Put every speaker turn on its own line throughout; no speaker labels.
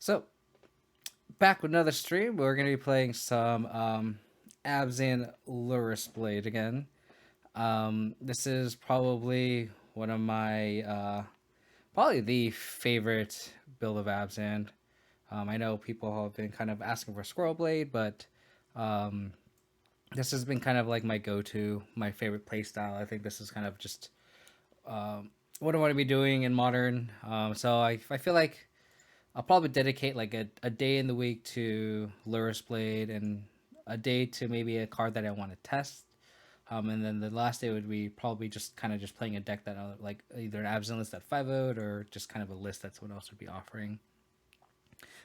So, back with another stream. We're going to be playing some Abzan Lurrus Blade again. This is probably one of my, probably the favorite build of Abzan. I know people have been kind of asking for Squirrel Blade, but um, this has been kind of like my go-to, my favorite playstyle. I think this is kind of just what I want to be doing in Modern. So I feel like I'll probably dedicate like a day in the week to Lurrus Blade and a day to maybe a card that I want to test. And then the last day would be probably just kind of just playing a deck that like either an Abzan list that 5 0'd or just kind of a list that someone else would be offering.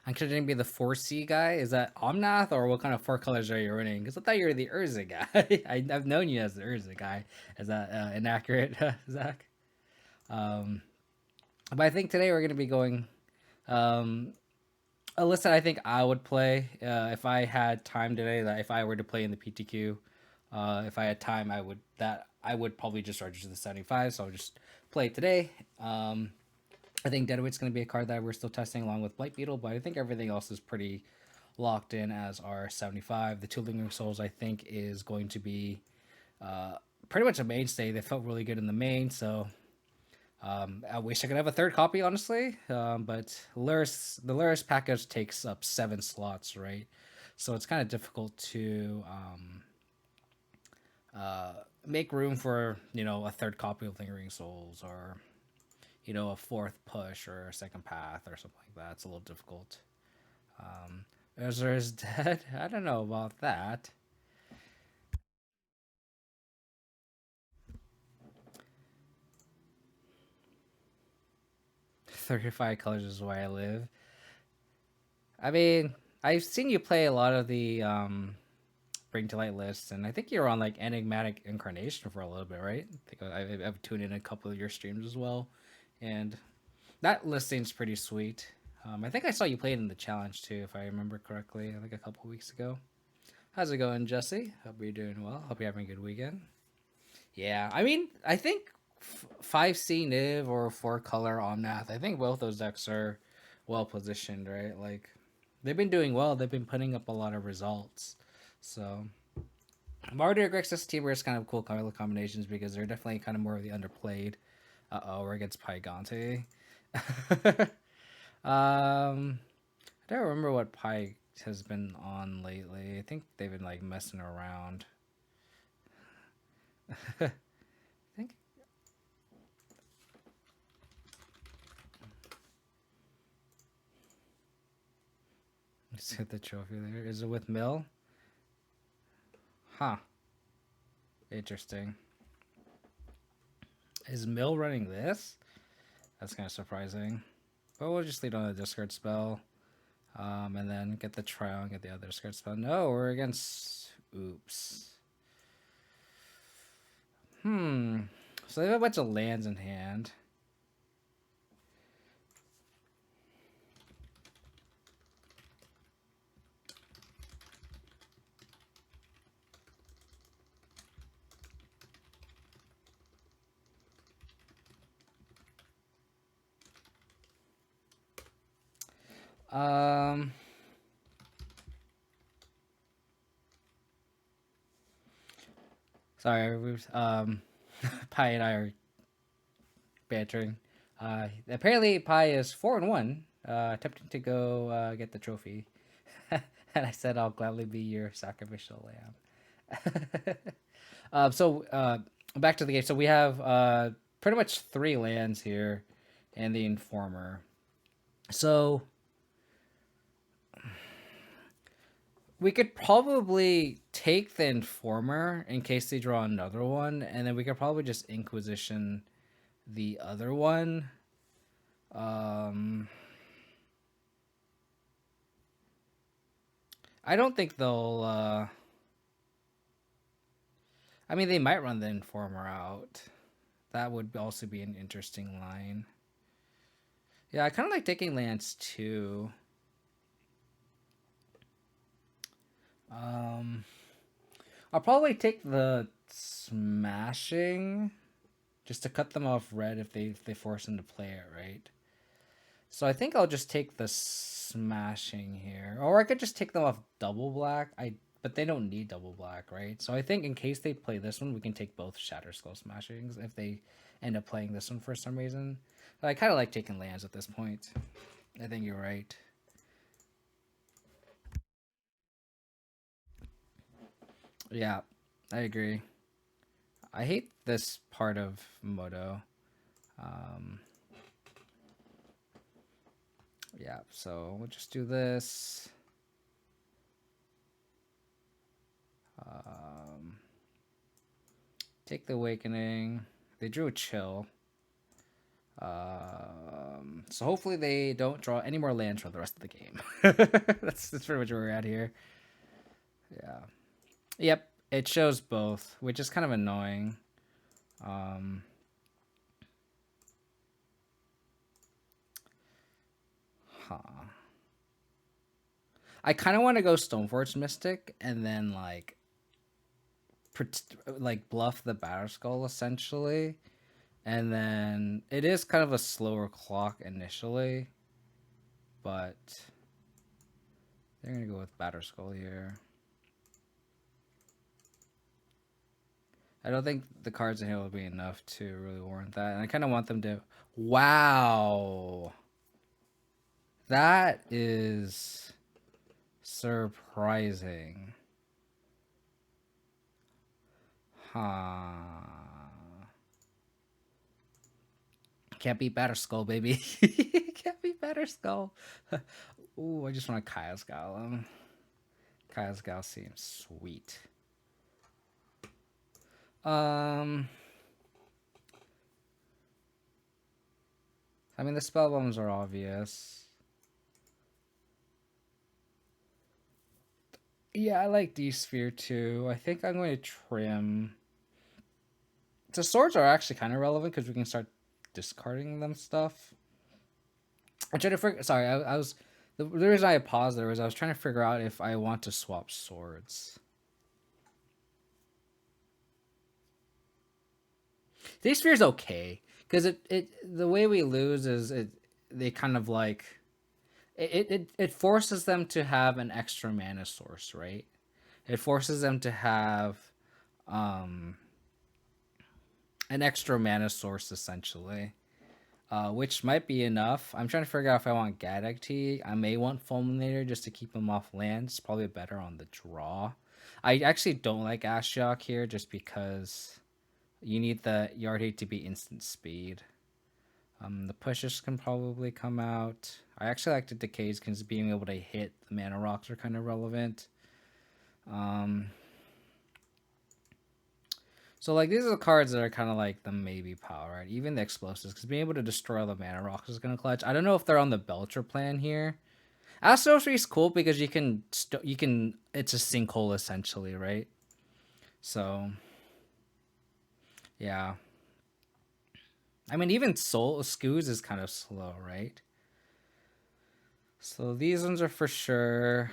I'm considering be the 4C guy. Is that Omnath or what kind of 4 colors are you running? Because I thought you were the Urza guy. I've known you as the Urza guy. Is that inaccurate, Zach? Um, but I think today we're going to be going um, a list that I think I would play if I had time today. That if I were to play in the PTQ, if I had time, I would probably just register the 75. So I'll just play it today. I think Deadweigh's going to be a card that we're still testing along with Blight Beetle, but I think everything else is pretty locked in as our 75. The two Lingering Souls I think is going to be pretty much a mainstay. They felt really good in the main, so I wish I could have a third copy, honestly. But the Luris package takes up 7 slots, right? So it's kind of difficult to make room for a third copy of Lingering Souls or a fourth push or a second path or something like that. It's a little difficult. Ezra is dead. I don't know about that. 35 colors is where I live. I mean, I've seen you play a lot of the Bring to Light lists, and I think you were on like Enigmatic Incarnation for a little bit, right? I think I've tuned in a couple of your streams as well, and that listing's pretty sweet. I think I saw you play it in the challenge too, if I remember correctly, like a couple weeks ago. How's it going, Jesse? Hope you're doing well. Hope you're having a good weekend. Yeah, I mean, I think 5C Niv or 4 color Omnath, I think both those decks are well positioned, right? Like, they've been doing well. They've been putting up a lot of results. So, Martyr Grixis Teamer is kind of cool color combinations because they're definitely kind of more of the underplayed. We're against Pygante. I don't remember what Pike has been on lately. I think they've been like messing around. I think let's hit the trophy there. Is it with Mill? Huh. Interesting. Is Mill running this? That's kind of surprising. But we'll just lead on the discard spell. And then get the trial and get the other discard spell. No, we're against... Oops. So they have a bunch of lands in hand. Sorry, Pi and I are bantering. Apparently, Pi is 4-1, attempting to go get the trophy. And I said I'll gladly be your sacrificial lamb. Back to the game. So we have pretty much 3 lands here, and the Informer. So we could probably take the Informer in case they draw another one, and then we could probably just Inquisition the other one. I don't think they'll. I mean, they might run the Informer out. That would also be an interesting line. Yeah, I kind of like taking lands too. I'll probably take the Smashing just to cut them off red if they force them to play it, right? So I think I'll just take the smashing here. Or I could just take them off double black. But they don't need double black, right? So I think in case they play this one, we can take both Shatter Skull Smashings if they end up playing this one for some reason. But I kind of like taking lands at this point. I think you're right. Yeah, I agree. I hate this part of Moto. Yeah, so we'll just do this. Take the Awakening. They drew a Chill. So hopefully they don't draw any more lands for the rest of the game. that's pretty much where we're at here. Yeah. Yep, it shows both, which is kind of annoying. I kind of want to go Stoneforge Mystic and then like bluff the Batterskull essentially, and then it is kind of a slower clock initially, but they're gonna go with Batterskull here. I don't think the cards in here will be enough to really warrant that, and I kind of want them to. Wow, that is surprising. Huh. Can't beat Batterskull, baby. Can't beat Batterskull. Ooh, I just want to Kaya's Golem. Kaya's Golem seems sweet. I mean, the spell bombs are obvious. Yeah, I like D-Sphere too. I think I'm going to trim. The swords are actually kind of relevant because we can start discarding them stuff. I tried to figure. Sorry, I was. The reason I paused there was I was trying to figure out if I want to swap swords. D-Sphere is okay because the way we lose is they kind of like it forces them to have an extra mana source, right? It forces them to have an extra mana source essentially, which might be enough. I'm trying to figure out if I want Gaddock Tea. I may want Fulminator just to keep them off land. It's probably better on the draw. I actually don't like Ashiok here just because you need the Yard Hate to be instant speed. The pushes can probably come out. I actually like the Decays because being able to hit the mana rocks are kind of relevant. So like these are the cards that are kind of like the maybe power, right? Even the explosives, because being able to destroy the mana rocks is gonna clutch. I don't know if they're on the Belcher plan here. Astrosry is cool because you can it's a sinkhole essentially, right? So yeah. I mean, even Soul Scoos is kind of slow, right? So these ones are for sure.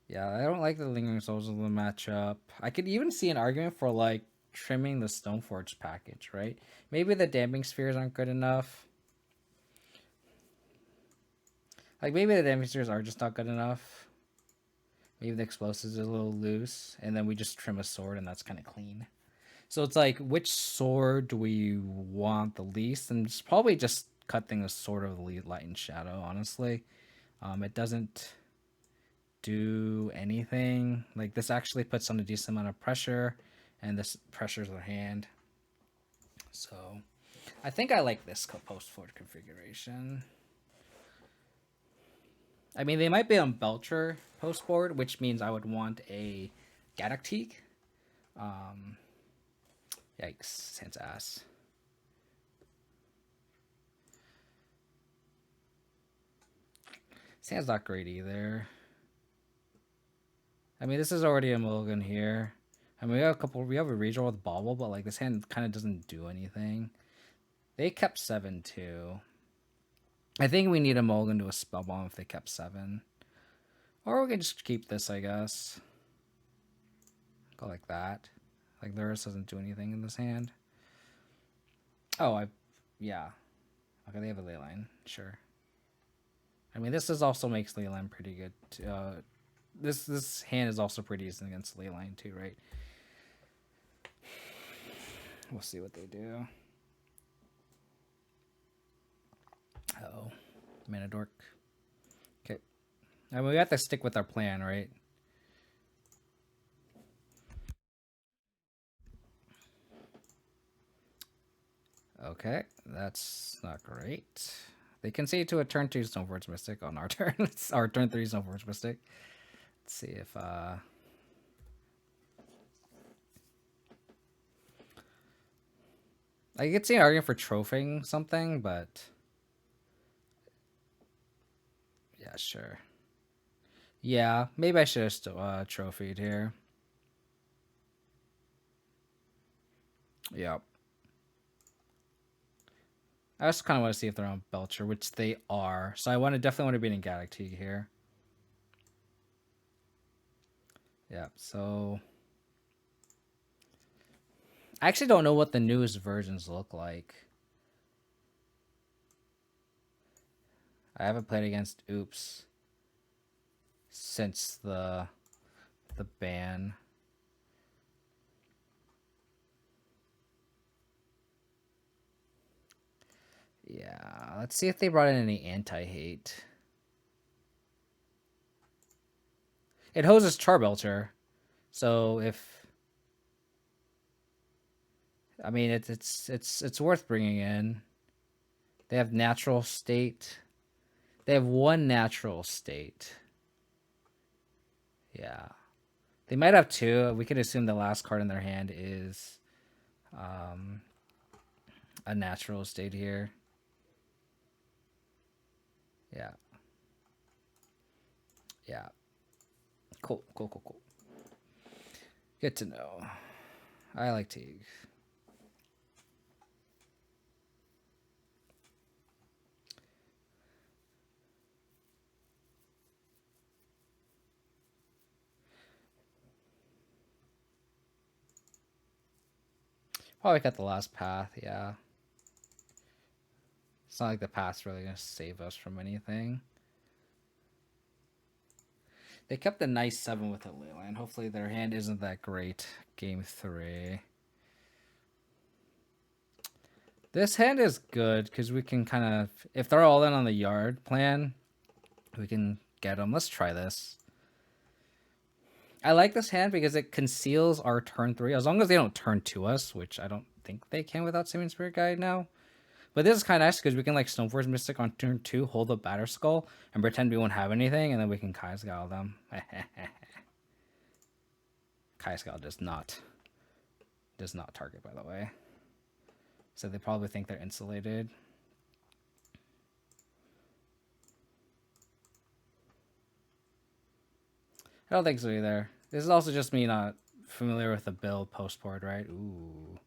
Yeah, I don't like the Lingering Souls of the matchup. I could even see an argument for like trimming the Stoneforge package, right? Maybe the Damping Spheres aren't good enough. Like maybe the Damping Spheres are just not good enough. Maybe the Explosives are a little loose, and then we just trim a sword, and that's kind of clean. So it's like, which sword do we want the least? And it's probably just cutting a Sword of Light and Shadow, honestly. It doesn't do anything. Like, this actually puts on a decent amount of pressure, and this pressures our hand. So, I think I like this post-forward configuration. I mean, they might be on Belcher post-board, which means I would want a Gaddock Teak. Yikes, Sans ass. Sans not great either. I mean, this is already a mulligan here. I mean, we have a redraw with Bauble, but like this hand kind of doesn't do anything. They kept 7 too. I think we need a mulligan to a spell bomb if they kept 7. Or we can just keep this, I guess. Go like that. Like Lurrus doesn't do anything in this hand. Oh, Yeah. Okay, they have a leyline. Sure. I mean, this is also makes leyline pretty good. This hand is also pretty decent against leyline too, right? We'll see what they do. Oh, mana dork. Okay. I mean, we have to stick with our plan, right? Okay, that's not great. They concede to a turn 2 Stoneforge Mystic on our turn. It's our turn 3 Stoneforge Mystic. Let's see if I could see an argument for trophying something, but yeah, sure. Yeah, maybe I should have still trophied here. Yep. I just kind of want to see if they're on Belcher, which they are. So I definitely want to be in Galactic here. Yeah, so I actually don't know what the newest versions look like. I haven't played against Oops since the ban. Yeah, let's see if they brought in any anti-hate. It hoses Charbelcher, so if I mean it's worth bringing in. They have natural state. They have one natural state. Yeah, they might have two. We could assume the last card in their hand is a natural state here. Yeah. Yeah. Cool. Good to know. I like Teague. Probably got the last path, yeah. It's not like the path's really going to save us from anything. They kept a nice 7 with a leyline. Hopefully their hand isn't that great. Game 3. This hand is good because we can kind of... If they're all in on the yard plan, we can get them. Let's try this. I like this hand because it conceals our turn 3. As long as they don't turn to us, which I don't think they can without Simian Spirit Guide now. But this is kind of nice because we can like Stoneforge Mystic on turn 2, hold the Batter Skull, and pretend we won't have anything, and then we can Kai'Scowl them. Kai'Scowl does not target, by the way. So they probably think they're insulated. I don't think so either. This is also just me not familiar with the build post-board, right? Ooh.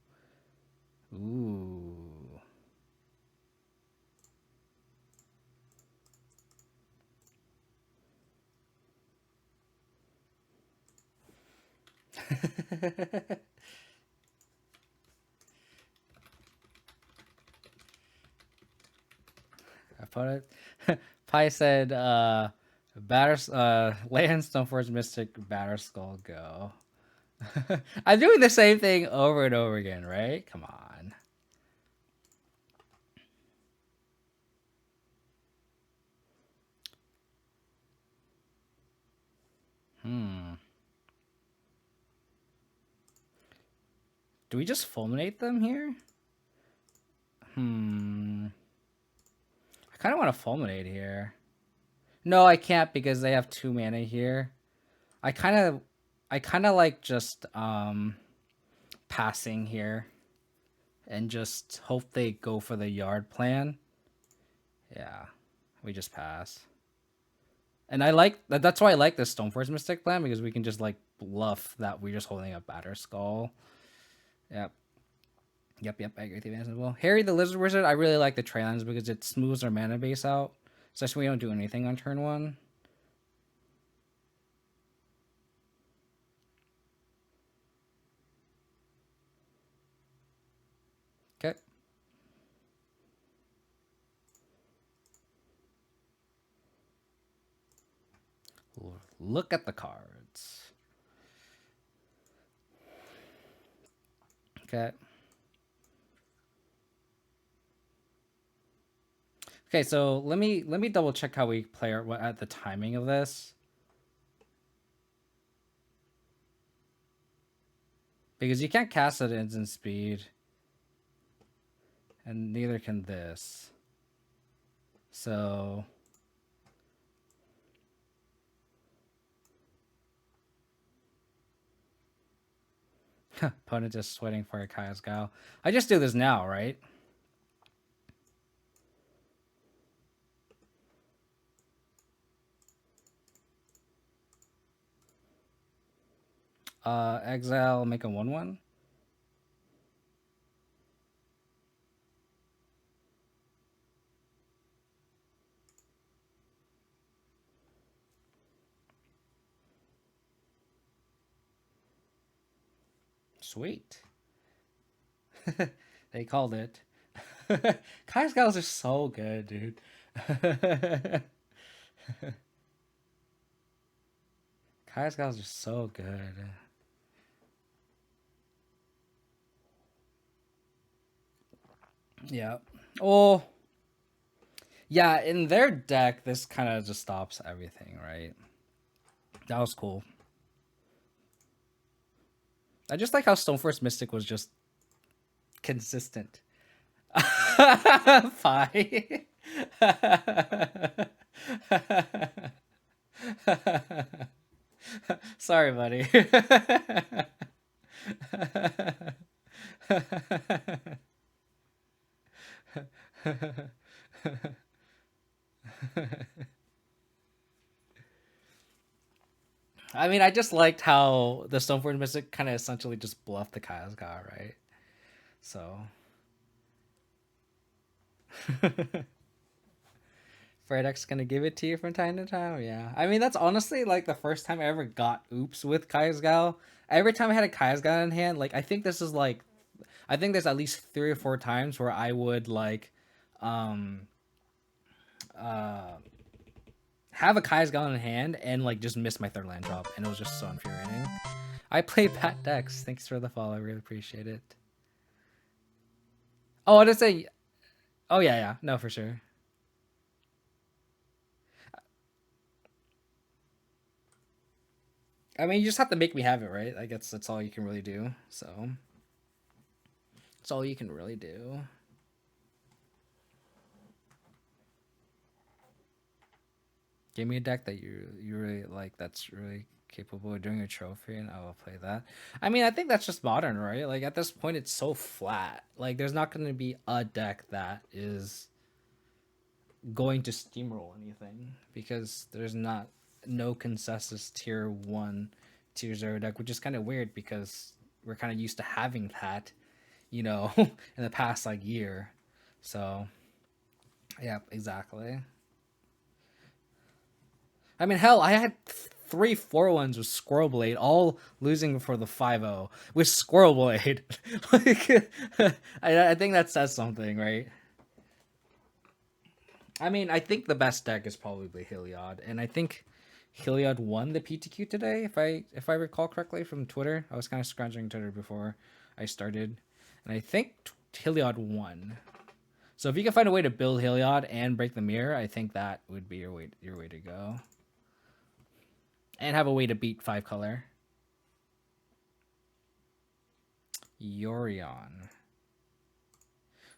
I put it. Pi said, land Stoneforge Mystic Batter Skull go. I'm doing the same thing over and over again, right? Come on. Do we just fulminate them here? I kind of want to fulminate here. No, I can't because they have 2 mana here. I kind of like just passing here and just hope they go for the yard plan. Yeah, we just pass. And I like that's why I like this Stoneforge Mystic plan because we can just like bluff that we're just holding a Batter Skull. Yep. I agree with you as well. Harry the Lizard Wizard, I really like the Traillands because it smooths our mana base out. Especially when we don't do anything on turn 1. Okay. look at the cards. Okay. Okay, so let me double check how we play at the timing of this. Because you can't cast it at instant speed. And neither can this. So opponent just sweating for a Kaya's Gal. I just do this now, right? Exile, make a 1/1. Sweet. They called it. Kai's Gals are so good, dude. Kai's Gals are so good. Yeah. Oh. Yeah, in their deck, this kind of just stops everything, right? That was cool. I just like how Stoneforce Mystic was just consistent. Pie. Sorry, buddy. I mean, I just liked how the Stoneforge Mystic kind of essentially just bluffed the Kazgar, right? So. Fredex gonna give it to you from time to time, yeah. I mean, that's honestly like the first time I ever got oops with Kazgal. Every time I had a Kazgal in hand, like I think this is like, I think there's at least 3 or 4 times where I would like, have a Kazgal in hand and like just miss my 3rd land drop, and it was just so infuriating. I play Pat Dex. Thanks for the follow. I really appreciate it. Oh, I just say, oh yeah, no, for sure. I mean, you just have to make me have it, right? I guess that's all you can really do. So that's all you can really do. Give me a deck that you really like, that's really capable of doing a trophy, and I will play that. I mean, I think that's just modern, right? Like at this point, it's so flat. Like there's not going to be a deck that is going to steamroll anything, because there's no consensus tier 1, tier 0 deck, which is kind of weird because we're kind of used to having that, you know, in the past like year. So yeah, exactly. I mean, hell, I had 3 4-1s with Squirrel Blade, all losing for the 5-0 with Squirrel Blade. Like, I think that says something, right? I mean, I think the best deck is probably Heliod, and I think Heliod won the PTQ today, if I recall correctly from Twitter. I was kind of scrounging Twitter before I started, and I think Heliod won. So if you can find a way to build Heliod and break the mirror, I think that would be your way to go. And have a way to beat 5 color. Yorion. In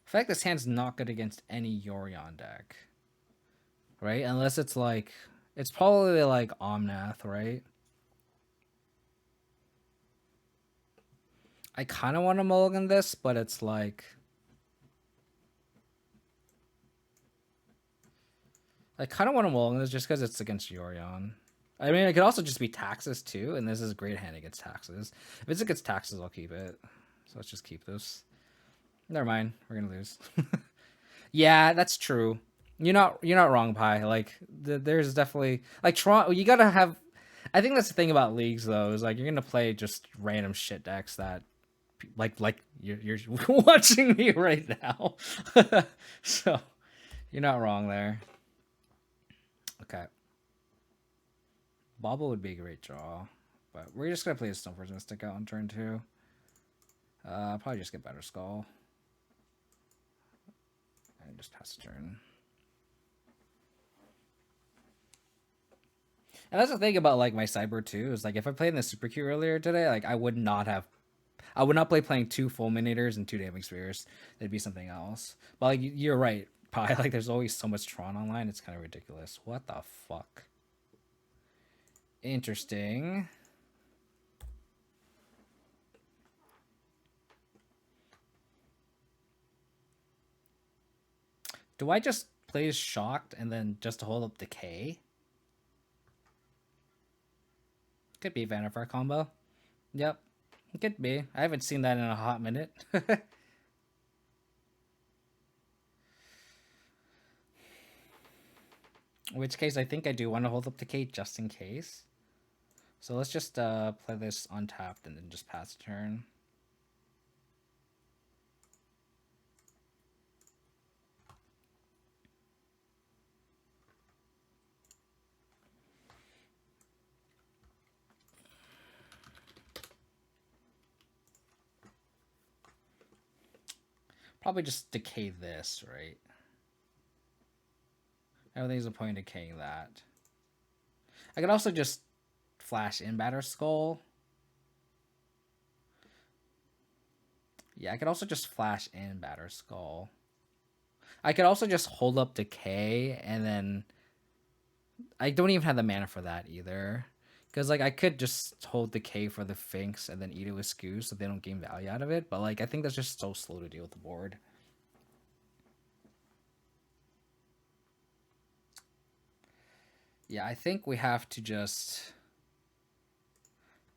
fact, this hand's not good against any Yorion deck. Right? Unless it's like, it's probably like Omnath, right? I kind of want to mulligan this, but it's like, I kind of want to mulligan this just because it's against Yorion. I mean, it could also just be taxes too, and this is a great hand against taxes. If it's against taxes, I'll keep it. So let's just keep this. Never mind, we're gonna lose. Yeah, that's true. You're not wrong, Pi. Like there's definitely like Tron. You gotta have. I think that's the thing about leagues though, is like you're gonna play just random shit decks that, like you're watching me right now. So you're not wrong there. Okay. Bobble would be a great draw, but we're just gonna play a Stoneforge Mystic out on turn 2. Probably just get Better Skull. And just pass the turn. And that's the thing about like my sideboard too, is like if I played in the Super Q earlier today, like I would not play playing 2 Fulminators and 2 Damning Spheres. It'd be something else. But like you're right, Pi, like there's always so much Tron online, it's kind of ridiculous. What the fuck? Interesting. Do I just play Shocked and then just to hold up Decay? Could be Yannifar combo. Yep. It could be. I haven't seen that in a hot minute. In which case, I think I do want to hold up Decay just in case. So let's just play this untapped and then just pass the turn. Probably just decay this, right? I don't think there's a point in decaying that. I could also just flash in Batter Skull. Yeah, I could also just flash in Batter Skull. I could also just hold up Decay and then... I don't even have the mana for that either. Because like I could just hold Decay for the Finks and then eat it with Skew so they don't gain value out of it. But like I think that's just so slow to deal with the board. Yeah, I think we have to just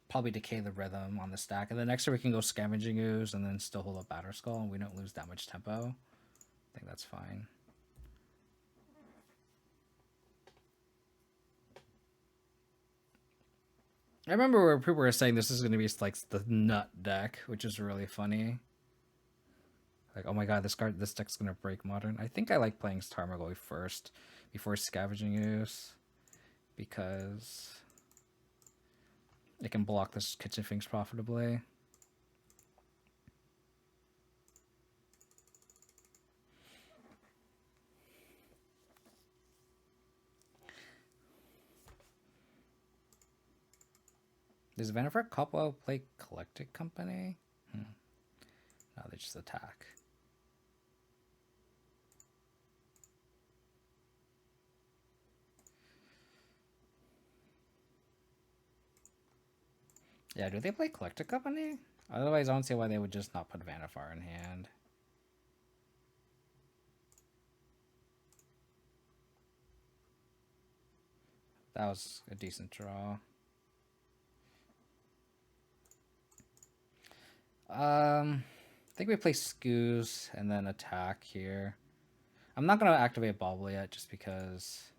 probably decay the rhythm on the stack. And then next turn we can go Scavenging Ooze and then still hold up Batter Skull and we don't lose that much tempo. I think that's fine. I remember where people were saying this is going to be like the nut deck, which is really funny. Like, oh my god, this deck's going to break Modern. I think I like playing Tarmogoyf first before Scavenging Ooze because it can block this Kitchen Finks profitably. Does Yannifar Couple play Collected Company? No, they just attack. Yeah, do they play Collected Company? Otherwise, I don't see why they would just not put Yannifar in hand. That was a decent draw. I think we play Skews and then attack here. I'm not going to activate Bobble yet just because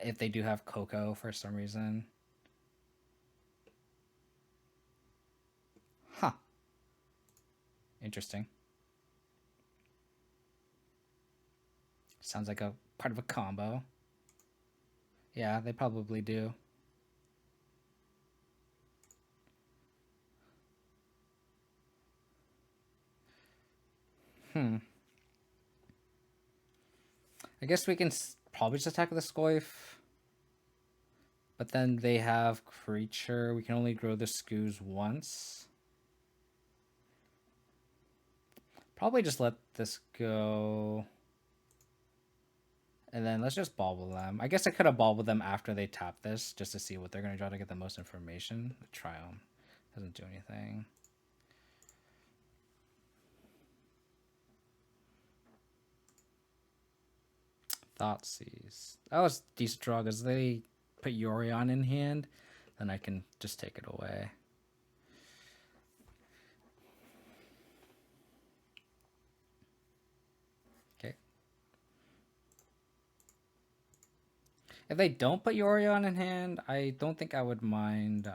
if they do have Coco for some reason. Huh. Interesting. Sounds like a part of a combo. Yeah, they probably do. I guess we can probably just attack with the Scoif. But then they have creature. We can only grow the Skews once. Probably just let this go. And then let's just bobble them. I guess I could have bobbled them after they tap this just to see what they're going to draw to get the most information. The Triumph doesn't do anything. Thoughtseize. That was a decent draw because they put Yorion in hand. Then I can just take it away. Okay. If they don't put Yorion in hand, I don't think I would mind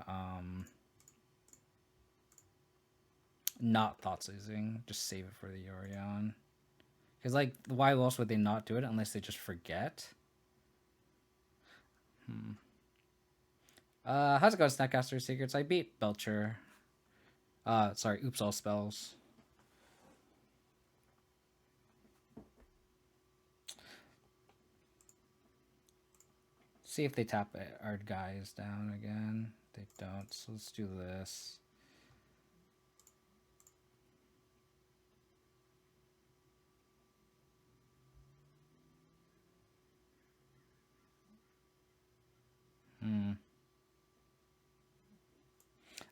not Thoughtseizing. Just save it for the Yorion. Because, like, why else would they not do it unless they just forget? How's it going, Snapcaster Secrets? I beat Belcher. Sorry, oops, all spells. See if they tap our guys down again. They don't, so let's do this.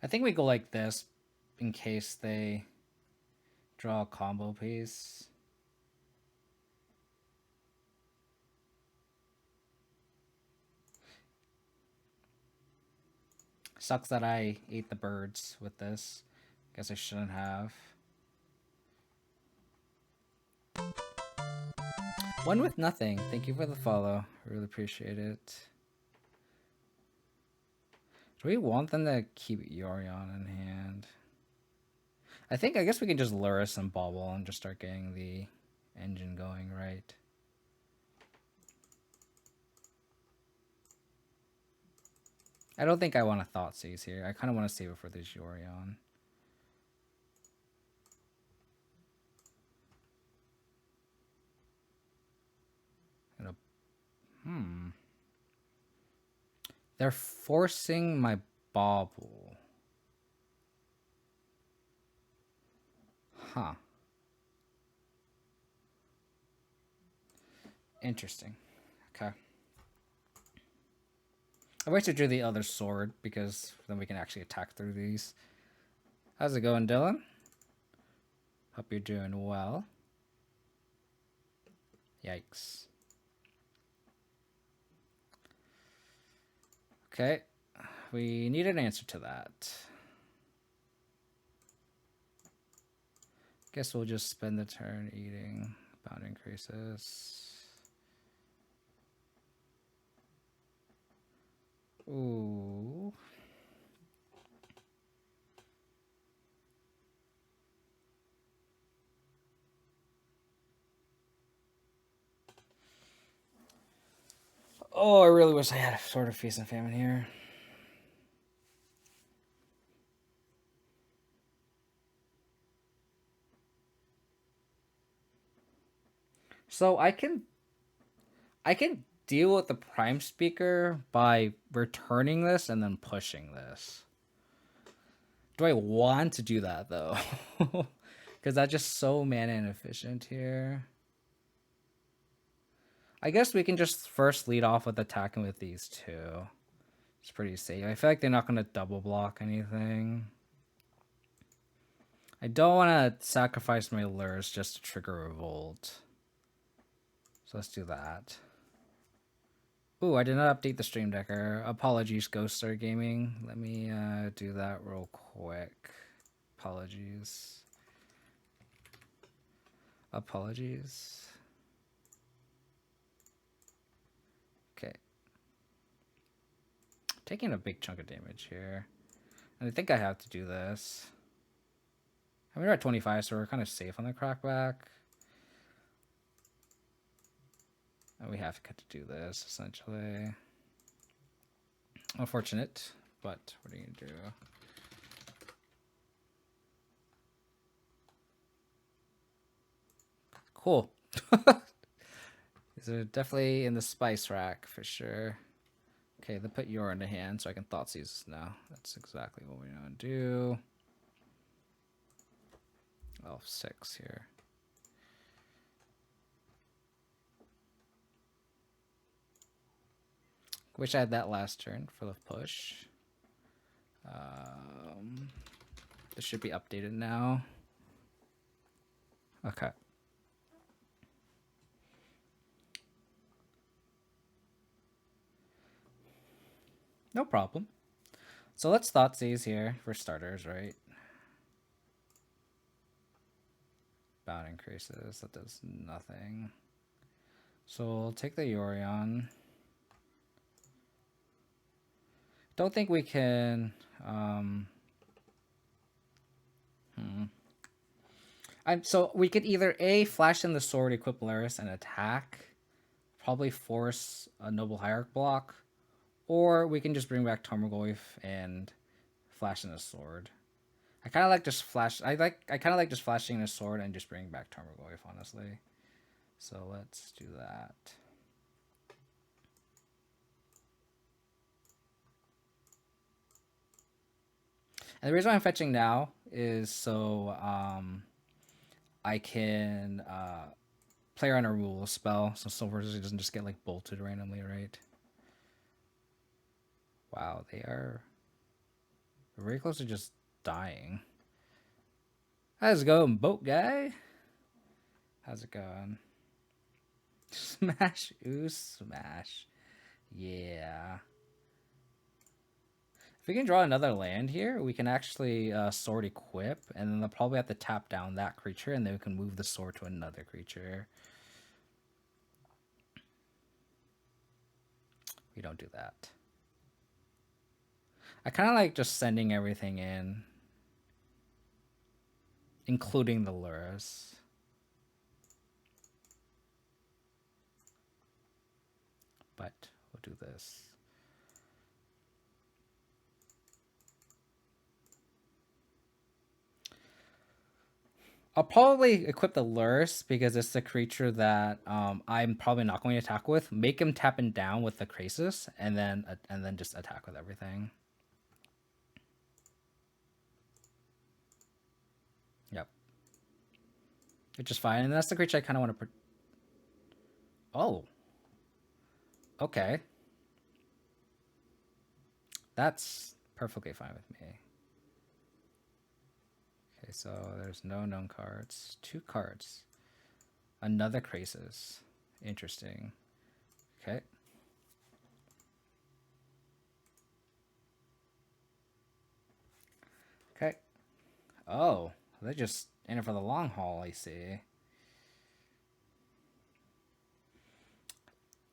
I think we go like this in case they draw a combo piece. Sucks that I ate the birds with this. Guess I shouldn't have. One with nothing. Thank you for the follow. I really appreciate it. Do we want them to keep Yorion in hand? I guess we can just Lurrus and Bobble and just start getting the engine going, right? I don't think I want a Thoughtseize here. I kind of want to save it for this Yorion. They're forcing my Bobble. Huh. Interesting. Okay. I wish I drew the other sword because then we can actually attack through these. How's it going, Dylan? Hope you're doing well. Yikes. Okay. We need an answer to that. Guess we'll just spend the turn eating. Bound increases. Ooh. Oh, I really wish I had a Sword of Feast and Famine here. So I can deal with the Prime Speaker by returning this and then pushing this. Do I want to do that though? Because that's just so mana inefficient here. I guess we can just first lead off with attacking with these two. It's pretty safe. I feel like they're not going to double block anything. I don't want to sacrifice my lures just to trigger Revolt. So let's do that. Ooh, I did not update the Stream Decker. Apologies, Ghost Star Gaming. Let me do that real quick. Apologies. Apologies. Okay. Taking a big chunk of damage here. And I think I have to do this. I mean, we're at 25, so we're kind of safe on the crackback. And we have to do this, essentially. Unfortunate, but what are you going to do? Cool. These are definitely in the spice rack, for sure. Okay, they put your in the hand, so I can Thoughtseize now. That's exactly what we're going to do. Oh, 6 here. Wish I had that last turn for the push. This should be updated now. Okay. No problem. So let's Thoughtseize here for starters, right? Bound increases. That does nothing. So we'll take the Yorion. Don't think we can... So we could either A, flash in the sword, equip Laris, and attack. Probably force a Noble Hierarch block. Or we can just bring back Tarmogoyf and flash in a sword. I kind of like just flash. I kind of like just flashing in a sword and just bringing back Tarmogoyf, honestly. So let's do that. And the reason why I'm fetching now is so I can play around a rule spell, so Silver's doesn't just get like bolted randomly, right? Wow, they are very close to just dying. How's it going, boat guy? How's it going? Smash, ooh, smash. Yeah. If we can draw another land here, we can actually sword equip, and then they'll probably have to tap down that creature, and then we can move the sword to another creature. We don't do that. I kind of like just sending everything in, including the Lurrus. But we'll do this. I'll probably equip the Lurrus because it's the creature that I'm probably not going to attack with. Make him tapping down with the Grixis, and then just attack with everything. Yep. Which is fine, and that's the creature I kind of want to. Oh. Okay. That's perfectly fine with me. Okay, so there's no known cards. 2 cards. Another Grixis. Interesting. Okay. Okay. Oh, they're just in it for the long haul, I see.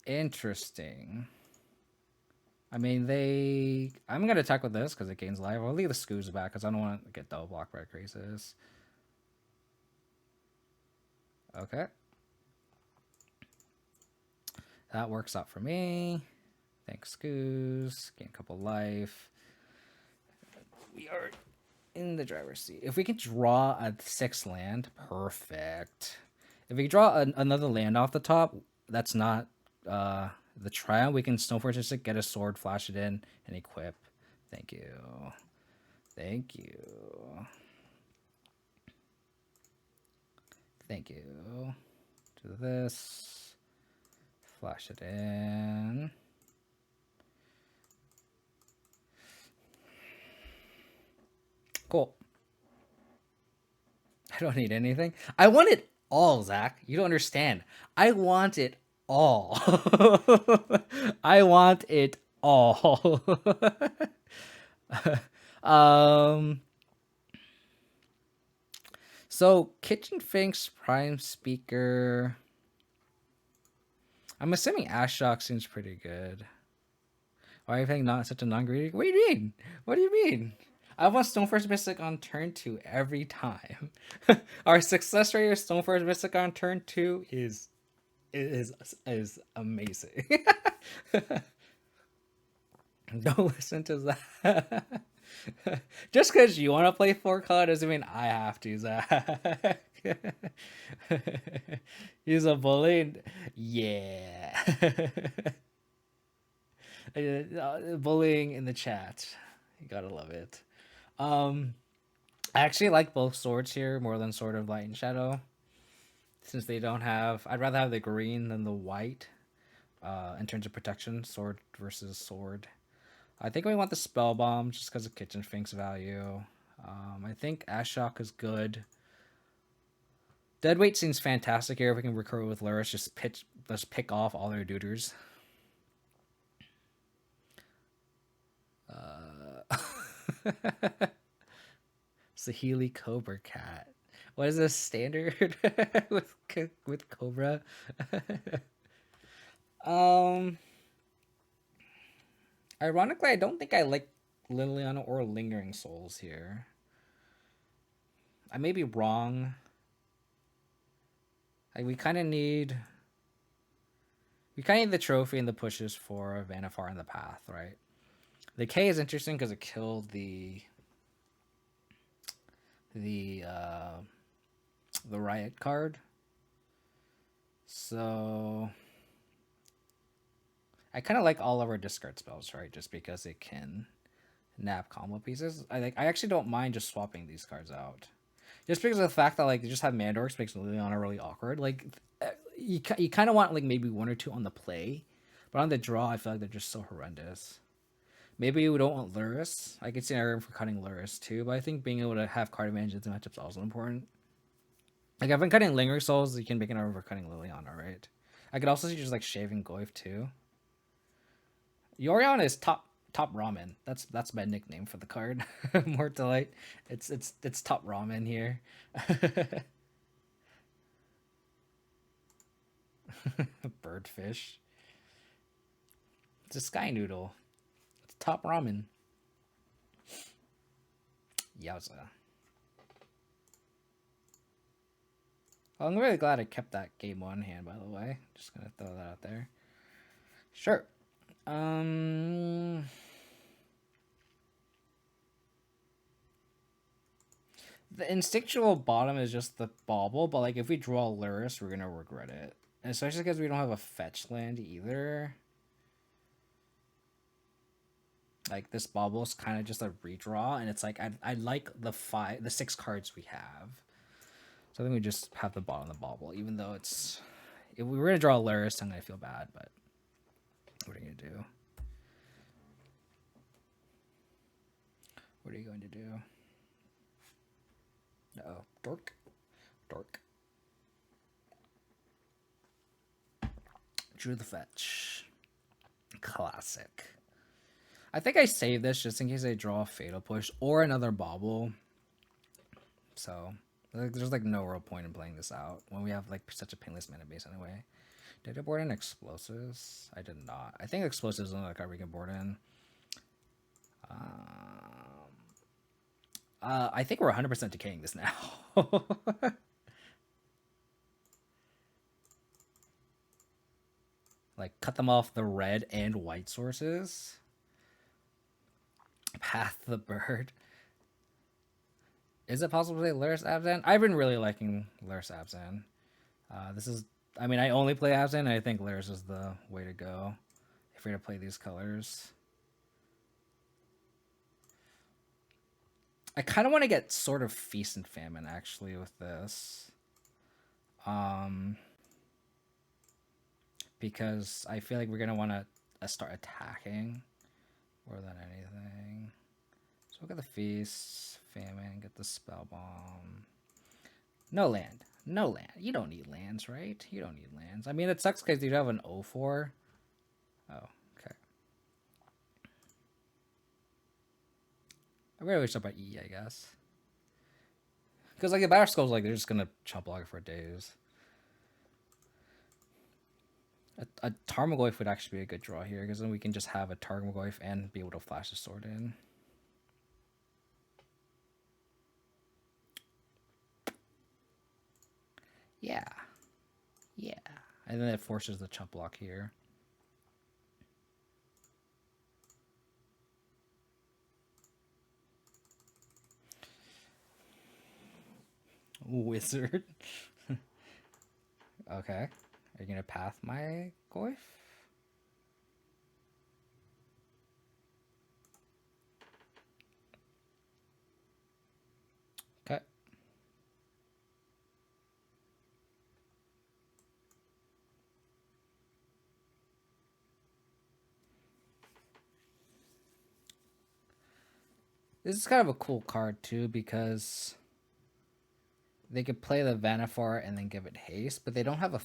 Interesting. I mean, I'm going to attack with this because it gains life. I'll leave the Scoos back because I don't want to get double blocked by Grixis. Okay. That works out for me. Thanks, Scoos. Gain a couple life. We are in the driver's seat. If we can draw a 6 land, perfect. If we draw another land off the top, that's not the trial, we can Stoneforge just get a sword, flash it in, and equip. Thank you. Thank you. Thank you. Do this. Flash it in. Cool. I don't need anything. I want it all, Zach. You don't understand. I want it all. I want it all. So Kitchen Finks Prime Speaker. I'm assuming Ashok seems pretty good. Why are you playing not such a non-greedy? What do you mean? What do you mean? I want Stoneforge Mystic on turn 2 every time. Our success rate of Stoneforge Mystic on turn 2 is amazing. Don't listen to that. Just because you want to play 4 color doesn't mean I have to, Zach. He's a bully. Yeah. Bullying in the chat. You gotta love it. I actually like both swords here more than Sword of Light and Shadow. Since they don't have... I'd rather have the green than the white. In terms of protection, sword versus sword. I think we want the Spell Bomb just because of Kitchen Finks value. I think Ashok is good. Deadweight seems fantastic here. If we can recruit with Lurrus, let's pick off all their duders. Sahili Cobra Cat. What is this standard with Cobra? Ironically, I don't think I like Liliana or Lingering Souls here. I may be wrong. We kind of need... We kind of need the trophy and the pushes for Yannifar in the path, right? The K is interesting because it killed the uh, the riot card. So I kind of like all of our discard spells, right? Just because it can nap combo pieces. I actually don't mind just swapping these cards out. Just because of the fact that like they just have Mandorks makes Liliana really awkward. Like you kind of want like maybe one or two on the play, but on the draw I feel like they're just so horrendous. Maybe we don't want Lurrus. I could see an argument for cutting Lurrus too, but I think being able to have card advantage in the matchup is also important. Like if I'm cutting Lingering Souls, you can make an argument for cutting Liliana, right? I could also see just like shaving Goyf too. Yorion is top ramen. That's my nickname for the card. More delight. It's top ramen here. Birdfish. It's a sky noodle. It's top ramen. Yowza. Well, I'm really glad I kept that game one hand, by the way. Just gonna throw that out there. Sure. The instinctual bottom is just the bauble, but like if we draw Lurrus, we're gonna regret it. And especially because we don't have a fetch land either. Like this bauble's kind of just a redraw, and it's like I like the 6 cards we have. So I think we just have the bottom of the bauble, even though it's if we were gonna draw Lurrus, I'm gonna feel bad, but what are you gonna do? What are you going to do? Uh-oh. Dork. Drew the fetch. Classic. I think I saved this just in case I draw a Fatal Push or another bauble. So there's like no real point in playing this out when we have like such a painless mana base anyway. Did I board in Explosives? I did not. I think Explosives is another card we can board in. I think we're 100% decaying this now. Like, cut them off the red and white sources. Path the bird. Is it possible to play Lurrus Abzan? I've been really liking Lurrus Abzan. This is, I mean, I only play Abzan, and I think Lurrus is the way to go if you're going to play these colors. I kind of want to get sort of Feast and Famine, actually, with this. Because I feel like we're going to want to start attacking more than anything. So we'll get the Feast, Famine, get the Spell Bomb. No land. No land. You don't need lands, right? You don't need lands. I mean, it sucks because you have an 0-4. Oh, okay. I'm going to start by E, I guess. Because, like, the Battle Skulls, like, they're just going to chump block it for days. A Tarmogoyf would actually be a good draw here, because then we can just have a Tarmogoyf and be able to flash the sword in. Yeah. Yeah. And then it forces the chump block here. Wizard. Okay. Are you going to path my Goyf? Okay. This is kind of a cool card too, because they could play the Yannifar and then give it haste, but they don't have a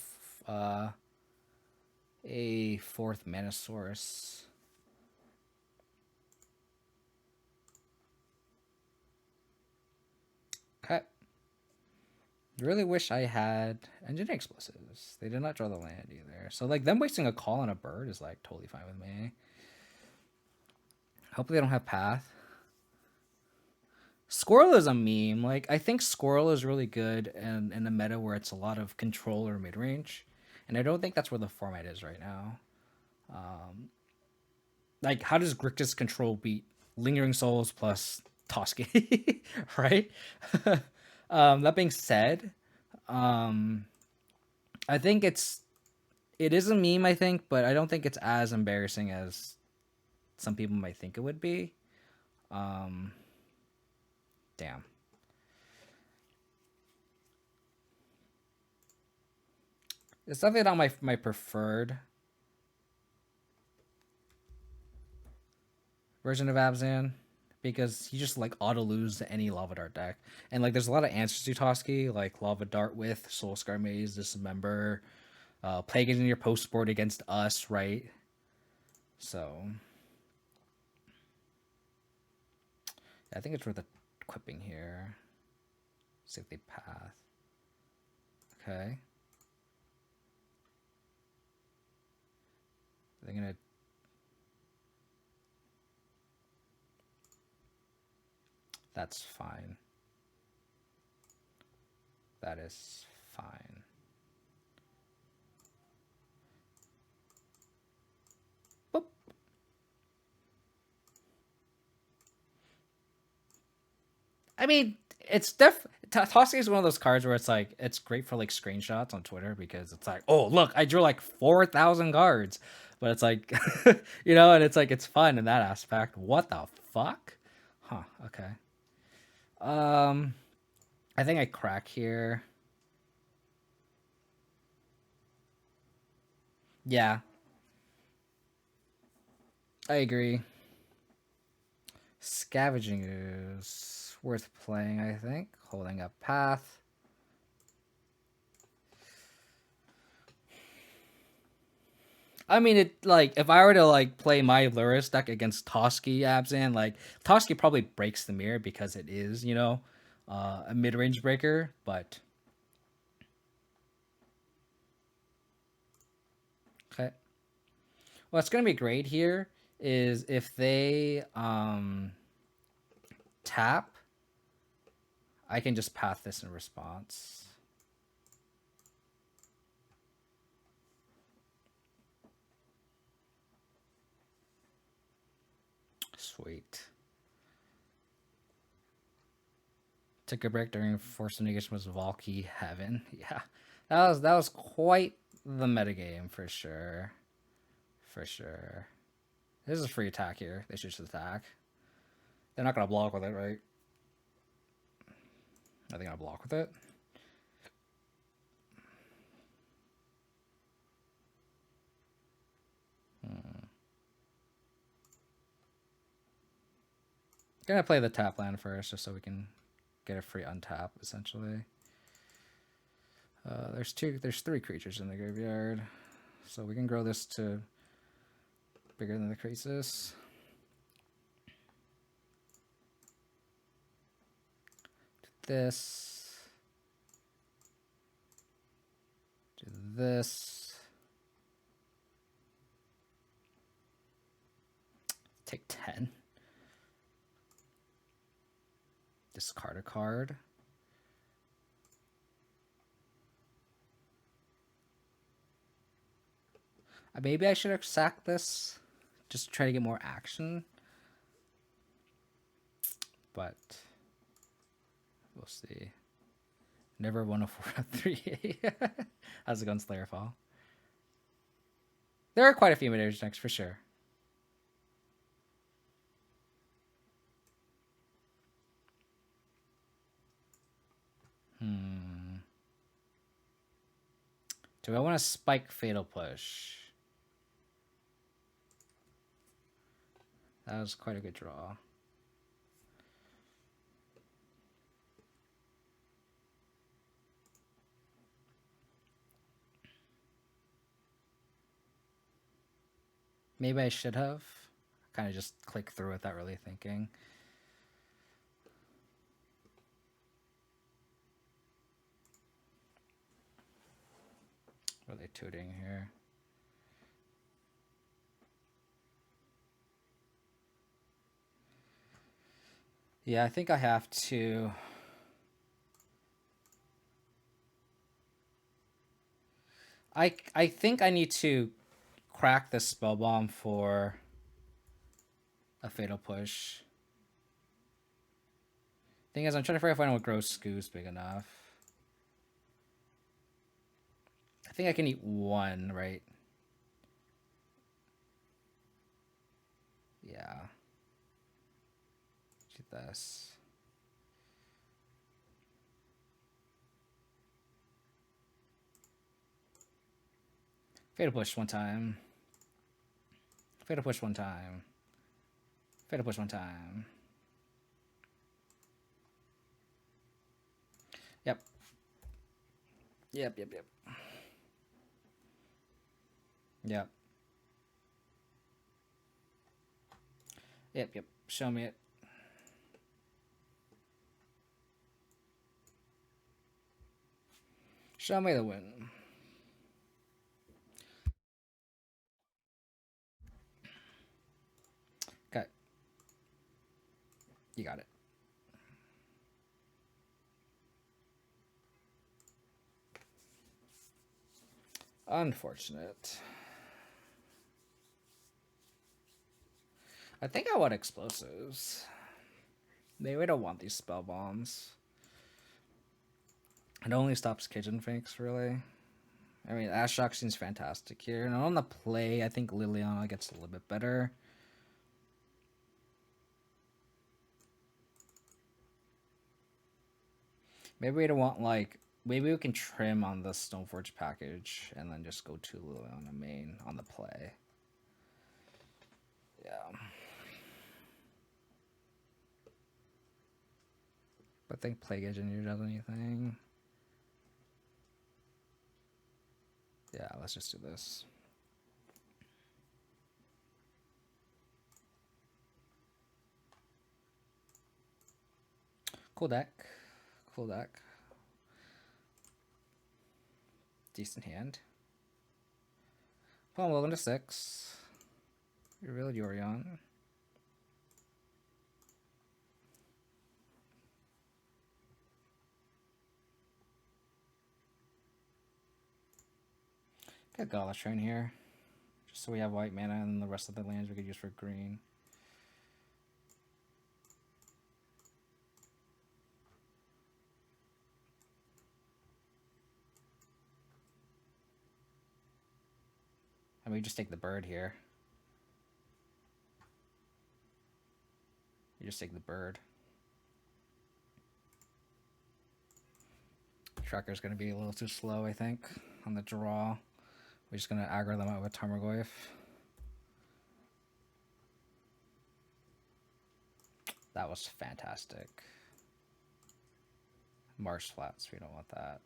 fourth mana source. Okay. Really wish I had Engineering Explosives. They did not draw the land either. So like them wasting a call on a bird is like totally fine with me. Hopefully they don't have path. Squirrel is a meme. Like I think Squirrel is really good in a meta where it's a lot of control or mid range. and I don't think that's where the format is right now. Like, how does Grixis control beat Lingering Souls plus Toski, right? That being said, um, I think it is a meme, I think, but I don't think it's as embarrassing as some people might think it would be. Um, Damn. It's definitely not my preferred version of Abzan because he just like auto lose to any Lava Dart deck. And like there's a lot of answers to Toski, like Lava Dart with Soul Scar Maze, Dismember, Plague in your post board against us, right? So I think it's worth equipping here. See if they path. Okay. They're gonna. That's fine. That is fine. Boop. I mean, it's Toxic is one of those cards where it's like it's great for like screenshots on Twitter because it's like, oh look, I drew like 4,000 cards, but it's like, and it's like it's fun in that aspect. What the fuck? Huh? Okay. I think I crack here. Yeah, I agree. Scavenging is worth playing, I think. Holding up path. I mean, it like if I were to like play my Lurrus deck against Toski Abzan, like Toski probably breaks the mirror because it is, a mid range breaker. But okay, what's gonna be great here is if they tap, I can just path this in response. Sweet. Took a break during Force Negation was Valky Heaven. Yeah, that was quite the metagame for sure. For sure. This is a free attack here. They should just attack. They're not gonna block with it, right? Are they gonna block with it? Gonna play the tap land first, just so we can get a free untap, essentially. There's 3 creatures in the graveyard, so we can grow this to bigger than the Grixis. Do this. Do this. Take 10. Discard a card. Maybe I should have sacked this. Just to try to get more action. But we'll see. Never won a 4-3. How's it going, Slayerfall? There are quite a few mid-range decks for sure. Do I want to spike Fatal Push? That was quite a good draw. Maybe I should have. Kind of just click through without really thinking. What are they tooting here? Yeah, I think I have to. I think I need to crack the spell bomb for a fatal push. Thing is, I'm trying to figure out if I know what gross Skoo's big enough. I think I can eat one, right? Yeah. Eat this. Fatal push one time. Fatal push one time. Fatal push one time. Yep. Yep. Yep. Yep. Show me it. Show me the win. Okay. You got it. Unfortunate. I think I want explosives. Maybe we don't want these spell bombs. It only stops kitchen finks, really. I mean, Ashok seems fantastic here. And on the play, I think Liliana gets a little bit better. Maybe we don't want, like... Maybe we can trim on the Stoneforge package and then just go to Liliana main on the play. Yeah. But I think Plague Engineer does anything. Yeah, let's just do this. Cool deck. Cool deck. Decent hand. Well, welcome to 6. Revealed Yorion. Got Gala Train here. Just so we have white mana and the rest of the lands we could use for green. And we just take the bird here. You just take the bird. Tracker's going to be a little too slow, I think, on the draw. We're just going to aggro them out with Tarmogoyf. That was fantastic. Marsh Flats, we don't want that.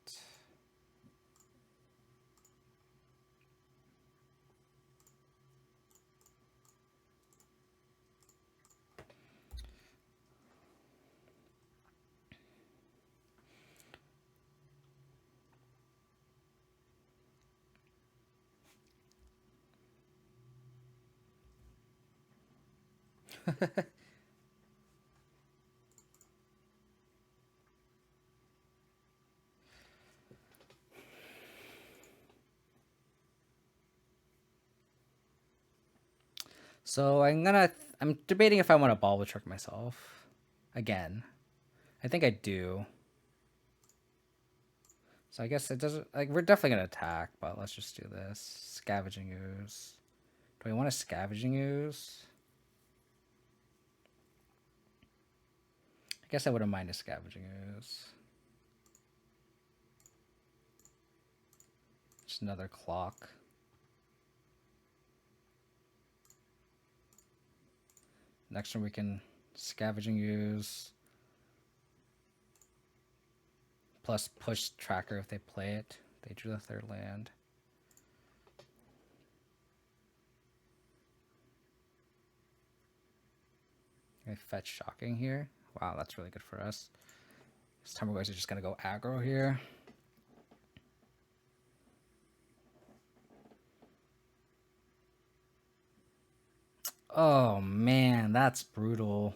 So I'm debating if I want to ball with trick myself again. I think I do. So I guess it doesn't, like, we're definitely gonna attack, but let's just do this. Scavenging Ooze. Do I want a Scavenging Ooze? I guess I wouldn't mind a Scavenging Ooze. Just another clock. Next one we can Scavenging Ooze. Plus push tracker if they play it. They drew the third land. I fetch Shocking here. Wow, that's really good for us. This time we're just gonna go aggro here. Oh man, that's brutal.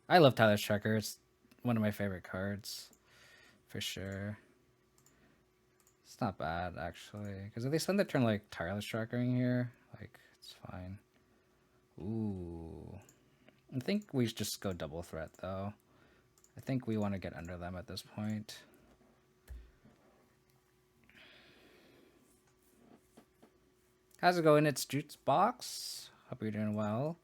I love Tyler's Tracker. It's one of my favorite cards, for sure. It's not bad, actually. Because if they spend their turn, like, Tireless Trackering here, like, it's fine. Ooh. I think we should just go double threat, though. I think we want to get under them at this point. How's it going? It's Jute's Box. Hope you're doing well.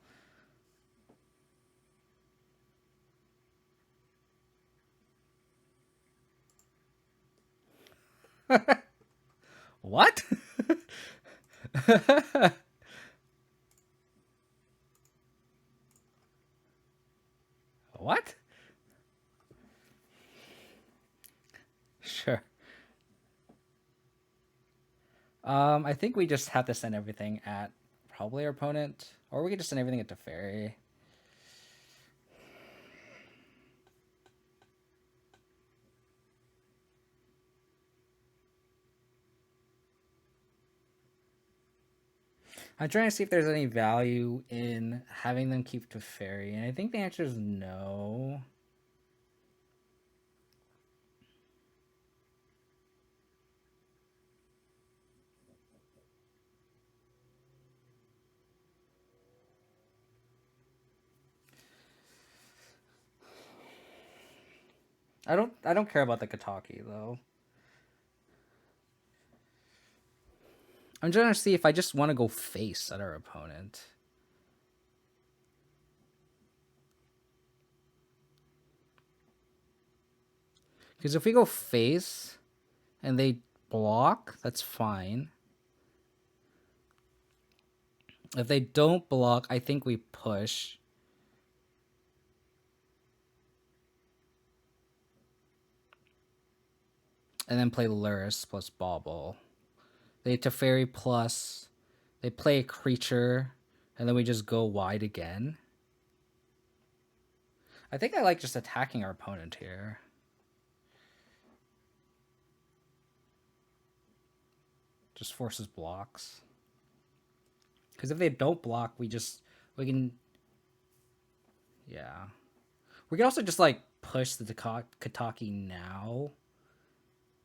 What? What? Sure. I think we just have to send everything at probably our opponent, or we could just send everything at Teferi. I'm trying to see if there's any value in having them keep Teferi, and I think the answer is no. I don't care about the Kataki though. I'm trying to see if I just want to go face at our opponent. Because if we go face and they block, that's fine. If they don't block, I think we push. And then play Lurrus plus Bauble. They Teferi plus. They play a creature, and then we just go wide again. I think I like just attacking our opponent here. Just forces blocks. Because if they don't block, we can... Yeah. We can also just, like, push the Kataki now.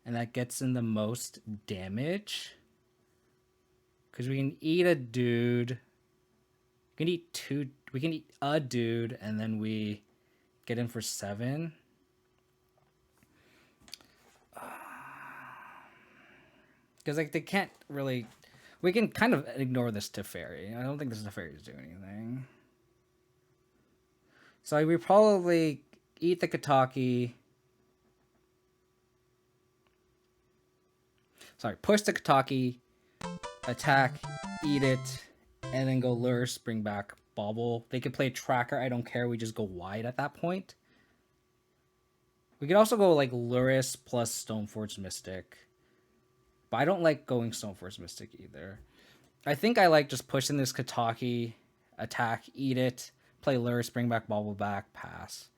And that gets in the most damage. Because we can eat a dude. We can eat two... We can eat a dude, and then we get in for 7. Because, like, they can't really... We can kind of ignore this Teferi. I don't think this Teferi is doing anything. So we probably eat the Kataki. Sorry, push the Kataki, attack, eat it, and then go Lurrus, bring back Bauble. They could play Tracker, I don't care, we just go wide at that point. We could also go like Lurrus plus Stoneforge Mystic. But I don't like going Stoneforge Mystic either. I think I like just pushing this Kataki, attack, eat it, play Lurrus, bring back Bauble back, pass.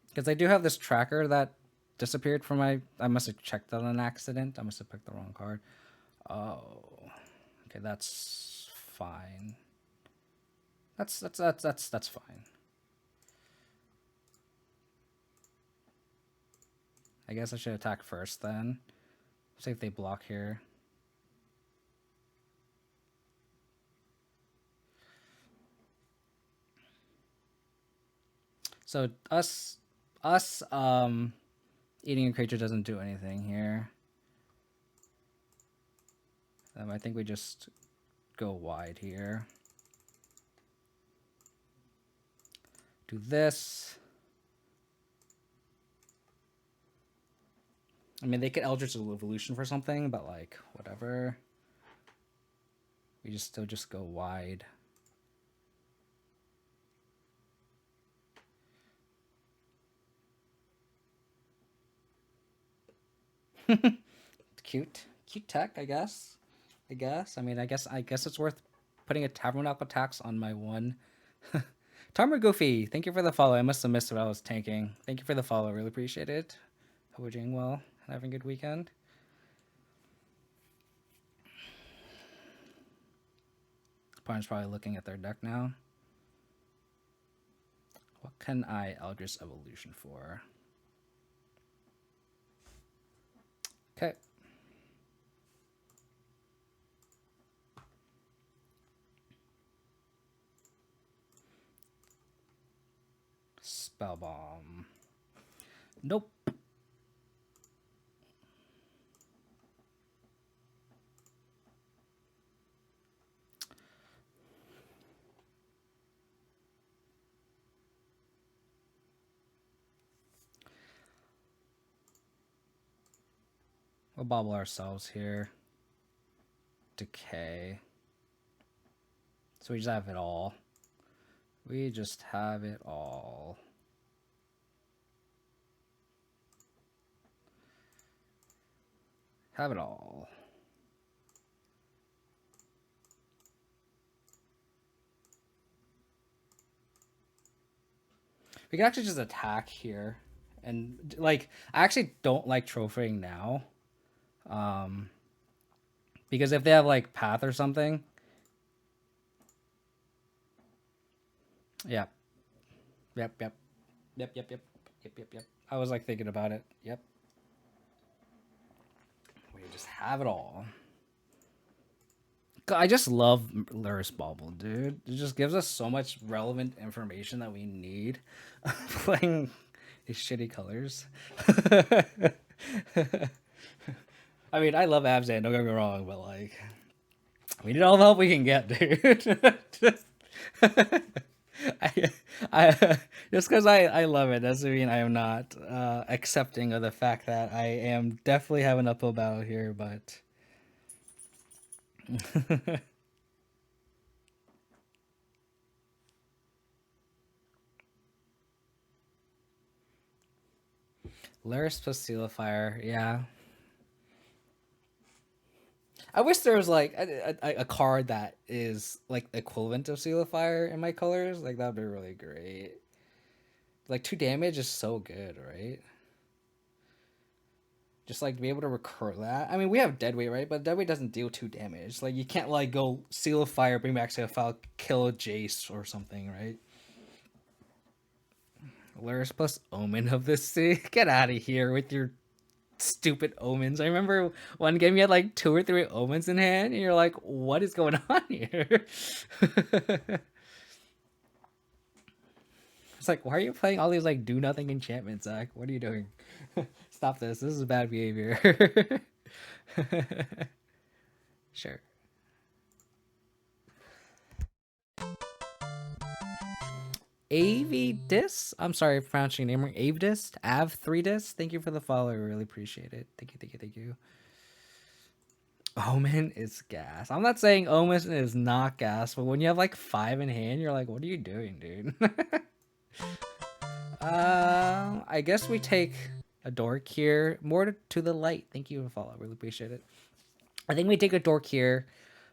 Because I do have this tracker that disappeared from my... I must have checked that on an accident. I must have picked the wrong card. Oh. Okay, that's fine. That's fine. I guess I should attack first then. See if they block here. So us eating a creature doesn't do anything here. I think we just go wide here. Do this. I mean, they could Eldritch Evolution for something, but like, whatever. We still just go wide. Cute tech, I guess. I mean, I guess it's worth putting a Tabernacle tax on my one. Tarmer Goofy, thank you for the follow. I must have missed what I was tanking. Thank you for the follow. Really appreciate it. Hope we're doing well and having a good weekend. Opponent's probably looking at their deck now. can I Eldritch Evolution for? Okay. Spell Bomb. Nope. We'll bobble ourselves here. Decay. So we just have it all. We just have it all. Have it all. We can actually just attack here. And, like, I actually don't like trophying now. Because if they have, like, Path or something... Yeah. Yep. I was, like, thinking about it. Yep. We just have it all. I just love Lurrus Bauble, dude. It just gives us so much relevant information that we need playing these shitty colors. I mean, I love Abzan, don't get me wrong, but like, we need all the help we can get, dude. Just because I love it doesn't mean I am not accepting of the fact that I am definitely having an uphill battle here, but. Laris plus Seal of Fire, yeah. I wish there was like a card that is like equivalent of Seal of Fire in my colors. Like that'd be really great. Like 2 damage is so good, right? Just like to be able to recur that. I mean, we have Deadweight, right? But Deadweight doesn't deal 2 damage. Like you can't like go Seal of Fire, bring back Seal of Fire, kill a Jace or something, right? Laris plus Omen of the Sea. Get out of here with your stupid omens. I remember one game you had like 2 or 3 omens in hand, and you're like, what is going on here? It's like, why are you playing all these like do nothing enchantments, Zach? What are you doing? Stop this. This is bad behavior. Sure. Avidis? I'm sorry for pronouncing your name wrong. Avidis? Av3dis? Thank you for the follow. I really appreciate it. Thank you. Omen is gas. I'm not saying Omen is not gas, but when you have like 5 in hand, you're like, what are you doing, dude? I guess we take a dork here. More to the light. Thank you for the follow. Really appreciate it. I think we take a dork here.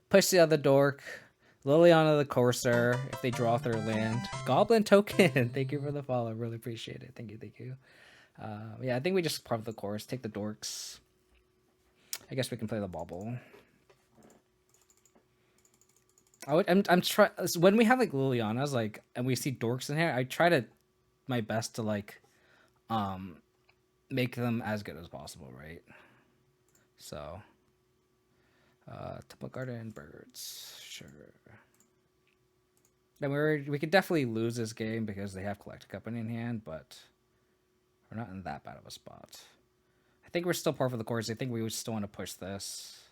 Push the other dork. Liliana the Courser, if they draw their land. Goblin token. Thank you for the follow. Really appreciate it. Thank you. Yeah, I think we just part the course. Take the dorks. I guess we can play the bauble. I'm trying when we have like Liliana's like and we see dorks in here. I try to my best to like make them as good as possible, right? So Temple Garden Birds, sure. Then we could definitely lose this game because they have Collector Company in hand, but we're not in that bad of a spot. I think we're still par for the course. I think we would still want to push this.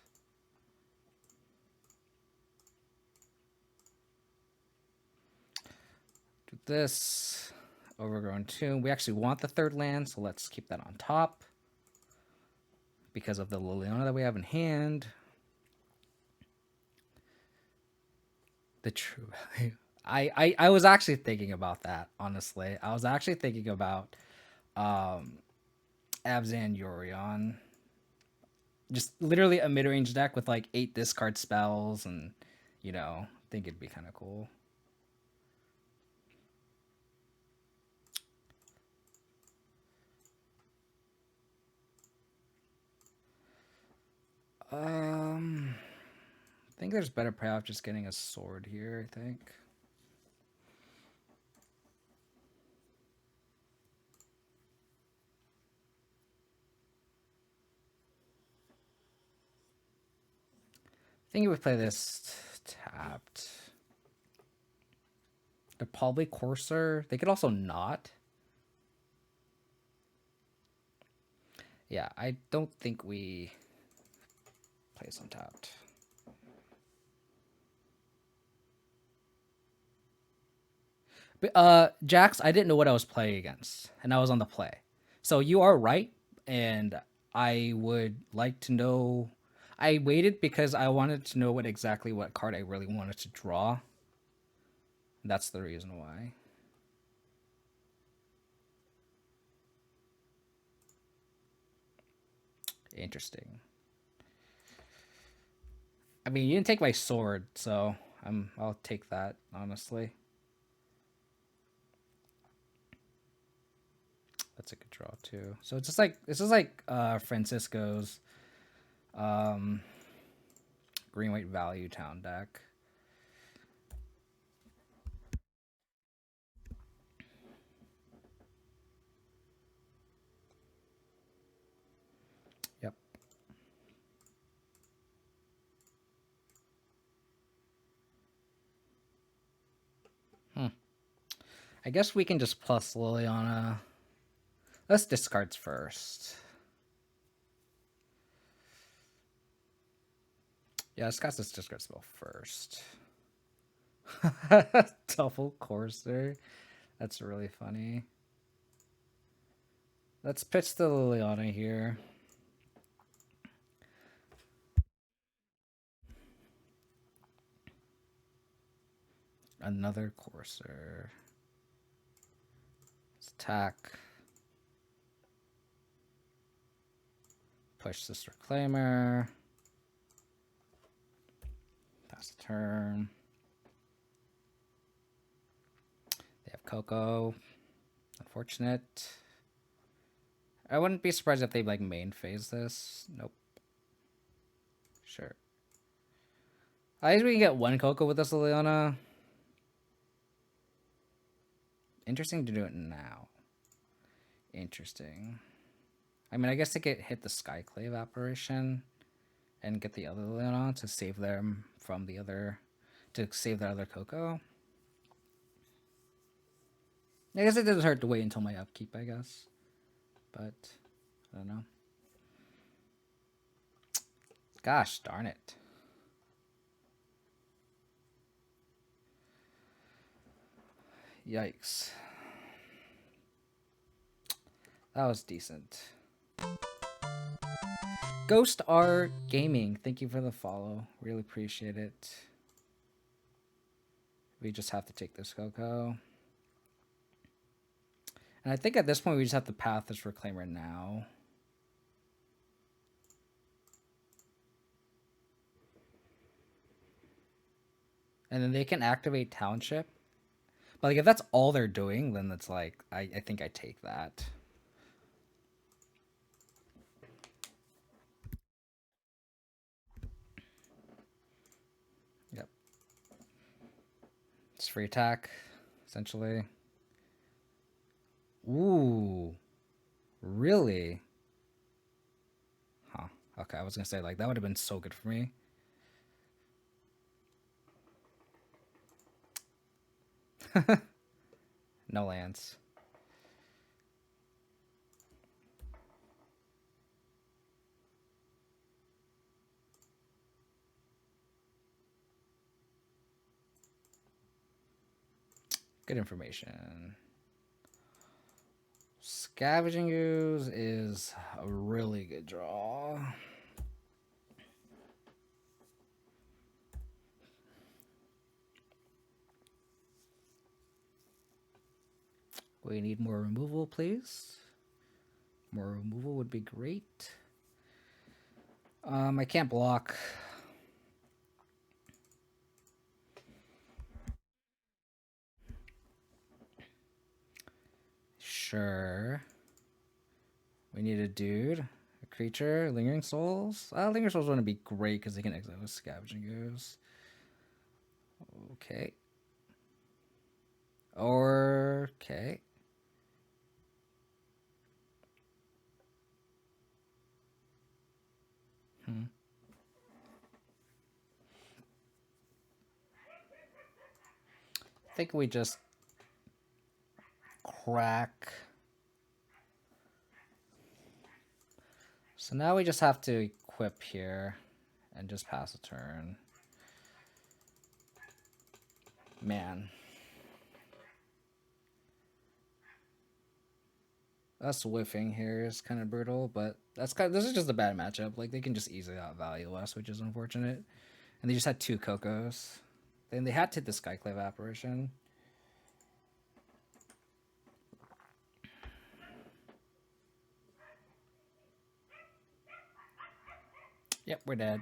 Do this. Overgrown Tomb. We actually want the 3rd land, so let's keep that on top. Because of the Liliana that we have in hand. The true value. I was actually thinking about that, honestly. I was actually thinking about Abzan Yorion. Just literally a mid-range deck with like 8 discard spells and, you know, I think it'd be kind of cool. I think there's better payoff just getting a sword here, I think. think we play this tapped. They're probably Courser. They could also not. Yeah, I don't think we play some tapped. But Jax, I didn't know what I was playing against, and I was on the play. So you are right, and I would like to know. I waited because I wanted to know exactly what card I really wanted to draw. That's the reason why. Interesting. I mean, you didn't take my sword, so I'll take that, honestly. That's a good draw too. So it's just like Francisco's green white value town deck. Yep. I guess we can just plus Liliana. Let's discards first. Yeah, let's cast this discard spell first. Double Courser. That's really funny. Let's pitch the Liliana here. Another Courser. Let's attack. Push this Reclaimer. Pass the turn. They have Coco. Unfortunate. I wouldn't be surprised if they like main phase this. Nope. Sure. I guess we can get one Coco with this Liliana. Interesting to do it now. Interesting. I mean, I guess they could hit the Skyclave apparition and get the other Liliana to save them from the other, to save their other Coco. I guess it doesn't hurt to wait until my upkeep, I guess. But, I don't know. Gosh darn it. Yikes. That was decent. Ghost Art Gaming, thank you for the follow. Really appreciate it. We just have to take this Coco. And I think at this point we just have to path this Reclaimer now. And then they can activate Township. But like if that's all they're doing, then it's like I think I take that. Yep. It's free attack, essentially. Ooh. Really? Huh. Okay, I was gonna say like that would have been so good for me. No lands. Good information. Scavenging Ooze is a really good draw. We need more removal, please. More removal would be great. I can't block. Sure. We need a dude, a creature, Lingering Souls. Lingering Souls wouldn't be great because they can exile with Scavenging Ooze. Okay. Okay. think we just crack. So now we just have to equip here and just pass a turn. Man. Us whiffing here is kind of brutal, but this is just a bad matchup. Like, they can just easily outvalue us, which is unfortunate. And they just had 2 Cocos. Then they had to hit the Skyclave Apparition. Yep, we're dead.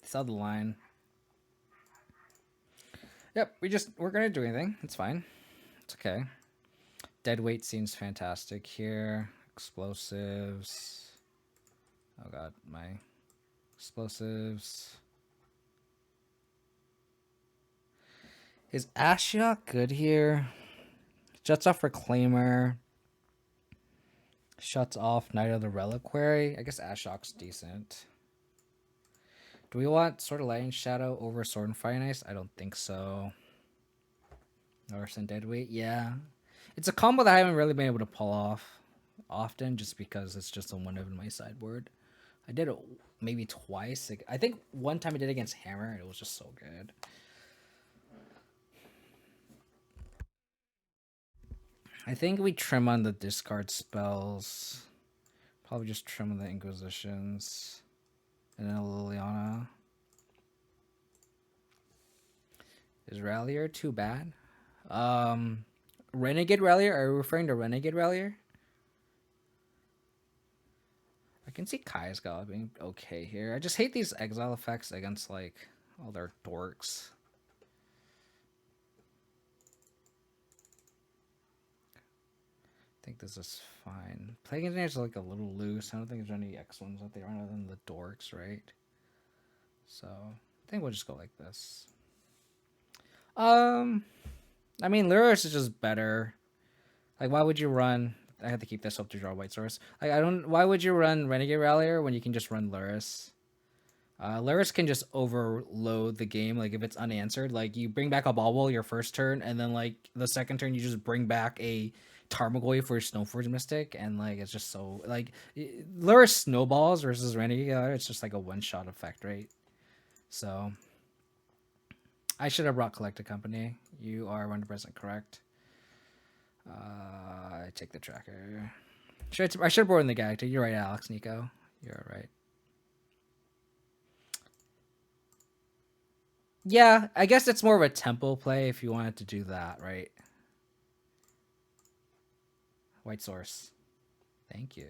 Saw the line. Yep, we're gonna do anything. It's fine. It's okay. Deadweight seems fantastic here. Explosives. Oh god, my explosives. Is Ashiok good here? Shuts off Reclaimer. Shuts off Knight of the Reliquary. I guess Ashiok's decent. Do we want Sword of Lightning Shadow over Sword and Fire and Ice? I don't think so. Norse and Deadweight, yeah. It's a combo that I haven't really been able to pull off often just because it's just a one of in my sideboard. I did it maybe twice. Like, I think one time I did it against Hammer and it was just so good. I think we trim on the discard spells. Probably just trim on the Inquisitions. And then a Liliana. Is Rallier too bad? Renegade Rallier? Are you referring to Renegade Rallier? I can see Kai's God being okay here. I just hate these exile effects against, like, all their dorks. I think this is fine. Plague Engineer's like a little loose. I don't think there's any X1s out there other than the dorks, right? So, I think we'll just go like this. I mean, Lurrus is just better. Like, why would you run... I have to keep this up to draw White Source. Like, why would you run Renegade Rallier when you can just run Lurrus? Lurrus can just overload the game, like, if it's unanswered. Like, you bring back a Bauble your first turn, and then, like, the second turn you just bring back a Tarmogoyf for Snowforge Mystic, and, like, it's just so... Like, Lurrus snowballs versus Renegade Rallier, it's just, like, a one-shot effect, right? So... I should have brought Collected Company. You are 100% correct. I take the tracker. I should have brought in the guy too. You're right, Alex, Nico. You're right. Yeah, I guess it's more of a tempo play if you wanted to do that, right? White Source. Thank you.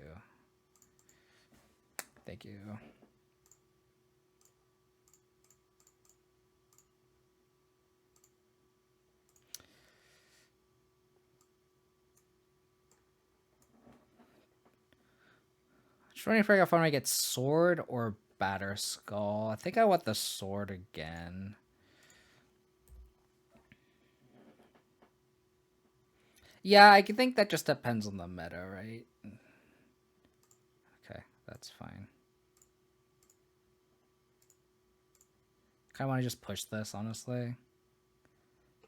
Thank you. Trying to figure out if I want to get Sword or Batter Skull. I think I want the Sword again. Yeah, I think that just depends on the meta, right? Okay, that's fine. Kind of want to just push this, honestly.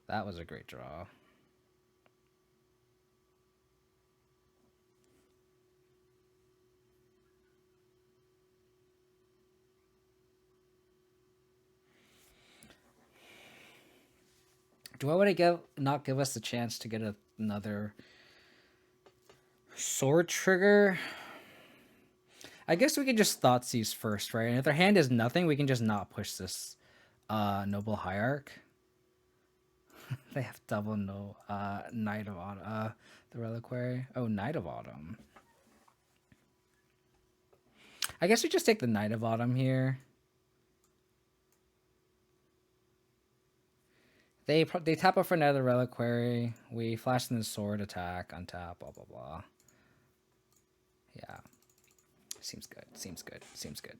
That was a great draw. Do I want to not give us the chance to get another Sword Trigger? I guess we can just Thoughtseize first, right? And if their hand is nothing, we can just not push this Noble Hierarch. They have double Knight of Autumn. The Reliquary. Oh, Knight of Autumn. I guess we just take the Knight of Autumn here. They tap up for another Reliquary. We flash in the Sword, attack, untap, blah, blah, blah. Yeah. Seems good. Seems good. Seems good.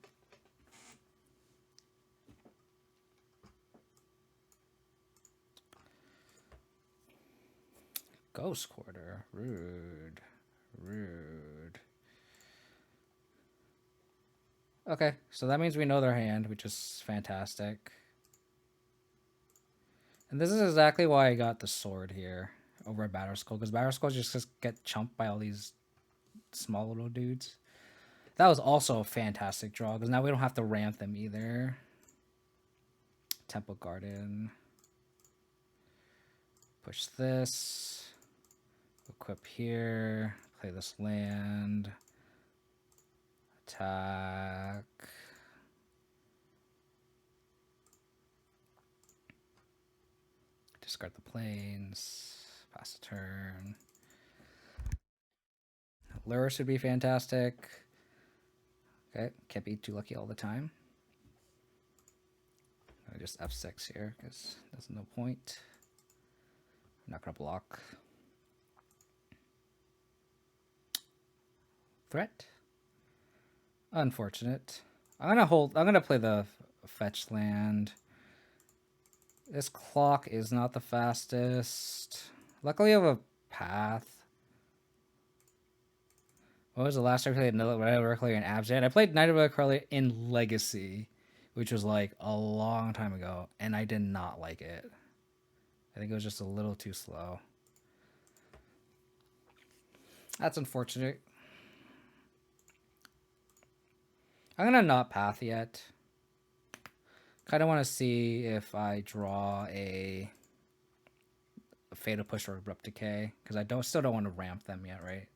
Ghost Quarter. Rude. Rude. Okay, so that means we know their hand, which is fantastic. And this is exactly why I got the sword here over a Batter Skull, because Batter Skulls just get chumped by all these small little dudes. That was also a fantastic draw, because now we don't have to ramp them either. Temple Garden. Push this. Equip here. Play this land. Attack. Discard the plains. Pass the turn. Lurrus would be fantastic. Okay, can't be too lucky all the time. I just F6 here because there's no point. I'm not gonna block. Threat. Unfortunate. I'm gonna play the fetch land. This clock is not the fastest. Luckily I have a path. What was the last time I played Night of Reliquary in Abzan? I played Night of Reliquary in Legacy, which was like a long time ago, and I did not like it. I think it was just a little too slow. That's unfortunate. I'm gonna not path yet. Kind of want to see if I draw a Fatal Push or Abrupt Decay, because I still don't want to ramp them yet, right?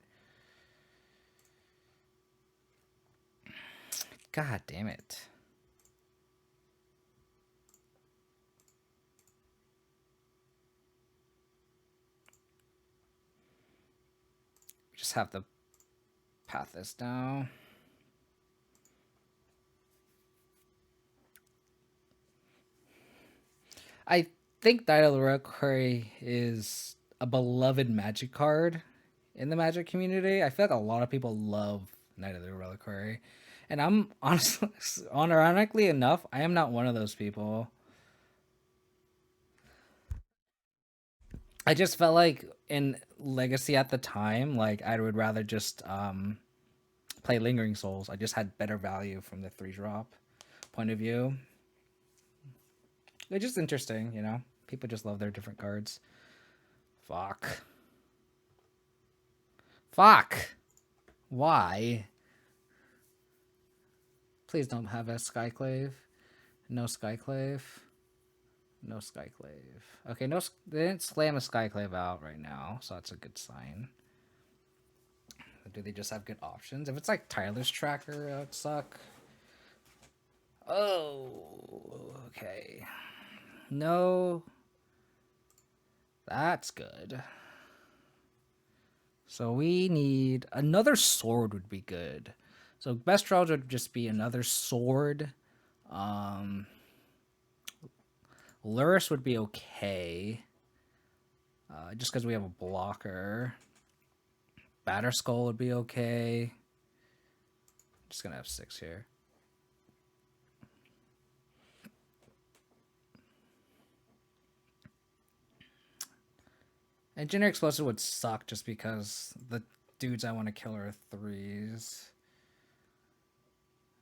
God damn it. We just have to path this down. I think Night of the Reliquary is a beloved Magic card in the Magic community. I feel like a lot of people love Night of the Reliquary. And I'm honestly, ironically enough, I am not one of those people. I just felt like in Legacy at the time, like I would rather just play Lingering Souls. I just had better value from the 3-drop point of view. It's just interesting, you know? People just love their different cards. Fuck. Fuck! Why? Please don't have a Skyclave. No Skyclave. No Skyclave. Okay, no, they didn't slam a Skyclave out right now, so that's a good sign. Do they just have good options? If it's like Tyler's Tracker, that would suck. Oh, okay. No. That's good. So we need another sword would be good. So best draws would just be another sword. Lurrus would be okay. Just because we have a blocker. Batter Skull would be okay. Just gonna have 6 here. Engineer Explosive would suck just because the dudes I want to kill are 3s.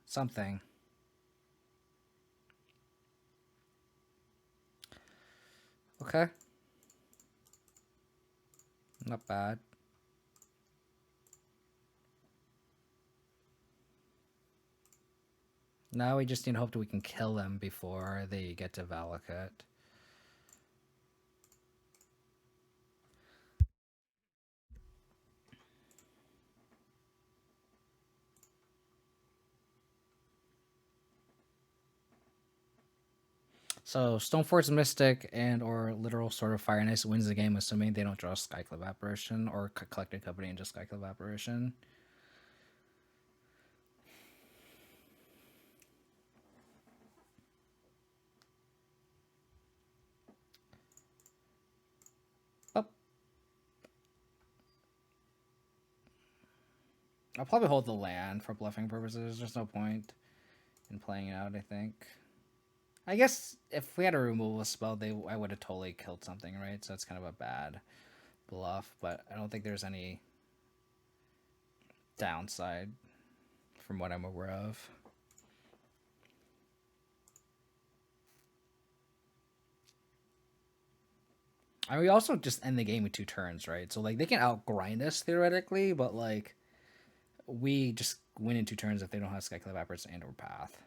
Something. Okay. Not bad. Now we just need to hope that we can kill them before they get to Valakut. So Stoneforge Mystic and or Literal Sword of Fire and Ice wins the game, assuming they don't draw Skyclave Apparition or Collected Company and just Skyclave Apparition. I'll probably hold the land for bluffing purposes. There's no point in playing it out, I think. I guess if we had a removal spell, I would have totally killed something, right? So it's kind of a bad bluff, but I don't think there's any downside from what I'm aware of. I mean, we also just end the game with 2 turns, right? So like they can outgrind us theoretically, but like we just win in 2 turns if they don't have Skyclave Vipers and or Path.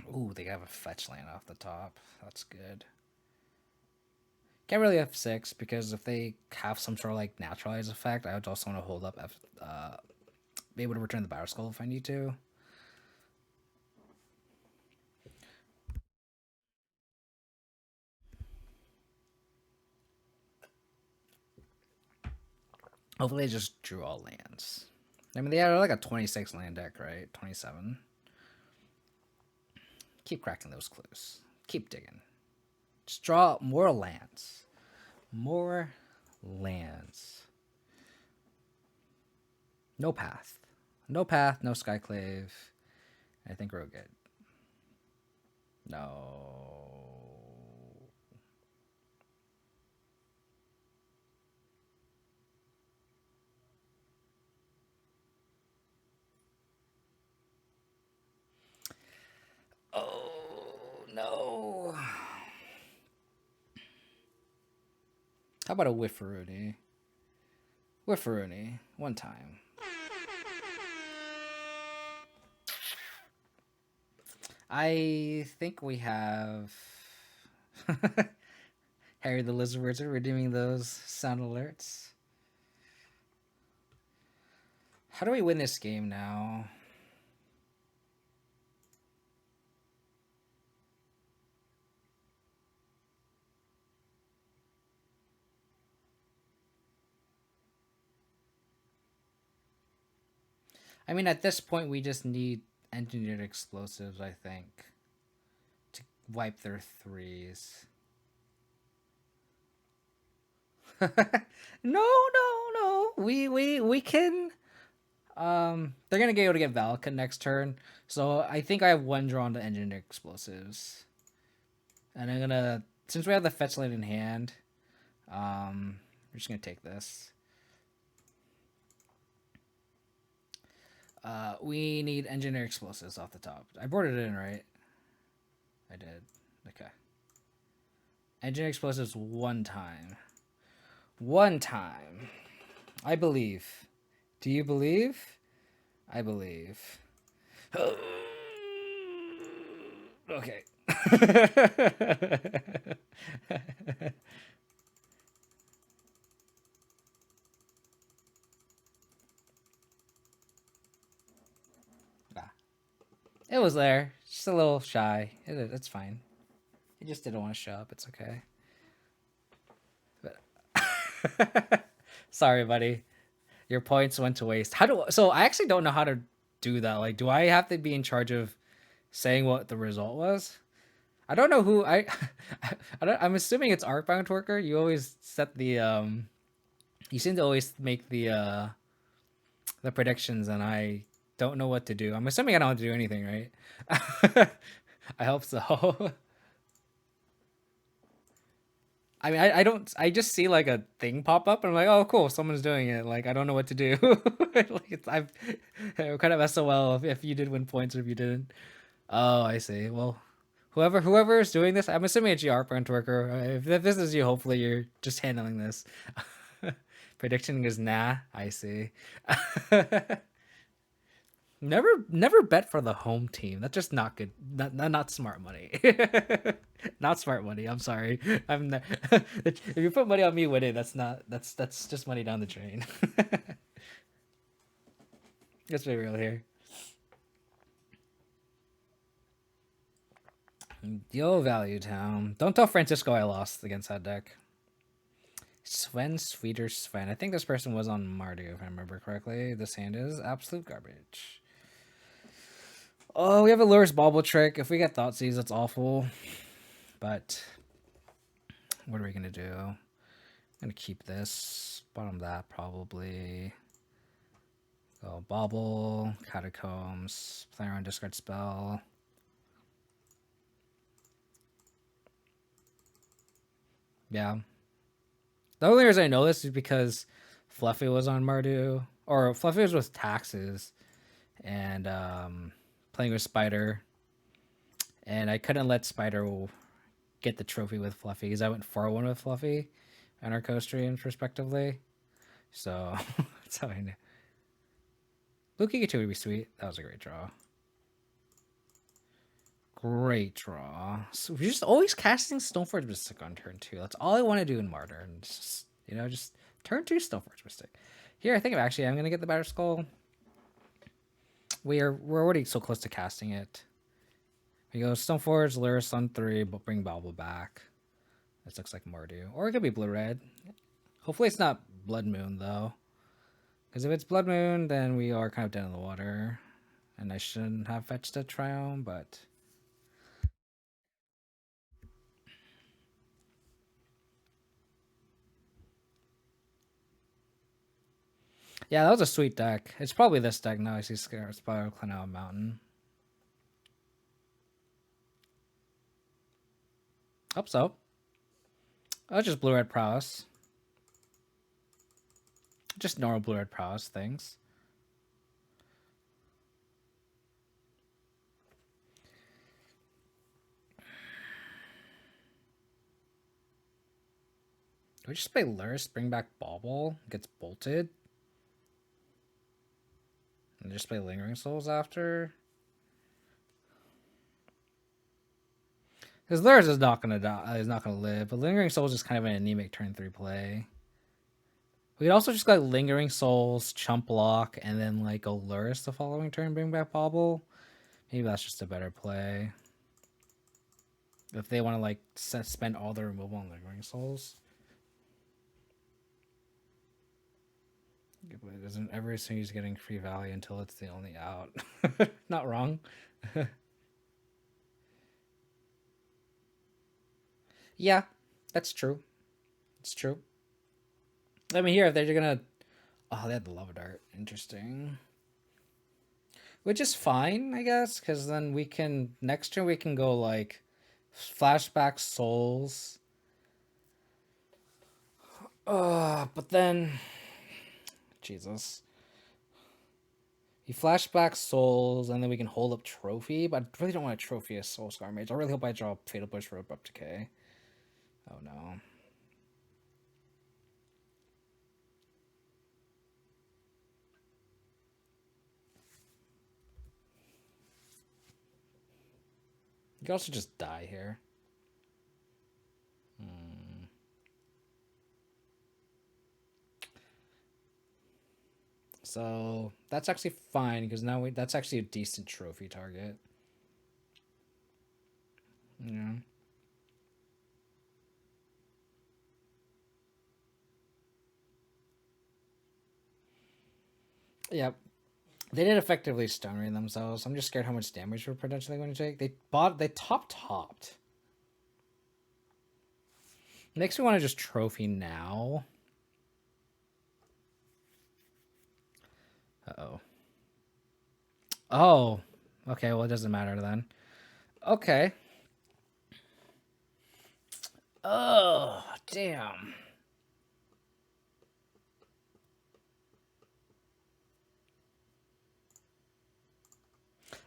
Ooh, they have a fetch land off the top. That's good. Can't really F6 because if they have some sort of like naturalize effect, I would also want to hold up be able to return the Battle Skull if I need to. Hopefully, they just drew all lands. I mean, they had like a 26 land deck, right? 27. Keep cracking those clues. Keep digging. Just draw more lands. More lands. No path. No path, no Skyclave. I think we're good. No. Oh, no. How about a Whifferoonie? Whifferoonie. One time. I think we have Harry the Lizard Wizard redeeming those sound alerts. How do we win this game now? I mean, at this point, we just need engineered explosives, I think, to wipe their threes. No, no. We can. They're gonna get able to get Valka next turn, so I think I have one draw on to engineered explosives, and I'm gonna, since we have the fetch land in hand, we're just gonna take this. We need engineer explosives off the top. I boarded it in, right? I did. Okay. Engineer explosives one time. One time. I believe. Do you believe? I believe. Okay. It was there. Just a little shy. It's fine. He just didn't want to show up. It's okay. But sorry, buddy. Your points went to waste. So I actually don't know how to do that. Like, do I have to be in charge of saying what the result was? I don't know who I'm assuming it's Arcbound Worker. You always set the you seem to always make the predictions, and I don't know what to do. I'm assuming I don't have to do anything, right? I hope so. I mean, I don't. I just see like a thing pop up, and I'm like, oh, cool, someone's doing it. Like, I don't know what to do. Like, I'm kind of SOL if you did win points or if you didn't. Oh, I see. Well, whoever is doing this, I'm assuming it's your Arcbound Worker. If this is you, hopefully you're just handling this. Prediction is nah. I see. Never bet for the home team. That's just not good. Not smart money. Not smart money. I'm sorry. If you put money on me winning, that's just money down the drain. Let's be real here. Yo, Value Town. Don't tell Francisco I lost against that deck. Sven Sweeter Sven. I think this person was on Mardu, if I remember correctly. This hand is absolute garbage. Oh, we have a Lurrus Bauble trick. If we get Thoughtseize, that's awful. But what are we gonna do? I'm gonna keep this. Bottom that probably. Go Bauble, Catacombs, play around discard spell. Yeah. The only reason I know this is because Fluffy was on Mardu, or Fluffy was with Taxes, and playing with Spider, and I couldn't let Spider get the trophy with Fluffy, because I went 4-1 with Fluffy and our co-streams respectively. So that's how I knew. Blue Pikachu would be sweet. That was a great draw. Great draw. So we're just always casting Stoneforge Mystic on turn 2. That's all I want to do in Martyr. And just, you know, just turn 2 Stoneforge Mystic. Here, I think I'm going to get the Batter Skull. We're already so close to casting it. We go Stoneforge, Lurrus on 3, but bring Balbo back. This looks like Mardu. Or it could be Blue-Red. Hopefully it's not Blood Moon, though. Because if it's Blood Moon, then we are kind of dead in the water. And I shouldn't have fetched a Triome, but... yeah, that was a sweet deck. It's probably this deck now. I see Scarab Spiral, Cloud Mountain. Hope so. Oh, just blue-red prowess. Just normal blue-red prowess things. Do we just play Lurrus, bring back Bauble, gets bolted? And just play Lingering Souls after? Because Lurrus is not gonna die, is not gonna live, but Lingering Souls is kind of an anemic turn 3 play. We could also just go Lingering Souls, Chump Block, and then like go Lurrus the following turn, bring back Bauble. Maybe that's just a better play. If they want to like spend all their removal on Lingering Souls. It doesn't ever assume he's getting free value until it's the only out. Not wrong. Yeah, that's true. It's true. I mean, here, if they're gonna... oh, they had the Lava Dart. Interesting. Which is fine, I guess, because then we can... next turn we can go, like, Flashback Souls. But then... Jesus. You flashback Souls, and then we can hold up Trophy, but I really don't want a Trophy as Soul Scar Mage. I really hope I draw Fatal Push for Abrupt Decay. Oh no. You can also just die here. So that's actually fine because now that's actually a decent trophy target. Yeah. Yep. They did effectively stun ring themselves. I'm just scared how much damage we're potentially going to take. They topped. Makes me want to just trophy now. Uh-oh. Oh. Okay, well, it doesn't matter then. Okay. Oh, damn.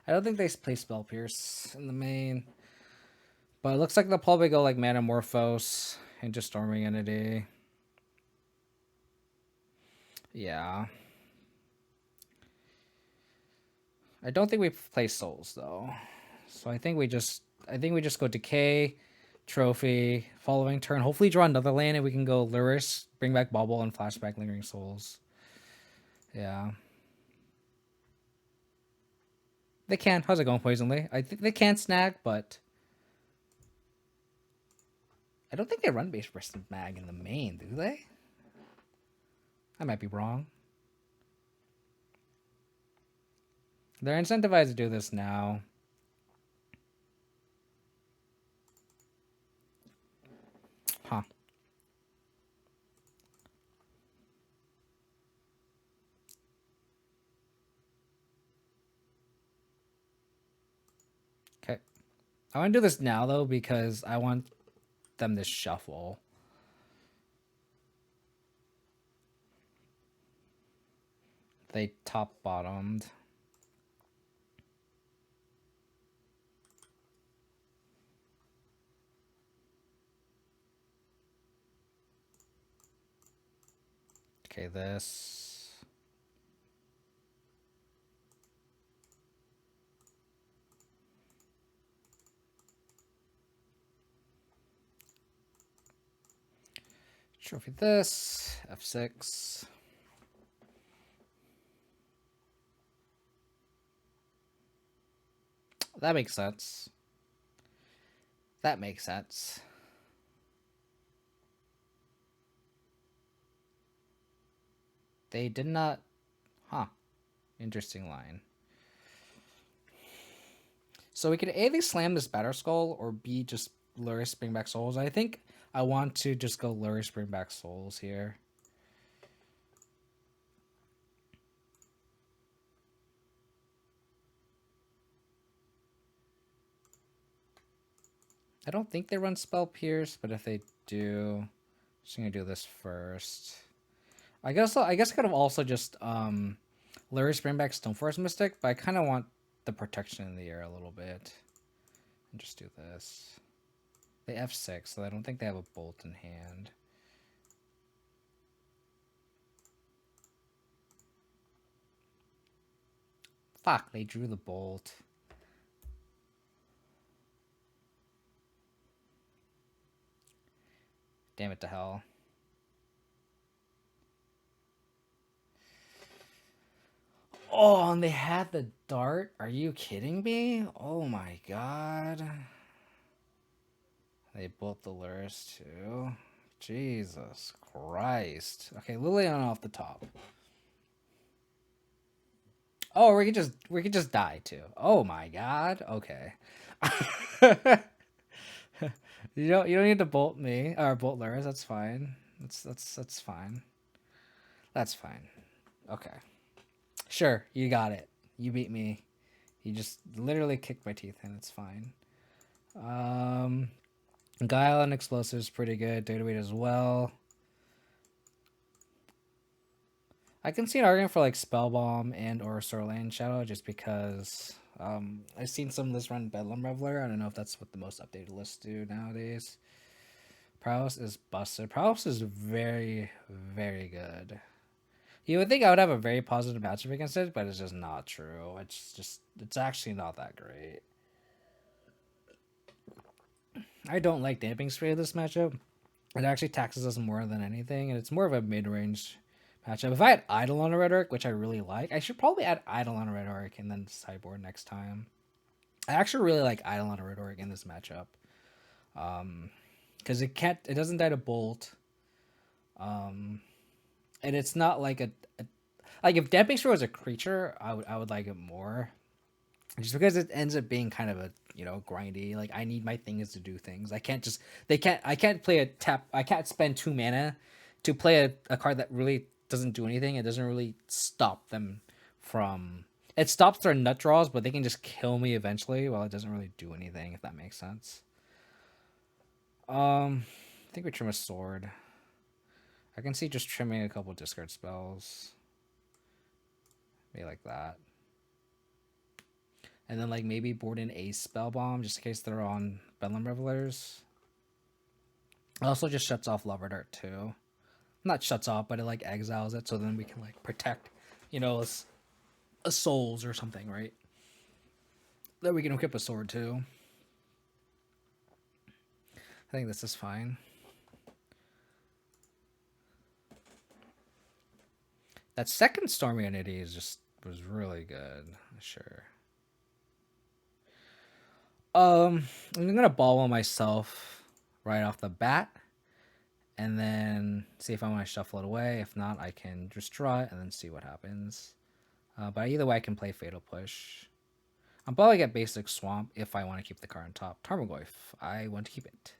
I don't think they play Spell Pierce in the main. But it looks like they'll probably go like Manamorphose and just Storming Entity. Yeah. I don't think we play Souls though. So I think we just go Decay, Trophy, following turn. Hopefully draw another land and we can go Lurrus, bring back Bauble, and flashback Lingering Souls. Yeah. They can. How's it going, Poisonly? I think they can snag, but I don't think they run base burst mag in the main, do they? I might be wrong. They're incentivized to do this now. Huh. Okay. I want to do this now, though, because I want them to shuffle. They top-bottomed. Okay, this. Trophy this. F6. That makes sense. That makes sense. They did not... Huh. Interesting line. So we could A, slam this Batter Skull, or B, just Lurrus bring back souls. I think I want to just go Lurrus bring back souls here. I don't think they run Spell Pierce, but if they do, I'm just gonna do this first. I guess I could have also just Lurrus bring back Stoneforce Mystic, but I kind of want the protection in the air a little bit. And just do this. They F6, so I don't think they have a bolt in hand. Fuck, they drew the bolt. Damn it to hell. Oh, and they had the dart? Are you kidding me? Oh my god. They bolt the Lurrus too. Jesus Christ. Okay, Liliana off the top. Oh, we could just die too. Oh my god. Okay. you don't need to bolt me or bolt Lurrus. That's fine. That's fine. That's fine. Okay. Sure, you got it. You beat me. You just literally kicked my teeth in. It's fine. Guile and Explosive is pretty good. Data weight as well. I can see an argument for like Spell Bomb and or Sorland Shadow just because I've seen some lists run Bedlam Reveler. I don't know if that's what the most updated lists do nowadays. Prowess is busted. Prowess is very, very good. You would think I would have a very positive matchup against it, but it's just not true. It's actually not that great. I don't like Damping Spray this matchup. It actually taxes us more than anything, and it's more of a mid-range matchup. If I had Idle on a Rhetoric, which I really like, I should probably add Idle on a Rhetoric and then sideboard next time. I actually really like Idle on a Rhetoric in this matchup. Because it doesn't die to Bolt. And it's not like like if Damping Spray was a creature, I would like it more. Just because it ends up being kind of a, grindy. Like I need my things to do things. I can't play a tap. I can't spend 2 mana to play a card that really doesn't do anything. It doesn't really stop them from. It stops their nut draws, but they can just kill me eventually. While it doesn't really do anything, if that makes sense. I think we trim a sword. I can see just trimming a couple discard spells. Maybe like that. And then, like, maybe board in a Spell Bomb, just in case they're on Bedlam Revelers. It also just shuts off Lover Dart, too. Not shuts off, but it, like, exiles it, so then we can, like, protect, a souls or something, right? Then we can equip a sword, too. I think this is fine. That second Stormy Entity was really good. Sure. I'm gonna ball one myself right off the bat, and then see if I want to shuffle it away. If not, I can just draw it and then see what happens. But either way, I can play Fatal Push. I'll probably get Basic Swamp if I want to keep the card on top. Tarmogoyf, I want to keep it.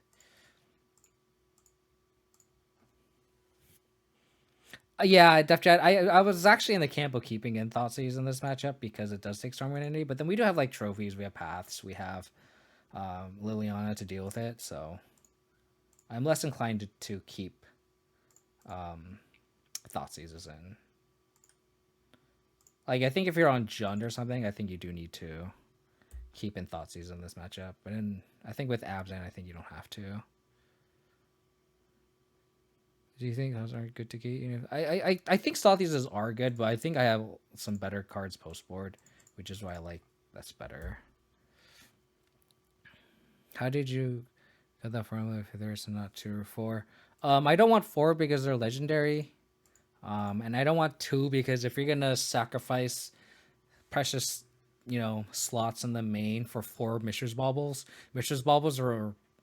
Yeah, Def Jet. I was actually in the camp of keeping in Thoughtseize in this matchup because it does take Storm Entity. But then we do have like trophies, we have paths, we have Liliana to deal with it. So I'm less inclined to keep Thoughtseizes in. Like I think if you're on Jund or something, I think you do need to keep in Thoughtseize in this matchup. But I think with Abzan, I think you don't have to. Do you think those are good to keep? You know, I think Stothies are good, but I think I have some better cards post board, which is why I like that's better. How did you get that formula if there's not 2 or 4? I don't want 4 because they're legendary. And I don't want 2 because if you're gonna sacrifice precious, slots in the main for 4 Mishra's Baubles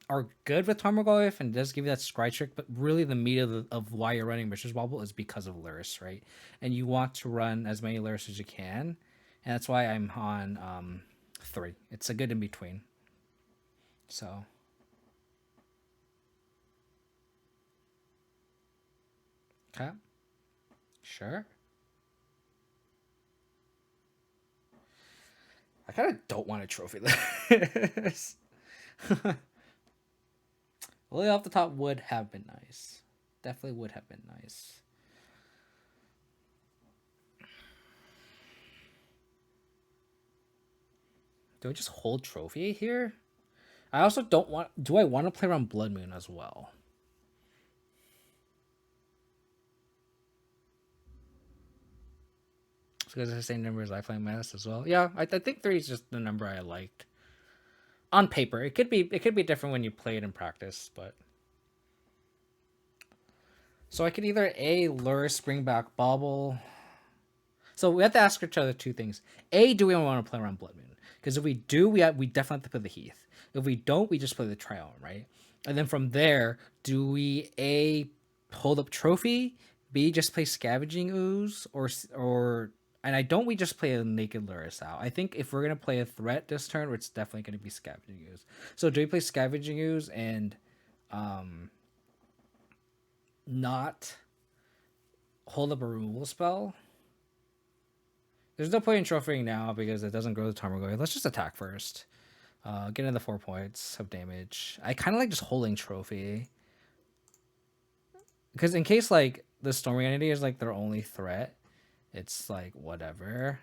are good with Tarmogoyf and does give you that scry trick, but really the meat of why you're running Mishra's Bauble is because of Lurrus, right? And you want to run as many Lurrus as you can, and that's why I'm on 3. It's a good in between. So. Okay. Sure. I kind of don't want a trophy this. Lily off the top would have been nice. Definitely would have been nice. Do I just hold trophy here? I also don't want. Do I want to play around Blood Moon as well? Because it's the same number as Lifeline Menace as well. Yeah, I think 3 is just the number I liked. On paper, it could be different when you play it in practice, but. So I could either A, Lurrus, bring back Bauble. So we have to ask each other 2 things. A, do we want to play around Blood Moon? Because if we do, we definitely have to play the Heath. If we don't, we just play the Triome, right? And then from there, do we A, hold up Trophy, B, just play Scavenging Ooze, or and I don't we just play a Naked Lurrus out? I think if we're gonna play a threat this turn, it's definitely gonna be Scavenging Ooze. So do we play Scavenging Ooze and not hold up a removal spell? There's no point in trophying now because it doesn't grow the Tarmogoyf. Let's just attack first. Get in the 4 points of damage. I kind of like just holding trophy. Because in case like the Storming Entity is like their only threat, it's like whatever.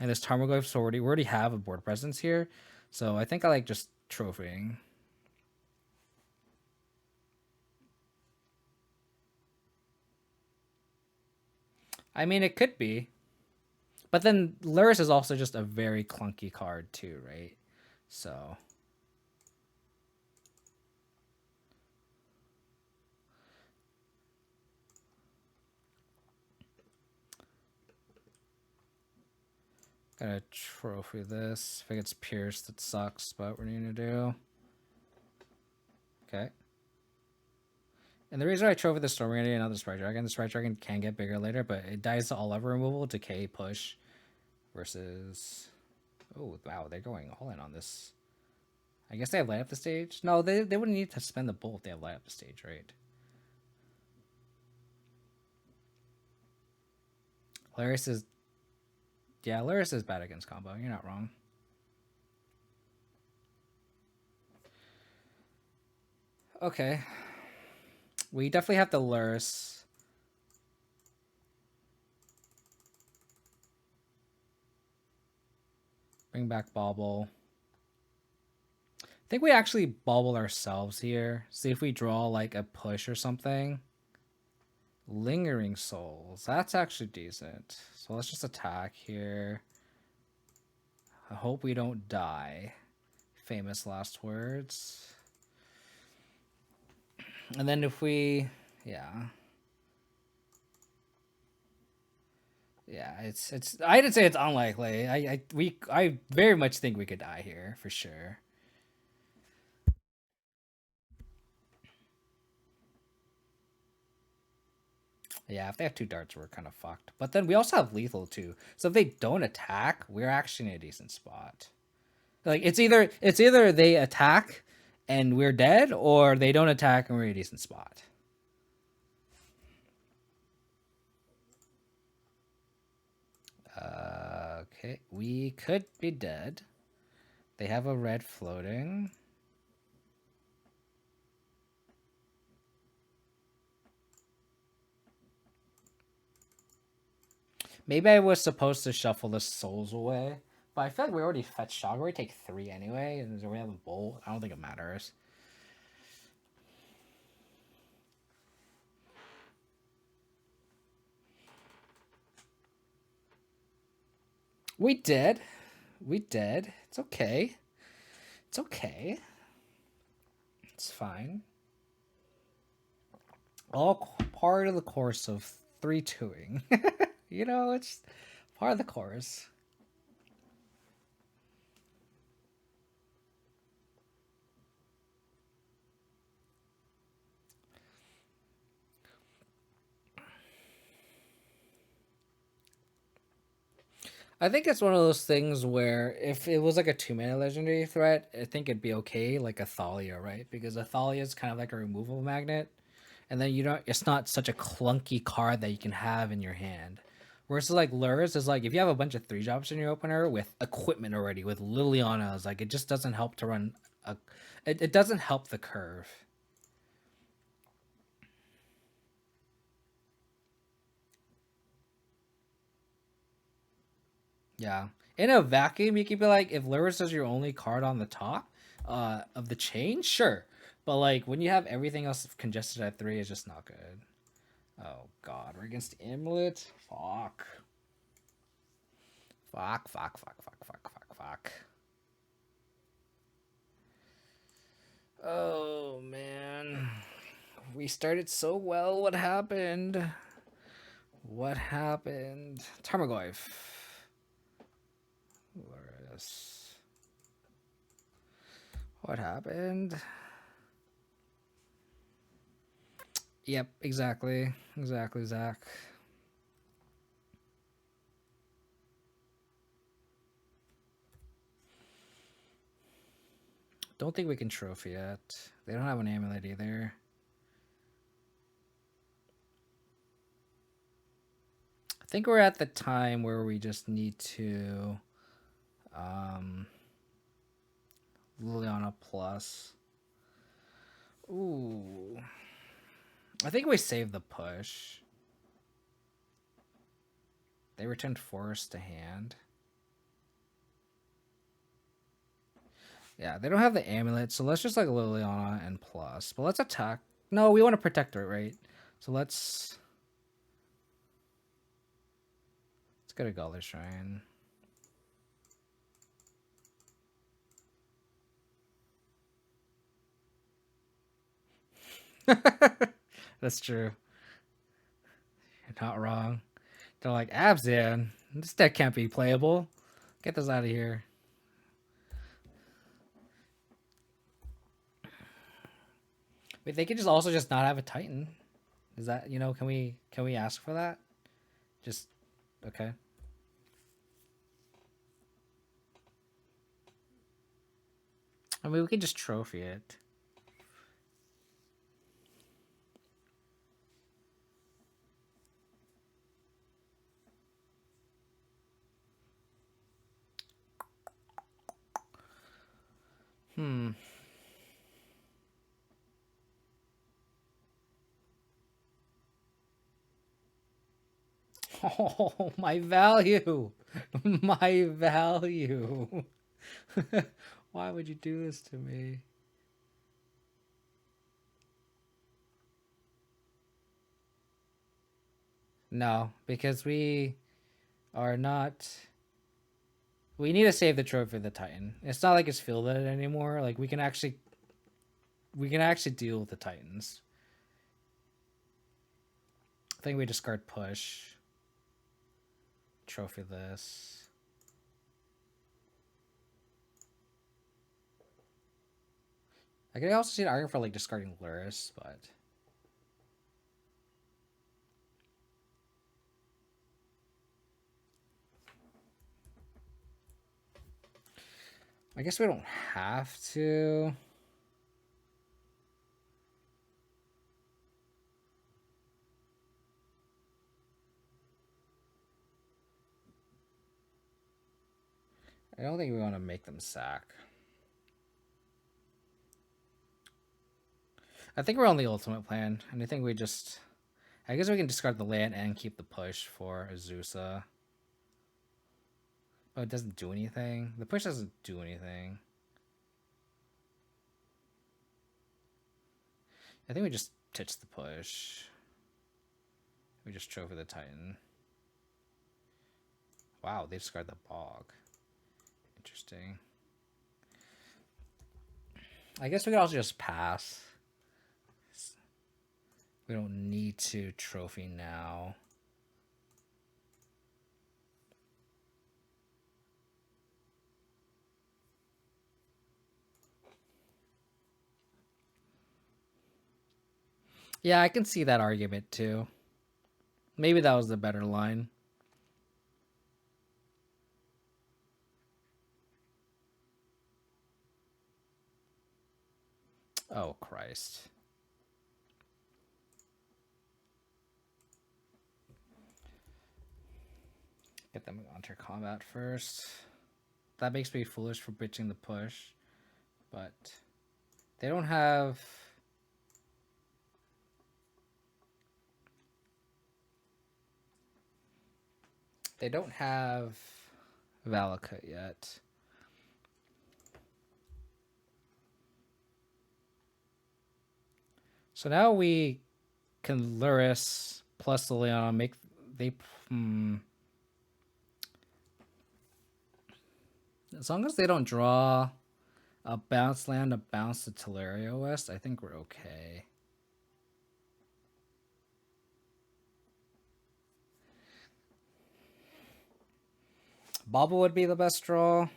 And this Tarmogoyf's we already have a board presence here. So I think I like just trophying. I mean, it could be. But then Lurrus is also just a very clunky card too, right? So. Gotta trophy this. If it gets pierced, it sucks, but we're gonna do. Okay. And the reason I trophy the Storm Entity and not the Sprite Dragon, the Sprite Dragon can get bigger later, but it dies to all lever removal, decay, push, versus. Oh wow, they're going all in on this. I guess they have light up the stage. No, they wouldn't need to spend the bolt. They have light up the stage, right? Lurrus is. Yeah, Lurrus is bad against combo. You're not wrong. Okay. We definitely have the Lurrus. Bring back Bauble. I think we actually Bauble ourselves here. See if we draw like a push or something. Lingering Souls. That's actually decent. So let's just attack here. I hope we don't die. Famous last words. And then if we... Yeah. Yeah, it's I didn't say it's unlikely. I very much think we could die here for sure. Yeah, if they have 2 darts, we're kind of fucked. But then we also have lethal too. So if they don't attack, we're actually in a decent spot. Like it's either they attack and we're dead, or they don't attack and we're in a decent spot. Okay, we could be dead. They have a red floating. Maybe I was supposed to shuffle the souls away, but I feel like we already fetched Shog. We take 3 anyway, and we have a bolt. I don't think it matters. We did. We did. It's okay. It's okay. It's fine. All part of the course of 3-2ing. You know, it's part of the course. I think it's one of those things where if it was like a 2-mana legendary threat, I think it'd be okay, like a Thalia, right? Because a Thalia is kind of like a removal magnet, and then you don't. It's not such a clunky card that you can have in your hand. Whereas like Lurrus is like if you have a bunch of 3-drops in your opener with equipment already with Liliana's, like it just doesn't help to run a. It doesn't help the curve. Yeah. In a vacuum, you could be like, if Lurrus is your only card on the top of the chain, sure. But like when you have everything else congested at 3, it's just not good. Oh god, we're against Amulet? Fuck. Fuck, fuck, fuck, fuck, fuck, fuck, fuck. Oh man. We started so well. What happened? What happened? Tarmogoyf. Lurrus. What happened? Yep, exactly. Exactly, Zach. Don't think we can trophy it. They don't have an amulet either. I think we're at the time where we just need to Liliana plus. Ooh. I think we save the push. They returned Forest to hand. Yeah, they don't have the amulet, so let's just like Liliana and plus. But let's attack. No, we want to protect her, right? So let's go to Gulder Shrine. That's true. You're not wrong. They're like, Abzan, this deck can't be playable. Get this out of here. Wait, they could just also just not have a Titan. Is that, you know, can we ask for that? Just okay. I mean, we can just trophy it. Oh, my value. My value. Why would you do this to me? No, because we are not. We need to save the trophy of the Titan. It's not like it's fielded anymore. Like we can actually deal with the Titans. I think we discard push. Trophy this. I could also see an argument for like discarding Lurrus, but I guess we don't have to. I don't think we want to make them sack. I think we're on the ultimate plan, and I think we just. I guess we can discard the land and keep the push for Azusa. Oh, it doesn't do anything? The push doesn't do anything. I think we just titch the push. We just trophy the Titan. Wow, they discard the bog. Interesting. I guess we could also just pass. We don't need to trophy now. Yeah, I can see that argument too. Maybe that was the better line. Oh, Christ. Get them onto combat first. That makes me foolish for bitching the push, but they don't have... They don't have Valakut yet. So now we can Lurrus plus the Leon make... They... As long as they don't draw a bounce land, a bounce to Teleria West, I think we're okay. Bobble would be the best draw,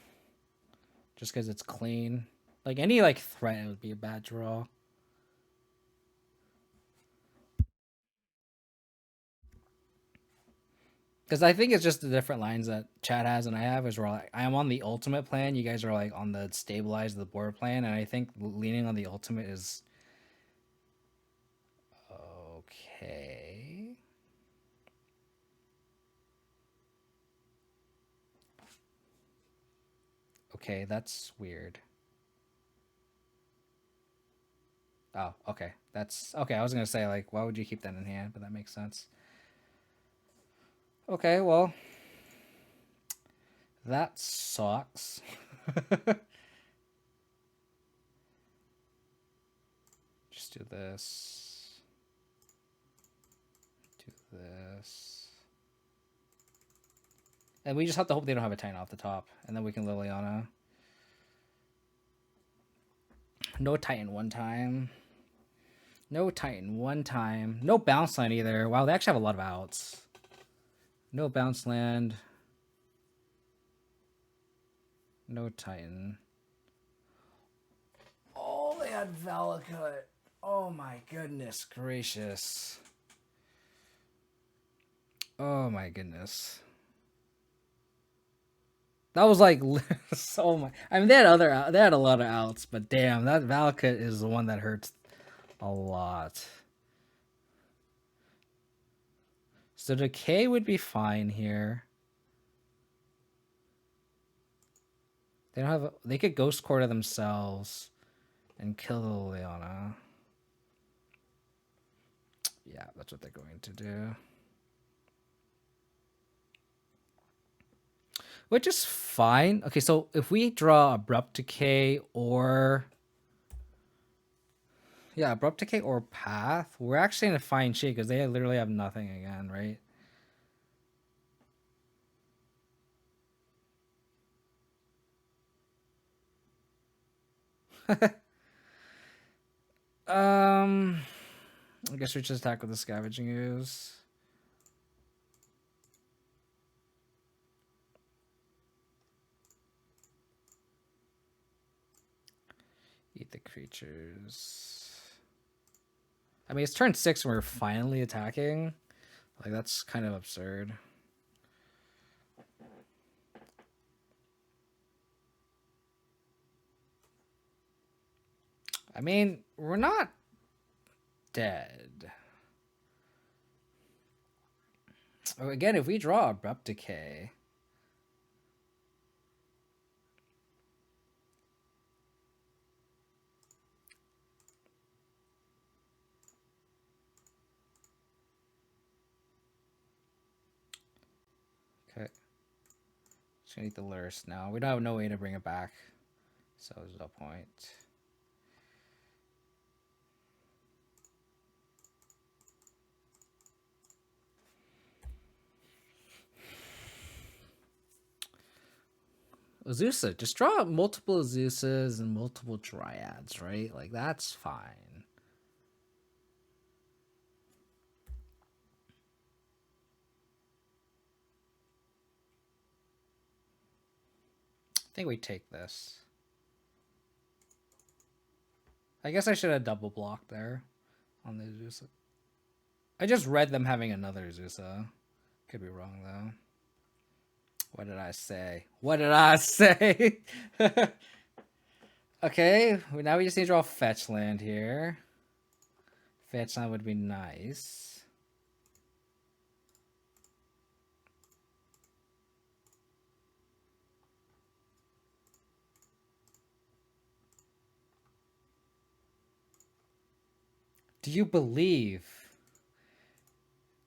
just because it's clean. Like any like threat would be a bad draw. Because I think it's just the different lines that Chad has and I have. Is we're like, I am on the ultimate plan. You guys are like on the stabilize the board plan, and I think leaning on the ultimate is okay. Okay, that's weird. Oh, okay. That's okay. I was gonna say like, why would you keep that in hand? But that makes sense. Okay, well, that sucks. Just do this. Do this. And we just have to hope they don't have a Titan off the top. And then we can Liliana. No Titan one time. No Titan one time. No bounce land either. Wow, they actually have a lot of outs. No bounce land. No Titan. Oh, they had Valakut. Oh my goodness gracious. Oh my goodness. That was like so much. I mean, they had a lot of outs, but damn, that Valakut is the one that hurts a lot. So Decay would be fine here. They don't have. They could Ghost Quarter themselves and kill the Liliana. Yeah, that's what they're going to do. Which is fine. Okay, so if we draw Abrupt Decay or... Yeah, Abrupt Decay or Path, we're actually in a fine shape because they literally have nothing again, right? I guess we just attack with the Scavenging Ooze. Eat the creatures. I mean, it's turn 6 and we're finally attacking. Like, that's kind of absurd. I mean, we're not dead. Again, if we draw Abrupt Decay... Okay. Just gonna eat the Lurrus now. We don't have no way to bring it back. So there's no point. Azusa. Just draw multiple Azusas and multiple Dryads, right? Like, that's fine. I think we take this. I guess I should have double blocked there on the Azusa. I just read them having another Azusa. Could be wrong, though. What did I say? What did I say? Okay, now we just need to draw fetch land here. Fetch land would be nice. Do you believe?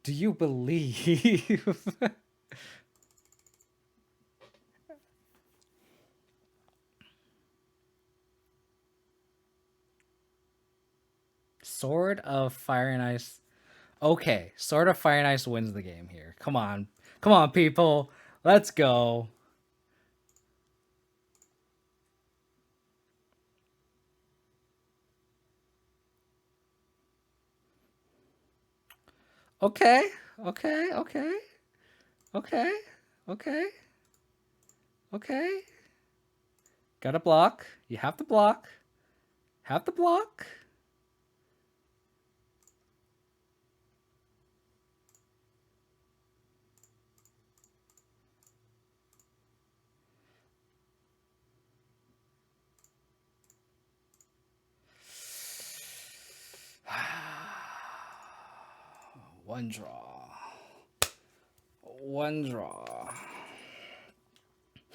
Do you believe? Sword of Fire and Ice. Okay, Sword of Fire and Ice wins the game here. Come on. Come on, people. Let's go. Okay. Okay. Okay. Okay. Okay. Okay. Gotta block. You have to block. Have to block. One draw. One draw.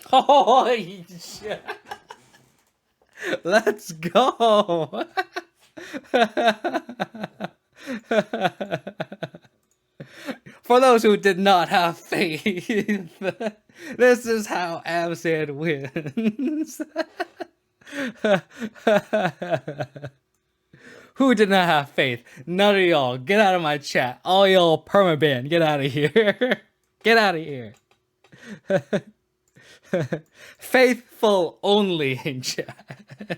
Holy shit. Let's go. For those who did not have faith, this is how Abzan wins. Who did not have faith? None of y'all. Get out of my chat. All y'all permaban. Get out of here. Get out of here. Faithful only in chat.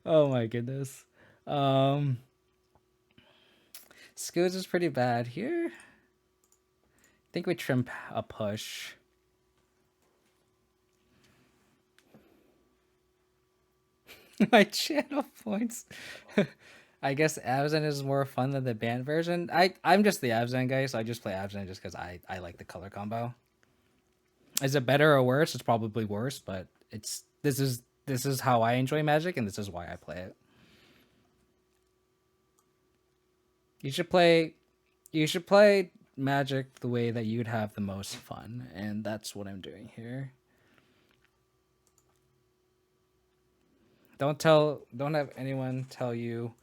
Oh my goodness. Scoots is pretty bad here. I think we trim a push. My channel points. I guess Abzan is more fun than the banned version. I'm just the Abzan guy, so I just play Abzan just because I like the color combo. Is it better or worse? It's probably worse, but this is how I enjoy Magic, and this is why I play it. You should play Magic the way that you'd have the most fun, and that's what I'm doing here. Don't have anyone tell you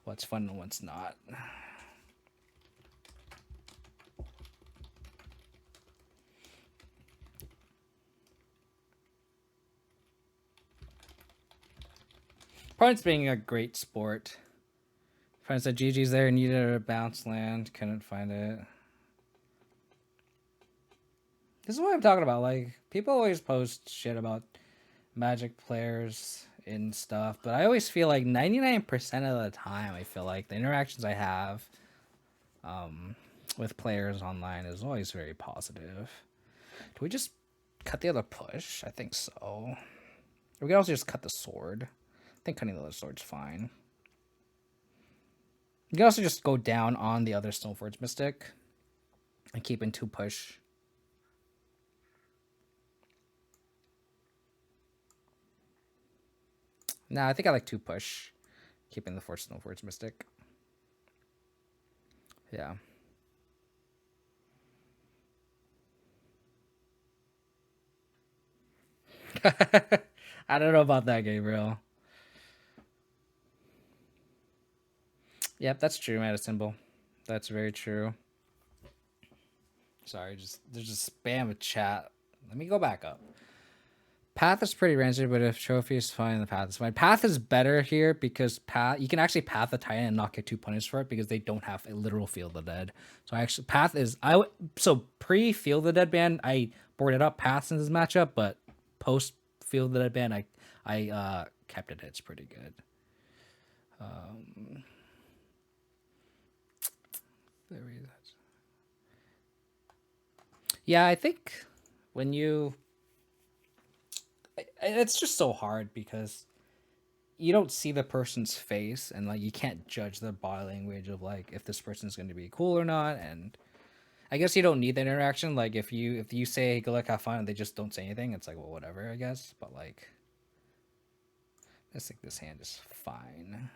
what's fun and what's not. Opponent's being a great sport. Opponent said GG's there, needed a bounce land, couldn't find it. This is what I'm talking about. Like, people always post shit about Magic players and stuff, but I always feel like 99% of the time, I feel like the interactions I have with players online is always very positive. Do we just cut the other push? I think so. We can also just cut the sword. I think cutting the other sword's fine. You can also just go down on the other Stoneforge Mystic and keep in 2 push. Nah, I think I like 2 push. Keeping the 4 Stoneforge Mystic. Yeah. I don't know about that, Gabriel. Yep, that's true, Madison. That's very true. Sorry, there's just spam of chat. Let me go back up. Path is pretty rancid, but if trophy is fine, the path is fine. Path is better here because path you can actually path the Titan and not get 2 punished for it because they don't have a literal Field of the Dead. So actually path is so pre Field of the Dead ban I boarded up paths in this matchup, but post Field of the Dead ban I kept it. It's pretty good. There we go. Yeah, I think when you it's just so hard because you don't see the person's face and like you can't judge their body language of like if this person's going to be cool or not. And I guess you don't need that interaction. Like if you say hey, good luck, have fun, and they just don't say anything, it's like well whatever I guess. But like I think this hand is fine.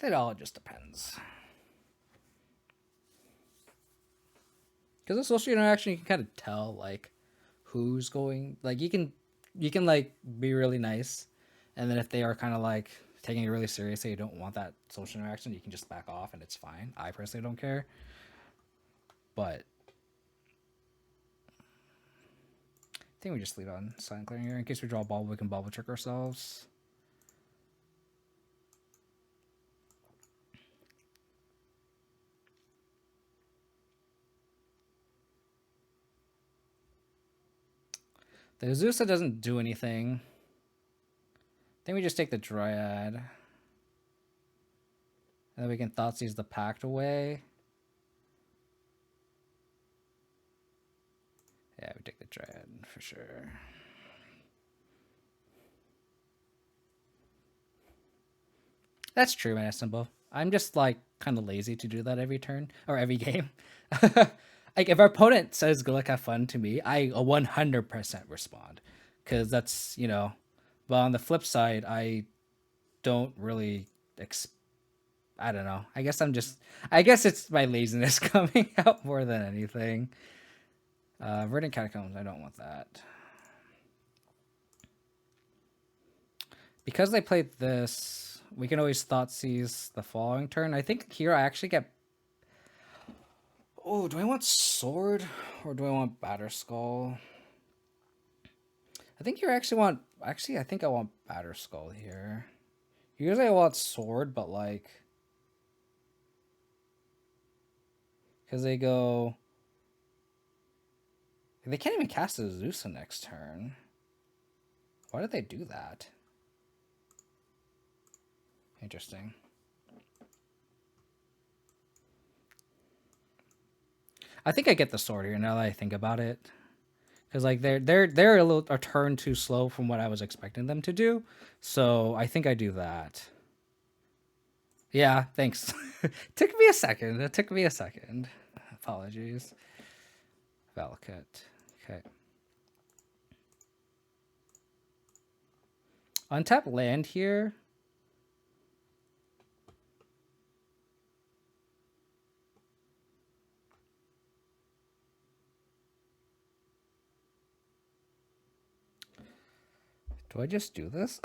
It all just depends. Because the social interaction, you can kind of tell like who's going. Like you can like be really nice, and then if they are kind of like taking it really seriously, you don't want that social interaction, you can just back off, and it's fine. I personally don't care, but I think we just lead on silent clearing here in case we draw a bubble. We can bubble trick ourselves. The Azusa doesn't do anything. Then we just take the Dryad. And then we can Thoughtseize the Pact away. Yeah, we take the Dryad for sure. That's true, man. It's simple. I'm just like kind of lazy to do that every turn or every game. Like if our opponent says "Good luck, have fun" to me, I 100% respond, because that's But on the flip side, I don't really. I don't know. I guess I guess it's my laziness coming out more than anything. Verdant Catacombs. I don't want that. Because they played this, we can always Thoughtseize the following turn. I think here I actually get. Oh, do I want Sword or do I want Batterskull? I think you actually want. Actually, I think I want Batterskull here. Usually I want Sword, but like. Because they go. They can't even cast a Azusa next turn. Why did they do that? Interesting. I think I get the Sword here now that I think about it, because like they're a turn too slow from what I was expecting them to do, so I think I do that. Yeah, thanks. Took me a second. It took me a second. Apologies. Valakut. Okay. Untap land here. Do I just do this?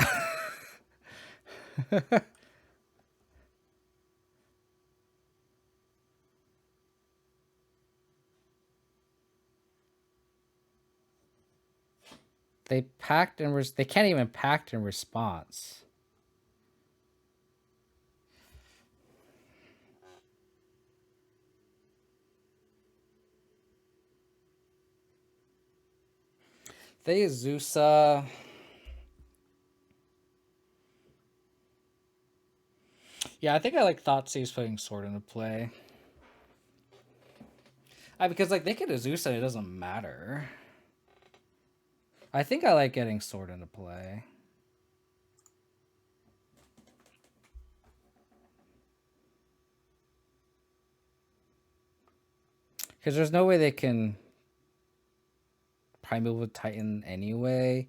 They packed and they can't even pact in response. They Azusa. Yeah, I think I like Thoughtseize putting Sword into play. Because like they could Azusa, it doesn't matter. I think I like getting Sword into play. Because there's no way they can Primeval with Titan anyway.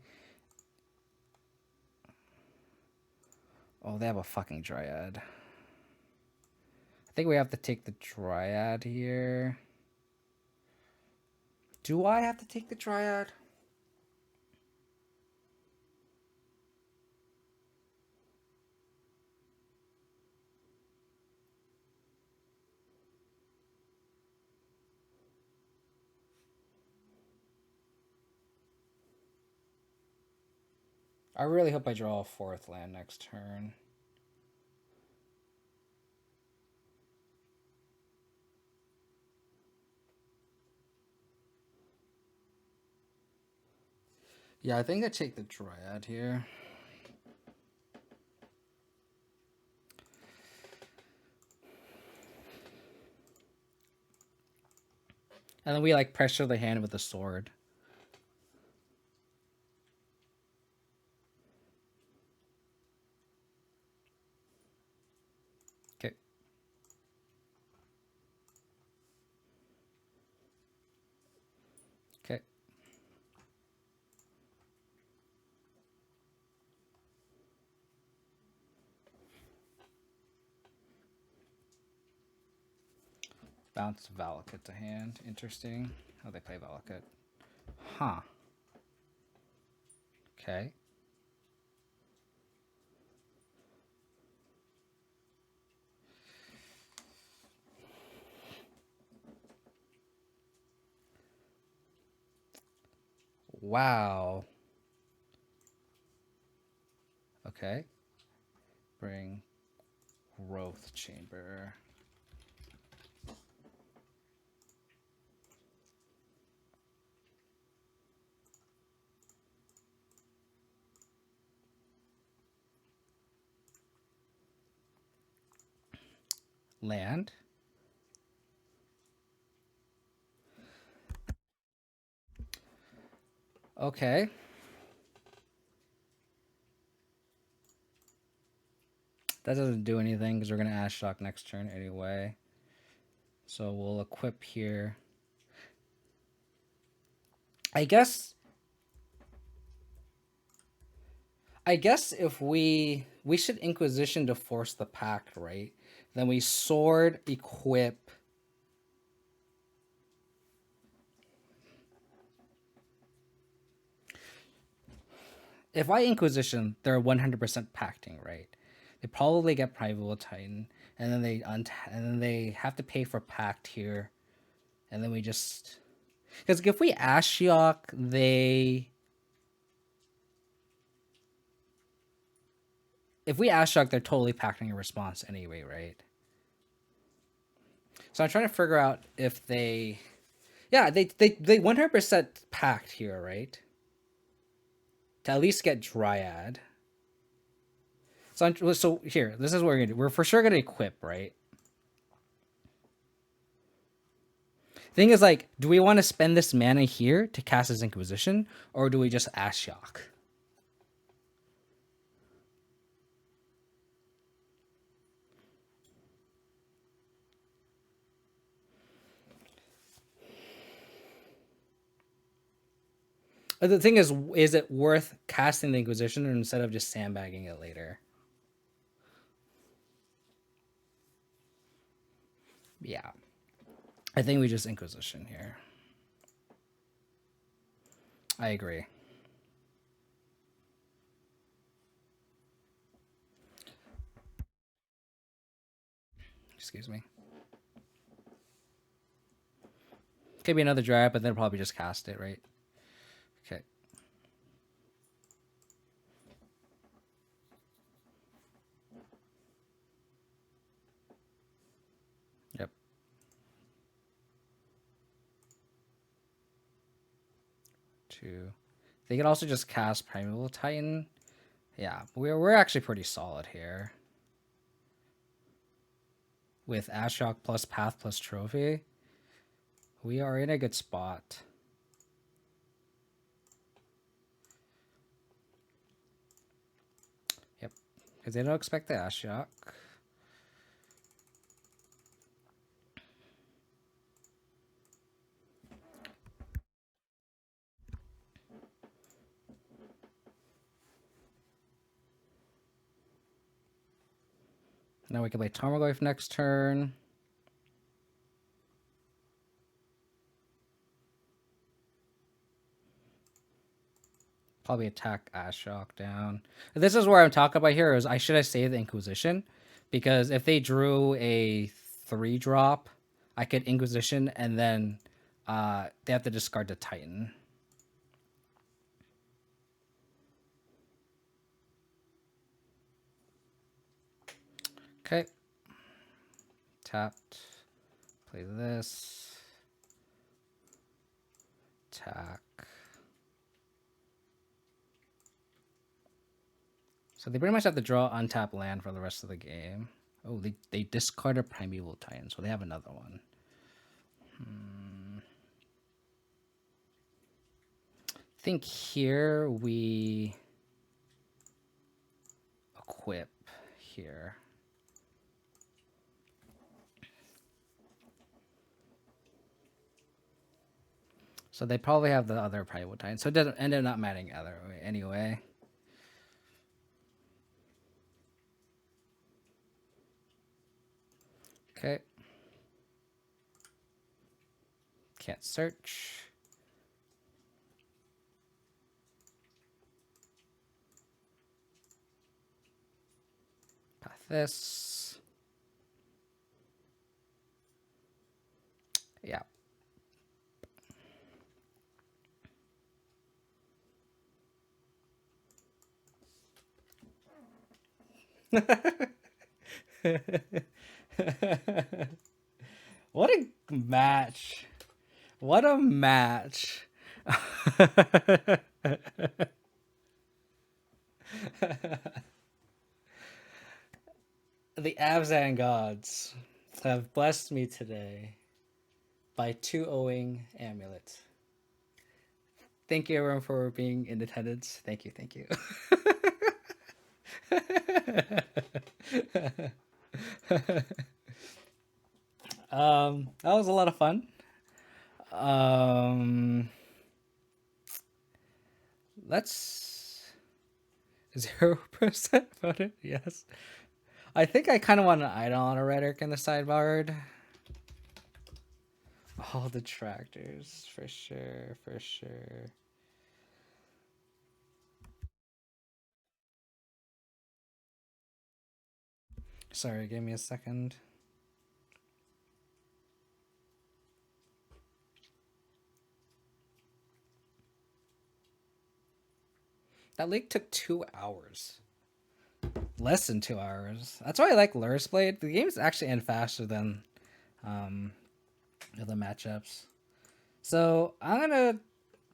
Oh, they have a fucking Dryad. I think we have to take the Dryad here. Do I have to take the Dryad? I really hope I draw a 4th land next turn. Yeah, I think I take the Dryad here. And then we like pressure the hand with the sword. Okay. Okay. Bounce Valakut to hand. Interesting. How they play Valakut. Huh. Okay. Wow. Okay. Bring Growth Chamber. Land. Okay. That doesn't do anything because we're going to Ash Shock next turn anyway. So we'll equip here. I guess if we should Inquisition to force the pact, right? Then we sword, equip. If I Inquisition, they're 100% pacting, right? They probably get Primeval Titan, and then they have to pay for pact here, and then we just because if we Ashiok, if we Ashiok, they're totally pacting a response anyway, right? So I'm trying to figure out if they 100% packed here, right? To at least get Dryad. So here, this is what we're gonna do. We're for sure gonna equip, right? Thing is, like, do we want to spend this mana here to cast his Inquisition, or do we just Ashiok? The thing is it worth casting the Inquisition instead of just sandbagging it later? Yeah. I think we just Inquisition here. I agree. Excuse me. Could be another Dryad, but then probably just cast it, right? Okay. Yep. Two. They could also just cast Primeval Titan. Yeah, we're actually pretty solid here. With Ashiok plus Path plus Trophy, we are in a good spot. Yep, because they don't expect the Ashiok. Now we can play Tarmogoyf next turn. Probably attack Ashiok down. This is where I'm talking about here is I should have saved the Inquisition, because if they drew a 3-drop, I could Inquisition and then they have to discard the Titan. Okay. Tapped. Play this. Attack. So they pretty much have to draw untap land for the rest of the game. Oh, they discarded Primeval Titan, so they have another one. I think here we equip here. So they probably have the other Primeval Titan, so it doesn't end up not mattering either way anyway. Okay. Can't search. Path this. Yeah. What a match. What a match. The Abzan gods have blessed me today by 2-0ing Amulet. Thank you everyone for being in attendance. Thank you, thank you. That was a lot of fun. 0% voted. Yes. I think I kind of want an Eidolon or Rhetoric in the sideboard. All detractors, for sure, for sure. Sorry, give me a second. That league took 2 hours. Less than 2 hours. That's why I like Lurrus Blade. The games actually end faster than the matchups. So I'm gonna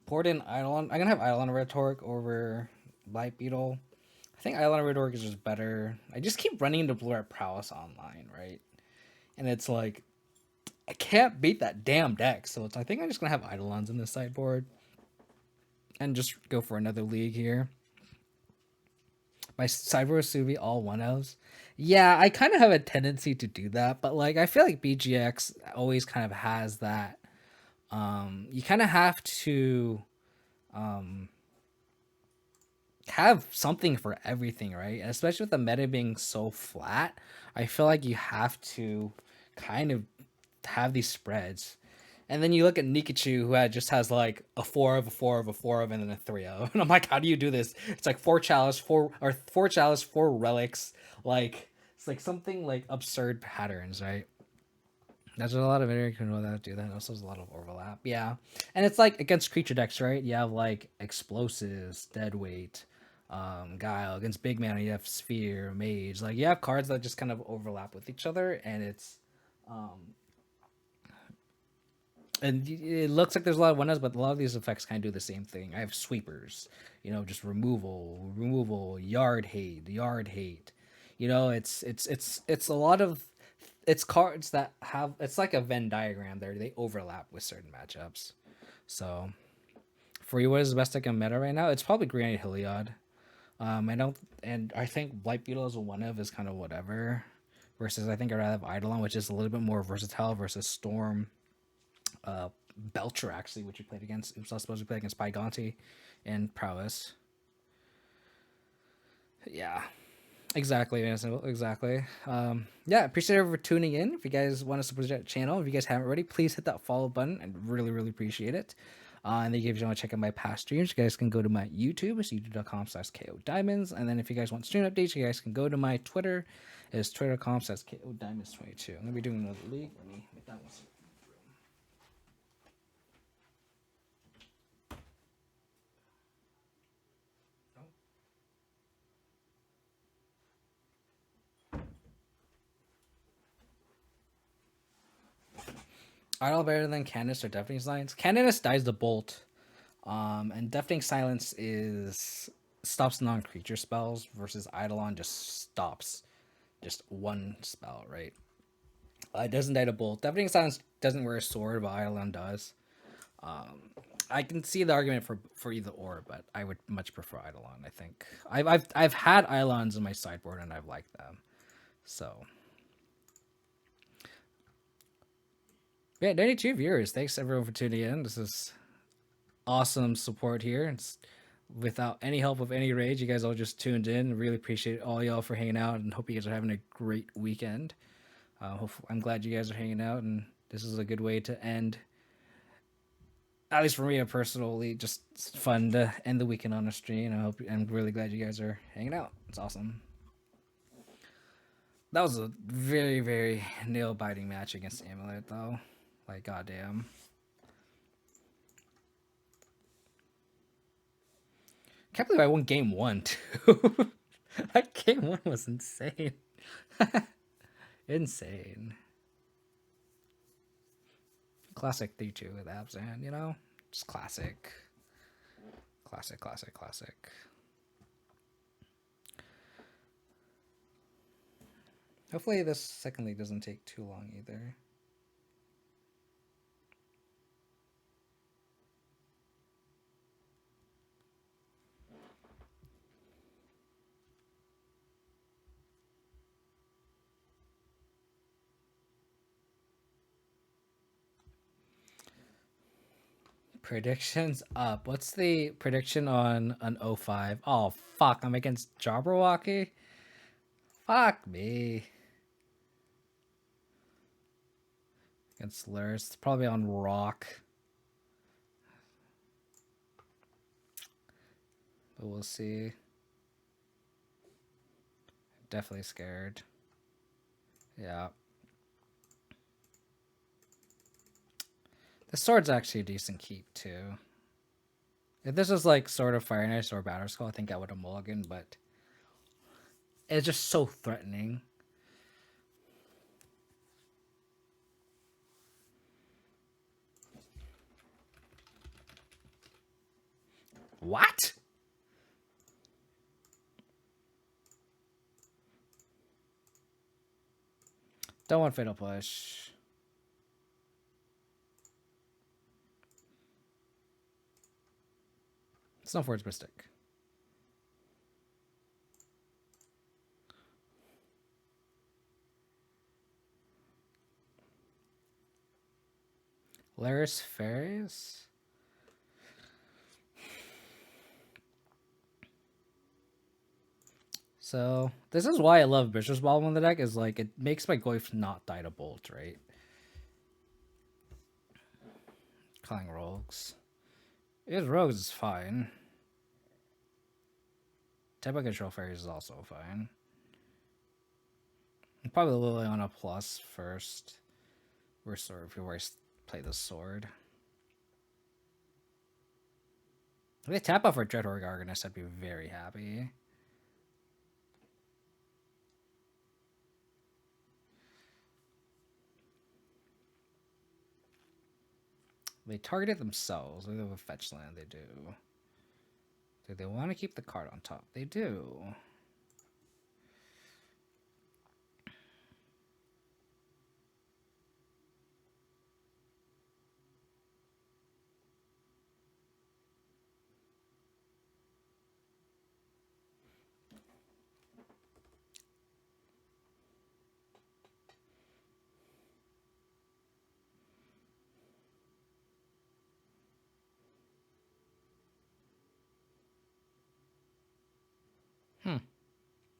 port in Eidolon. I'm gonna have Eidolon Rhetoric over Light Beetle. I think Eidolon Rhetoric is just better. I just keep running into Blue Art Prowess online, right? And it's like I can't beat that damn deck. So I think I'm just gonna have Eidolons in the sideboard and just go for another league here. My sideboard is to be all 1-ofs. Yeah, I kind of have a tendency to do that, but like I feel like BGX always kind of has that. You kind of have to have something for everything, right? And especially with the meta being so flat, I feel like you have to kind of have these spreads. And then you look at Nikachu, who just has like a 4 of a 4 of a 4 of, and then a 3 of. And I'm like, how do you do this? It's like 4 chalice, 4 chalice, 4 relics. Like it's like something like absurd patterns, right? There's a lot of area control that do that. Also, there's a lot of overlap. Yeah, and it's like against creature decks, right? You have like explosives, dead weight, guile. Against big mana, you have sphere, mage. Like you have cards that just kind of overlap with each other, and it's and it looks like there's a lot of windows, but a lot of these effects kind of do the same thing. I have sweepers, just removal, yard hate. It's a lot of it's cards that have it's like a Venn diagram there. They overlap with certain matchups. So for you, what is the best deck in meta right now? It's probably Green Heliod. I think Blight Beetle as a 1-of is kind of whatever. Versus I think I'd rather have Eidolon, which is a little bit more versatile versus Storm. Belcher actually, which you played against. It was supposed to play against Pygonti and Prowess. Yeah, exactly, exactly. Yeah, appreciate everyone for tuning in. If you guys want to support the channel, if you guys haven't already, please hit that follow button. I'd really, really appreciate it. And then if you want to check out my past streams, you guys can go to my YouTube. It's youtube.com/KODiamonds. And then if you guys want stream updates, you guys can go to my Twitter. It's twitter.com/KODiamonds22. I'm going to be doing another league. Let me make that one. Idle better than Candace or Deafening Silence? Candace dies the bolt. And Deafening Silence is stops non-creature spells versus Eidolon just stops just one spell, right? It doesn't die to bolt. Deafening Silence doesn't wear a sword, but Eidolon does. I can see the argument for either or, but I would much prefer Eidolon. I think I've had Eidolons in my sideboard and I've liked them. So yeah, 92 viewers. Thanks everyone for tuning in. This is awesome support here. It's without any help of any rage. You guys all just tuned in. Really appreciate all y'all for hanging out and hope you guys are having a great weekend. I'm glad you guys are hanging out, and this is a good way to end. At least for me, personally, just fun to end the weekend on a stream. I'm really glad you guys are hanging out. It's awesome. That was a very, very nail-biting match against Amulet, though. Like, goddamn. Can't believe I won game 1 too. That game 1 was insane. Insane. Classic 3-2 with Abzan, you know? Just classic. Classic, classic, classic. Hopefully this second league doesn't take too long either. Predictions up. What's the prediction on an 05? Oh, fuck. I'm against Jabberwocky? Fuck me. Against Lurrus. It's probably on Rock. But we'll see. Definitely scared. Yeah. The sword's actually a decent keep, too. If this was like Sword of Fire and Ice or Battle Skull, I think I would have mulliganed, but it's just so threatening. What? Don't want Fatal Push. Snowforge Mystic. Laris Fairies? So, this is why I love Bishop's Ball in the deck, is like, it makes my Goyf not die to Bolt, right? Calling Rogues. His Rogues is fine. Tempo Control Fairies is also fine. Probably Liliana Plus first. We're sort of before I play the sword. If they tap out for Dreadhorde Garganus, I'd be very happy. They targeted themselves. Look at the fetch land they do. Do they want to keep the card on top? They do.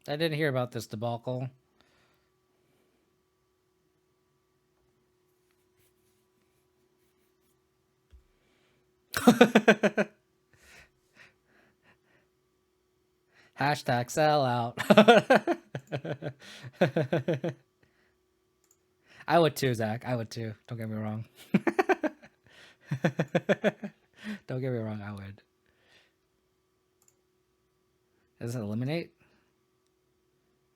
I didn't hear about this debacle. Hashtag sell out. I would too, Zach. I would too. Don't get me wrong. Don't get me wrong, I would. Does it eliminate?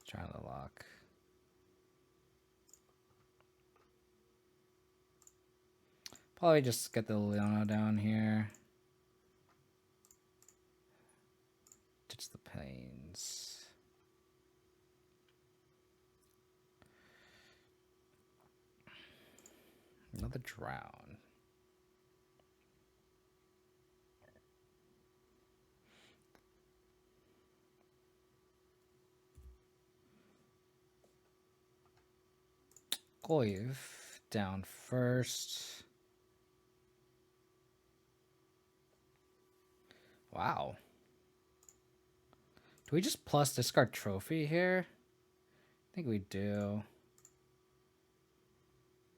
Try the lock. Probably just get the Leona down here. Ditch the plains. Another drown. Goyve down first. Wow. Do we just plus discard trophy here? I think we do.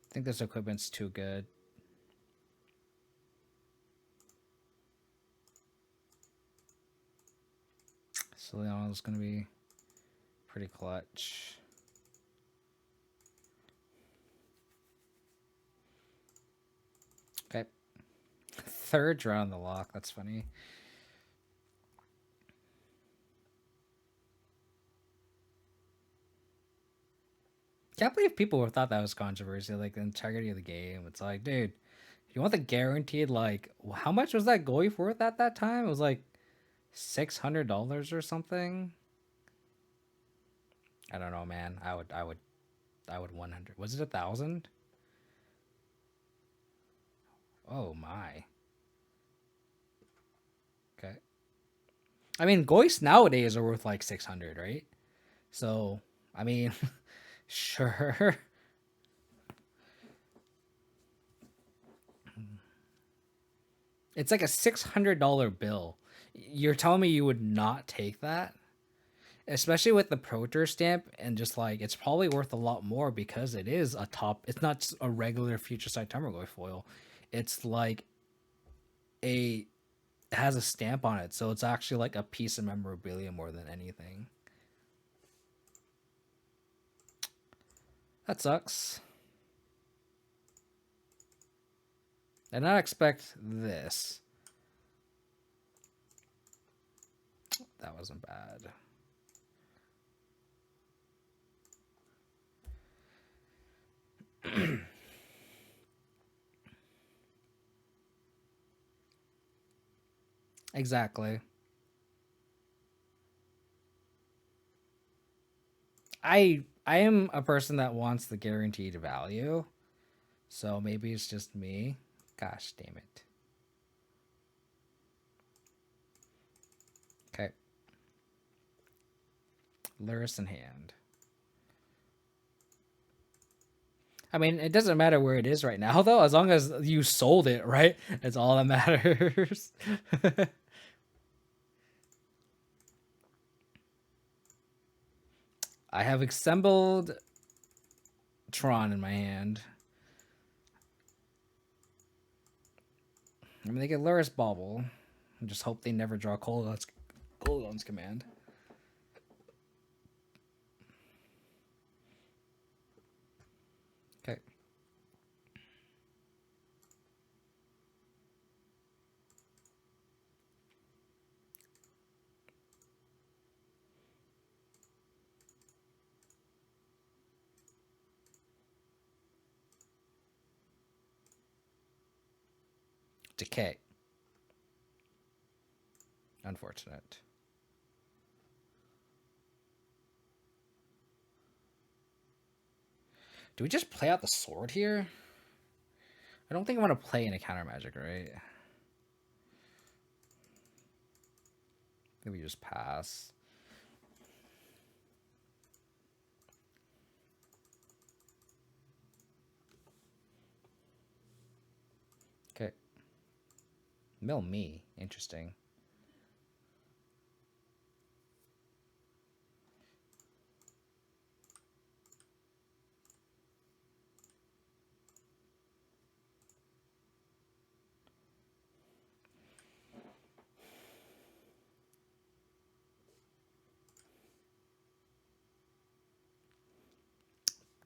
I think this equipment's too good. So Leona's gonna be pretty clutch. Okay. Third draw on the lock, that's funny. Can't believe people thought that was controversy, like the integrity of the game. It's like, dude, you want the guaranteed, like, how much was that Goyve worth at that time? It was like $600 or something. I don't know, man. I would 100. Was it 1,000? Oh my. Okay. I mean, Goyves nowadays are worth like 600, right? So, I mean, sure. It's like a $600 bill. You're telling me you would not take that? Especially with the Proter stamp, and just like it's probably worth a lot more because it is a top. It's not just a regular Future Sight Tarmogoyf foil. It's like it has a stamp on it, so it's actually like a piece of memorabilia more than anything. That sucks. I did not expect this. That wasn't bad. Exactly. I am a person that wants the guaranteed value, so maybe it's just me. Gosh damn it. Okay. Lurrus in hand. I mean, it doesn't matter where it is right now, though, as long as you sold it, right? It's all that matters. I have assembled Tron in my hand. I mean, they get Lurrus Bauble. I just hope they never draw Kolaghan's Command. Okay. Decay. Unfortunate. Do we just play out the sword here? I don't think I want to play in a counter magic, right? Maybe just pass. Okay. Mill me. Interesting.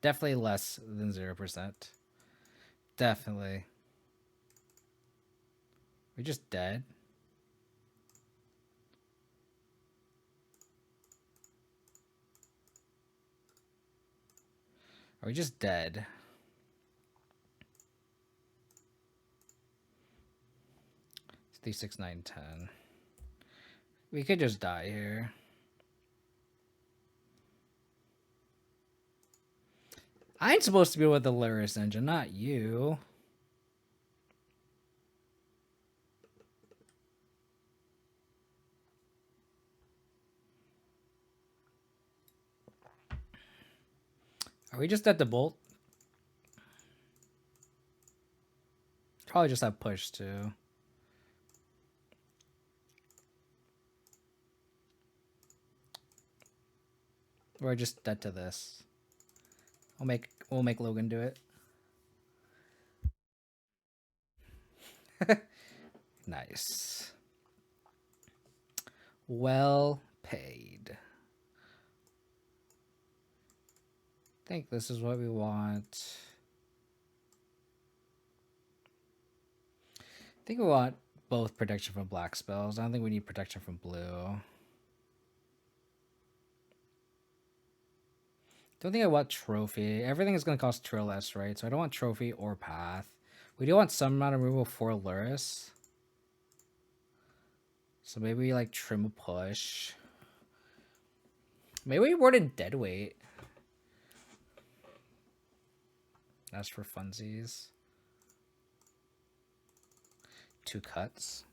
Definitely less than 0%. Definitely. We're just dead. Are we just dead? 3, 6, 9, 10. We could just die here. I'm supposed to be with the Lurrus engine, not you. Are we just at the bolt? Probably just have push too. Or just dead to this. We'll make Logan do it. Nice. Well paid. I think this is what we want. I think we want both protection from black spells. I don't think we need protection from blue. Don't think I want trophy. Everything is going to cost 2 or less, right? So I don't want trophy or path. We do want some amount of removal for Lurrus. So maybe we like trim a push. Maybe we word in dead weight. That's for funsies. 2 cuts.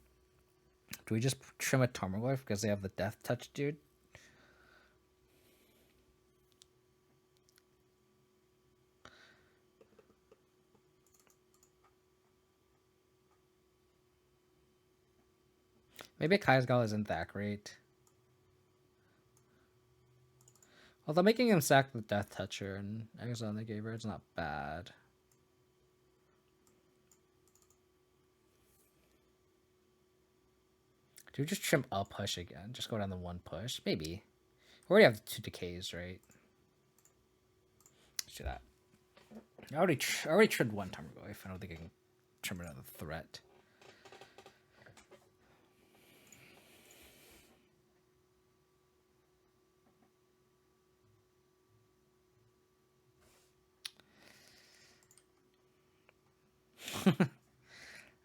Do we just trim a Tarmogoyf because they have the death touch, dude? Maybe Kaisgal isn't that great. Although making him sack the Death Toucher and exile the Gaver, it's not bad. Do we just trim a push again? Just go down the 1 push? Maybe. We already have 2 decays, right? Let's do that. I already trimmed 1 Tarmogoyf. I don't think I can trim another threat.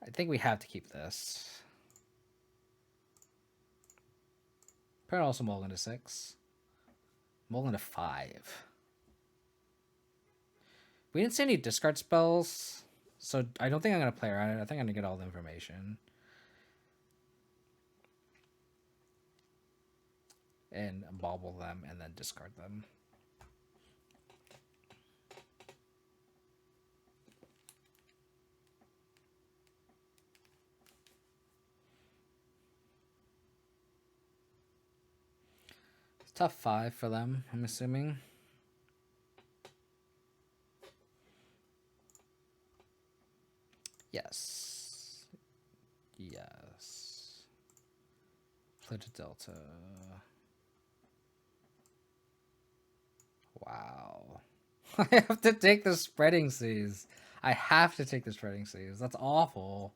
I think we have to keep this. Probably also Mulligan to 6. Mulligan to 5. We didn't see any discard spells, so I don't think I'm going to play around it. I think I'm going to get all the information. And bauble them and then discard them. Tough 5 for them, I'm assuming. Yes. Yes. Play to Delta. Wow. I have to take the Spreading Seas. I have to take the Spreading Seas. That's awful.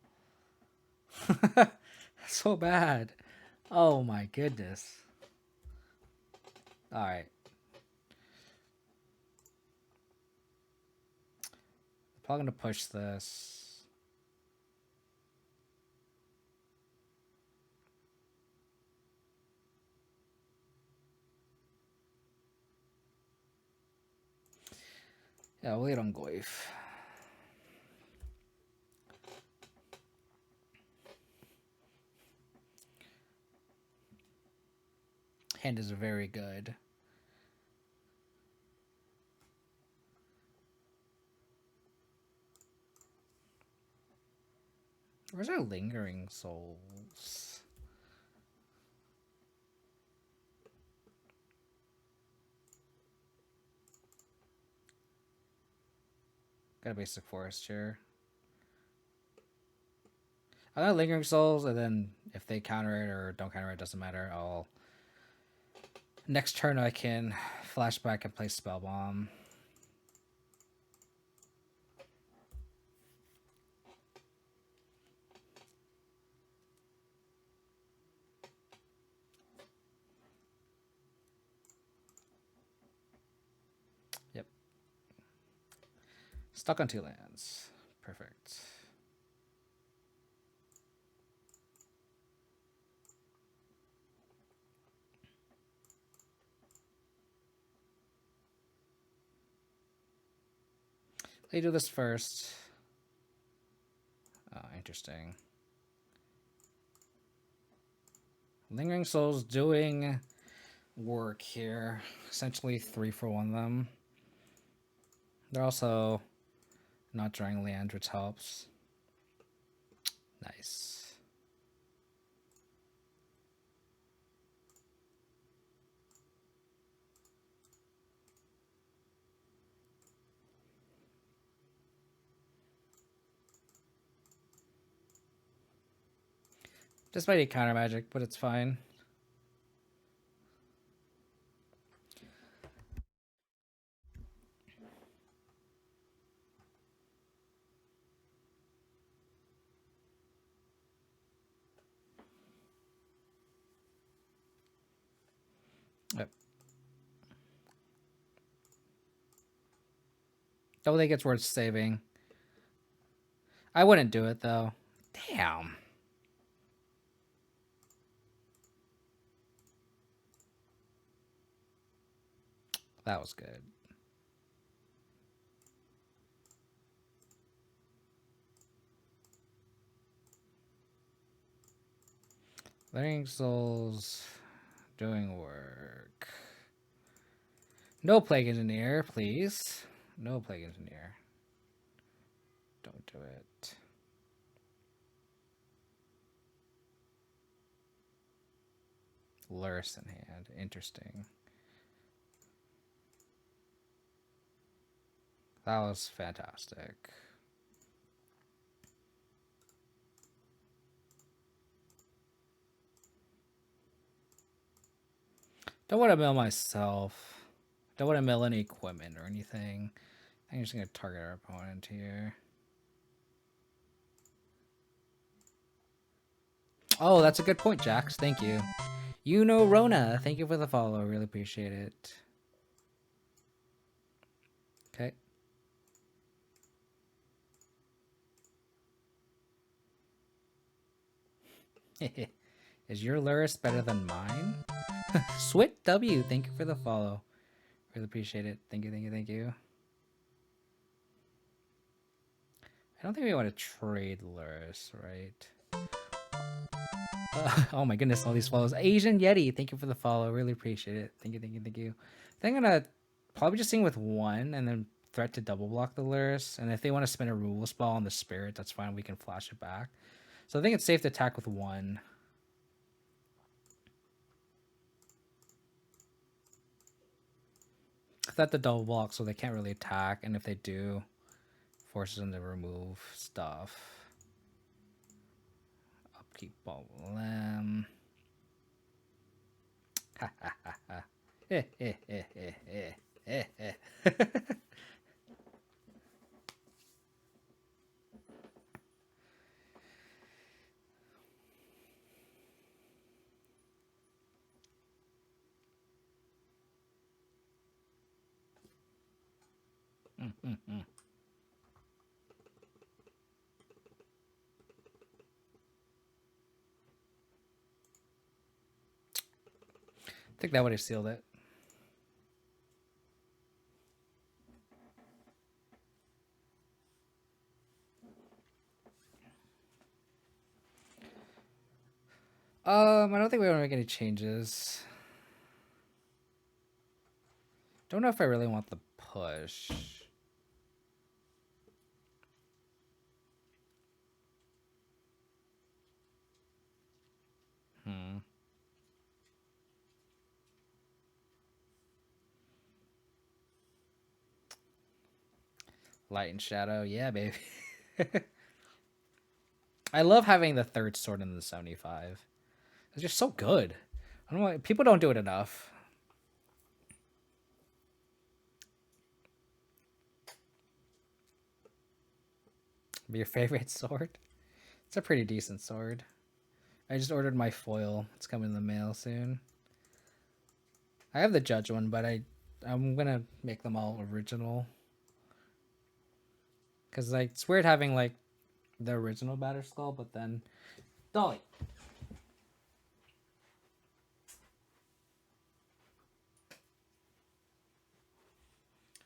So bad. Oh my goodness. Alright. Probably gonna push this. Yeah, we'll eat on Goyf. Hand is very good. Where's our Lingering Souls? Got a basic forest here. I got Lingering Souls, and then if they counter it or don't counter it, doesn't matter. I'll next turn I can flashback and play Spell Bomb. Yep. Stuck on 2 lands. Perfect. Let me do this first. Oh, interesting. Lingering Souls doing work here. Essentially 3 for 1 of them. They're also not drawing land, which helps. Nice. Just might need counter magic, but it's fine. Yep. Don't think it's worth saving. I wouldn't do it though. Damn. That was good. Lingering Souls doing work. No Plague Engineer, please. No Plague Engineer. Don't do it. Lurrus in hand. Interesting. That was fantastic. Don't want to mill myself. Don't want to mill any equipment or anything. I'm just going to target our opponent here. Oh, that's a good point, Jax. Thank you. You know Rona. Thank you for the follow. Really appreciate it. Okay. Is your Lurrus better than mine? Swit W, thank you for the follow. Really appreciate it. Thank you, thank you, thank you. I don't think we want to trade Lurrus, right? Oh my goodness, all these follows. Asian Yeti, thank you for the follow. Really appreciate it. Thank you, thank you, thank you. I think I'm gonna probably just sing with 1 and then threat to double block the Lurrus. And if they want to spin a Ruleless Ball on the Spirit, that's fine. We can flash it back. So I think it's safe to attack with 1. That the double block, so they can't really attack, and if they do, forces them to remove stuff. Upkeep Problem. Ha ha ha ha. Eh, eh, eh, eh, eh, eh, eh. I think that would have sealed it. I don't think we want to make any changes. Don't know if I really want the push. Light and Shadow, yeah, baby. I love having the 3rd sword in the 75. It's just so good. I don't know why people don't do it enough. Your favorite sword? It's a pretty decent sword. I just ordered my foil. It's coming in the mail soon. I have the Judge one, but I'm gonna make them all original. Cause like it's weird having like the original Batterskull, but then Dolly.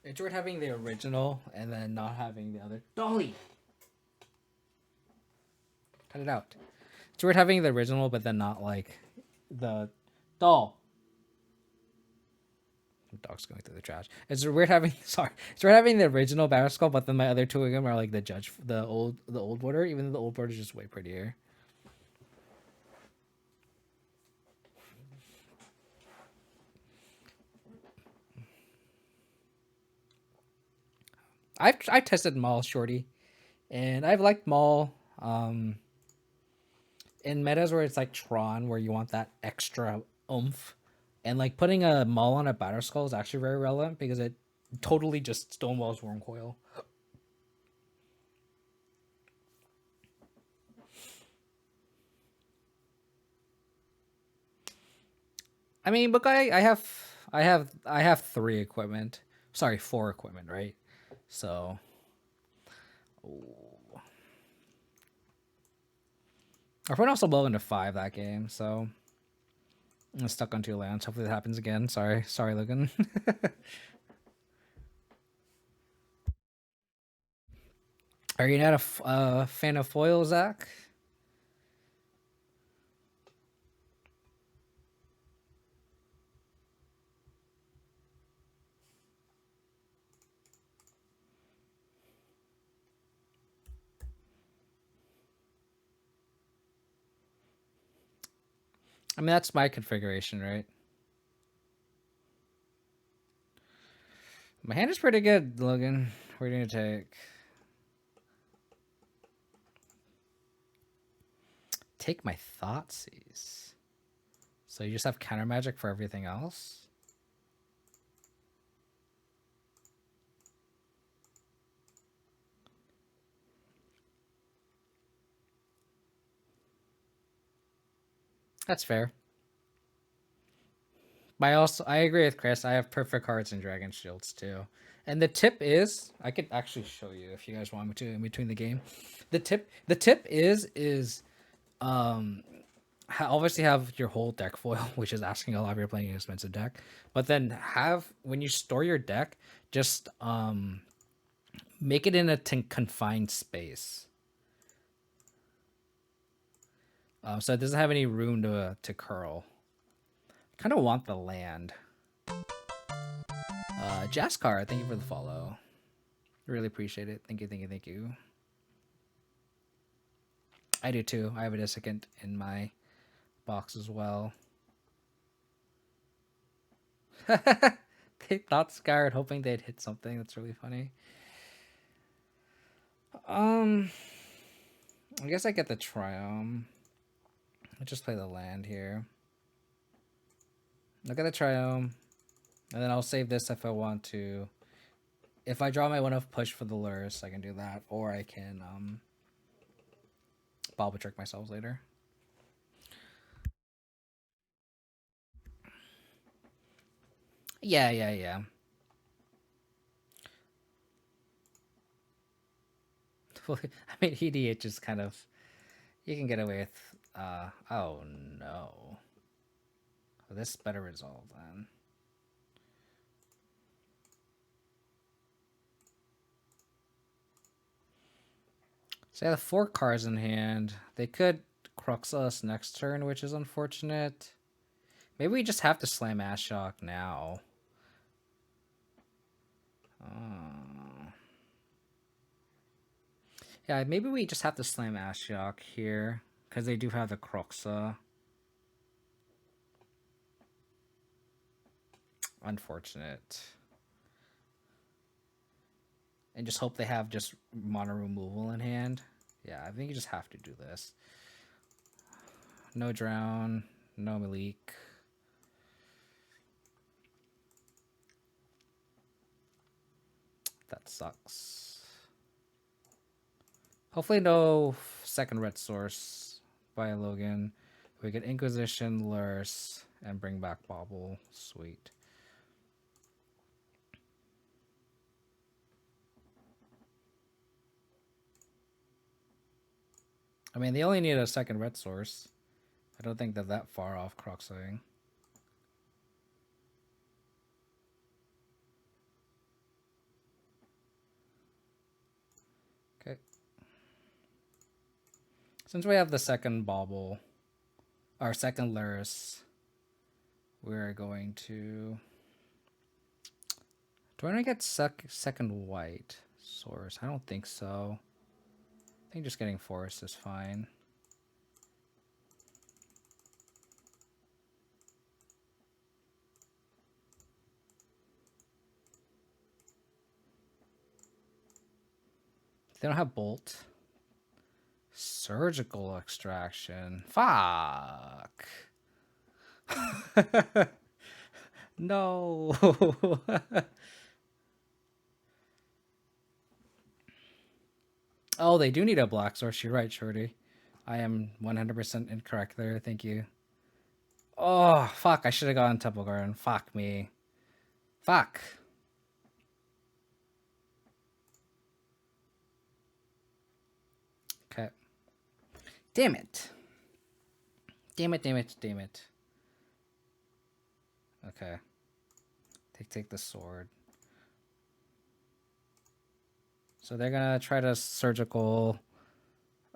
It's weird having the original and then not having the other. Dolly! Cut it out. It's weird having the original, but then not like the doll. Dog's going through the trash. It's weird having sorry. It's weird having the original Battle Skull, but then my other two of them are like the judge, the old border. Even though the old border is just way prettier. I tested Maul Shorty, and I've liked Maul. In metas where it's like Tron, where you want that extra oomph, and like putting a Maul on a Battle Skull is actually very relevant because it totally just stonewalls Wormcoil. I mean, look, I have three equipment. Sorry, four equipment, right? So, our friend also well into five that game. So I'm stuck on two lands. Hopefully that happens again. Sorry, Logan. Are you not a fan of foil, Zach? I mean, that's my configuration, right? My hand is pretty good, Logan. We're gonna take my Thoughtseize. So you just have counter magic for everything else? That's fair. I agree with Chris. I have perfect cards in Dragon Shields too. And the tip is, I could actually show you if you guys want me to in between the game. The tip is obviously have your whole deck foil, which is asking a lot if you're playing an expensive deck. But then when you store your deck, just make it in a confined space. So it doesn't have any room to curl. Kind of want the land. Jaskar, thank you for the follow. Really appreciate it. Thank you. I do too. I have a desiccant in my box as well. They thought scared, hoping they'd hit something. That's really funny. I guess I get the Triumph. I'll just play the land here. Look at the Triumph. And then I'll save this if I want to. If I draw my one of push for the Lurrus, I can do that. Or I can Bobble trick myself later. Yeah. I mean, EDH is kind of... You can get away with... oh, no. Well, this better resolve, then. So I have 4 cards in hand. They could Crux us next turn, which is unfortunate. Maybe we just have to slam Ashok now. Yeah, maybe we just have to slam Ashiok here, because they do have the Croxa. Unfortunate. And just hope they have just mono removal in hand. Yeah, I think you just have to do this. No Drown, no Malik. That sucks. Hopefully no second red source by Logan. We get Inquisition, Lurrus, and bring back Bobble. Sweet. I mean, they only need a second red source. I don't think they're that far off Croxing. Since we have the second bauble, our second Lurrus, we're going to... Do I want to get second white source? I don't think so. I think just getting forest is fine. They don't have bolt. Surgical extraction. Fuck. No. Oh, they do need a black source. You're right, Shorty. I am 100% incorrect there. Thank you. Oh, fuck. I should have gotten Temple Garden. Fuck me. Fuck. Okay. Damn it. Damn it, damn it, damn it. Okay. Take the sword. So they're gonna try to surgical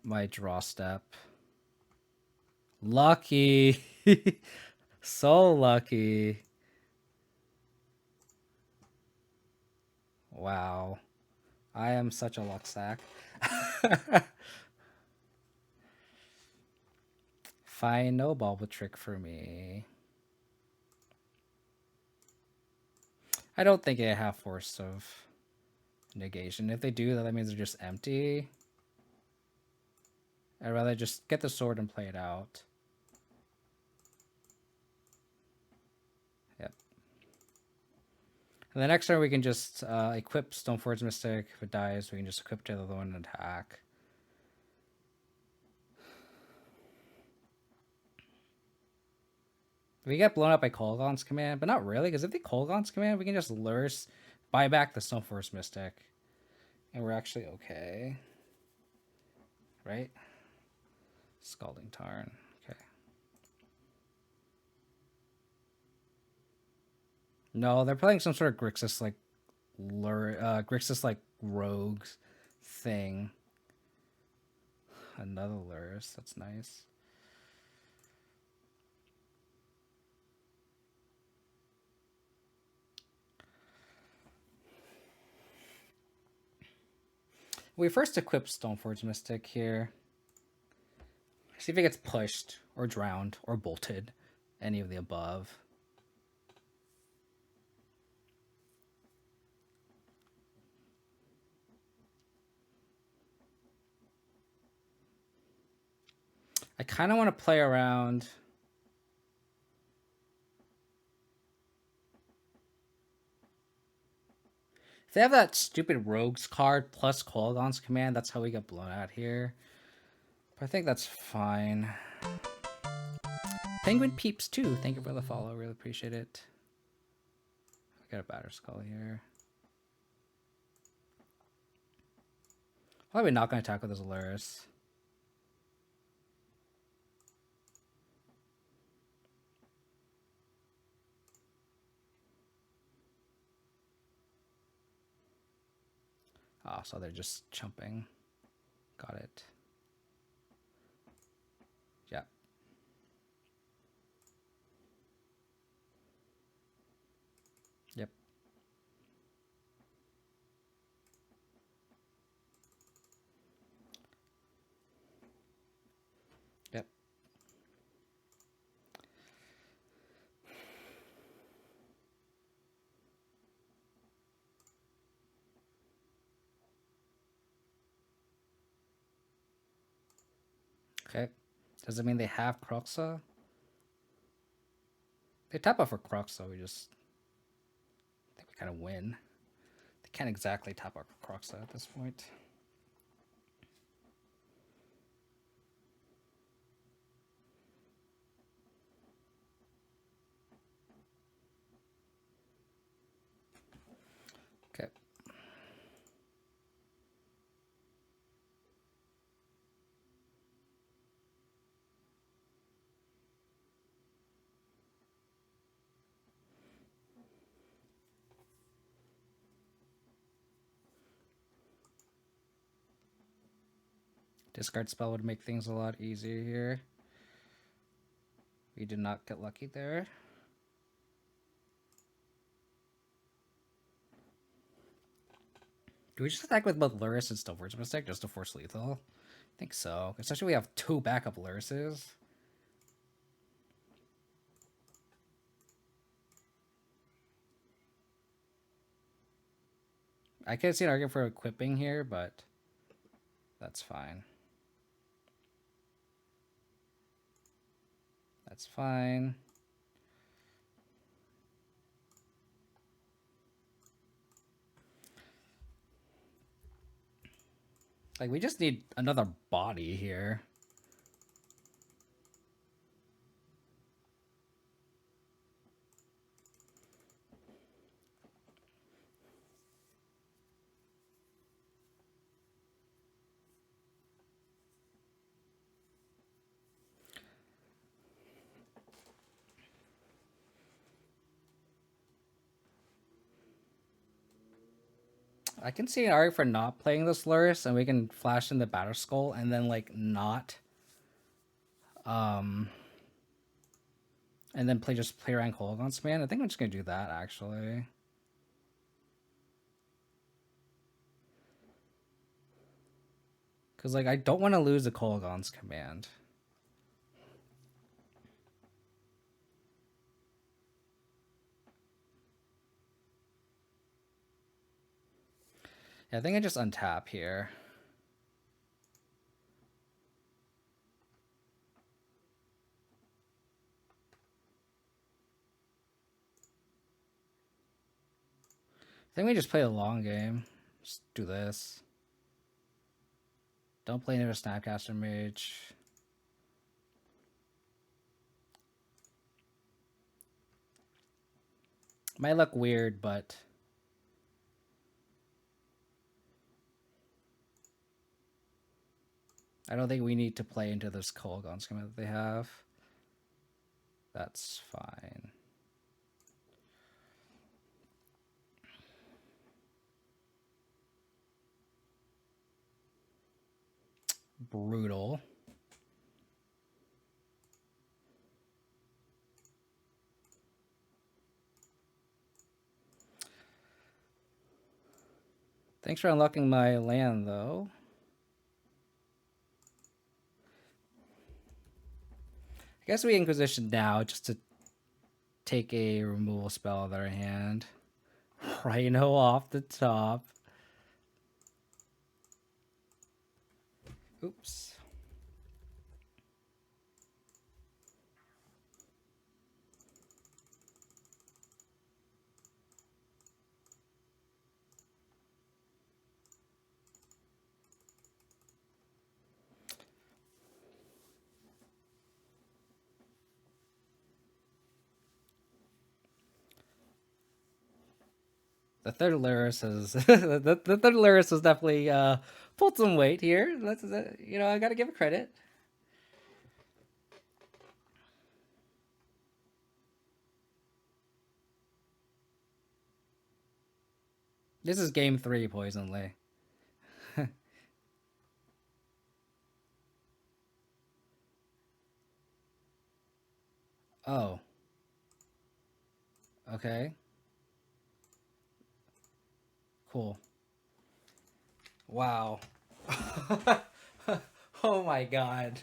my draw step. Lucky. So lucky. Wow. I am such a luck sack. Fine, no bauble trick for me. I don't think they have force of negation. If they do, that means they're just empty. I'd rather just get the sword and play it out. Yep. And the next turn we can just equip Stoneforge Mystic. If it dies, we can just equip the other one and attack. We get blown up by Kolaghan's command, but not really, because if they Kolaghan's command, we can just Lurrus, buy back the Stoneforge Mystic, and we're actually okay. Right? Scalding Tarn. Okay. No, they're playing some sort of Grixis like Grixis like rogues thing. Another Lurrus. That's nice. We first equip Stoneforge Mystic here. See if it gets pushed or drowned or bolted. Any of the above. I kind of want to play around. If they have that stupid Rogues card plus Kolaghan's command, that's how we get blown out here. But I think that's fine. Penguin Peeps too. Thank you for the follow. Really appreciate it. I got a Batter Skull here. Probably not going to attack with this Lurrus. Oh, so they're just chumping. Got it. Yep. Yep. Yep. Okay. Does it mean they have Croxa? They tap off for Croxa, we just... I think we kind of win. They can't exactly tap off for Croxa at this point. Okay. Discard spell would make things a lot easier here. We did not get lucky there. Do we just attack with both Lurrus and Stoneforge Mystic just to force lethal? I think so. Especially we have 2 backup Lurruses. I can't see an argument for equipping here, but that's fine. That's fine. Like, we just need another body here. I can see an argument for not playing this Lurrus, and we can flash in the Battle Skull and then like not, and then play around Kolaghan's Command. I think I'm just gonna do that actually. Cause like I don't want to lose the Kolaghan's Command. Yeah, I think I just untap here. I think we just play a long game. Just do this. Don't play into a Snapcaster Mage. Might look weird, but I don't think we need to play into this Kolaghan's Command that they have. That's fine. Brutal. Thanks for unlocking my land, though. I guess we Inquisition now just to take a removal spell out of their hand. Rhino off the top. Oops. The third Lurrus has the third Lurrus has definitely pulled some weight here. That's you know, I gotta give it credit. This is game 3, Poisonly. Oh. Okay. Cool. Wow. Oh my god.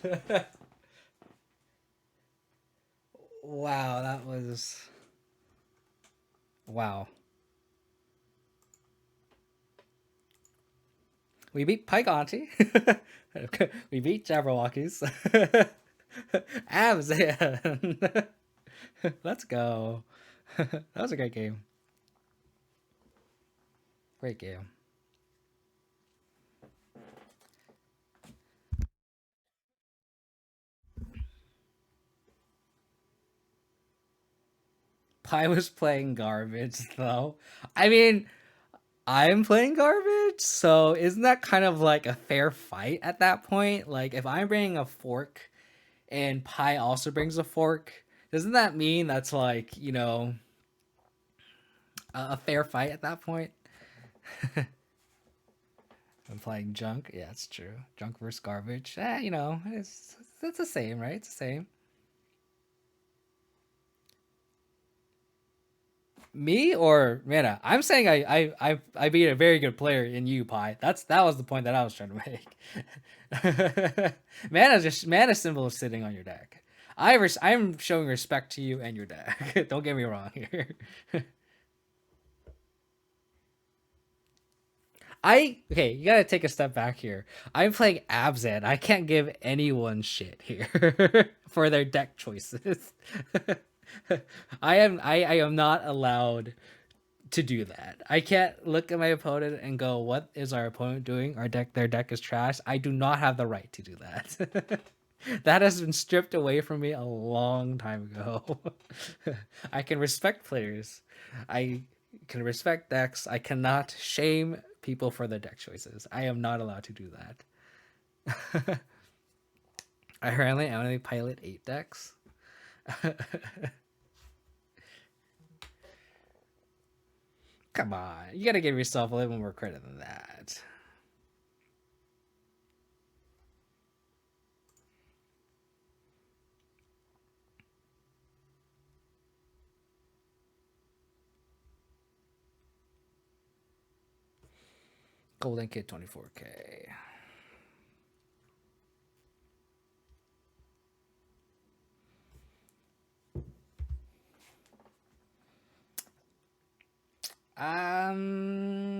Wow, that was... Wow. We beat Pike Auntie. We beat Jabberwockies. Abzan. Let's go. That was a great game. Great game. Pi was playing garbage, though. I mean, I'm playing garbage, so isn't that kind of like a fair fight at that point? Like, if I'm bringing a fork and Pi also brings a fork, doesn't that mean that's like, you know, a fair fight at that point? I'm playing junk. Yeah, it's true. Junk versus garbage. You know, it's the same, right? It's the same. Me or Mana? I'm saying I beat a very good player in you, Pi. That was the point that I was trying to make. Mana symbol is sitting on your deck. I'm showing respect to you and your deck. Don't get me wrong here. Okay, you gotta take a step back here. I'm playing Abzan. I can't give anyone shit here for their deck choices. I am not allowed to do that. I can't look at my opponent and go, "What is our opponent doing? Their deck is trash." I do not have the right to do that. That has been stripped away from me a long time ago. I can respect players. I can respect decks. I cannot shame people for their deck choices. I am not allowed to do that. I only pilot 8 decks. Come on, you gotta give yourself a little more credit than that. Golden Kid 24K.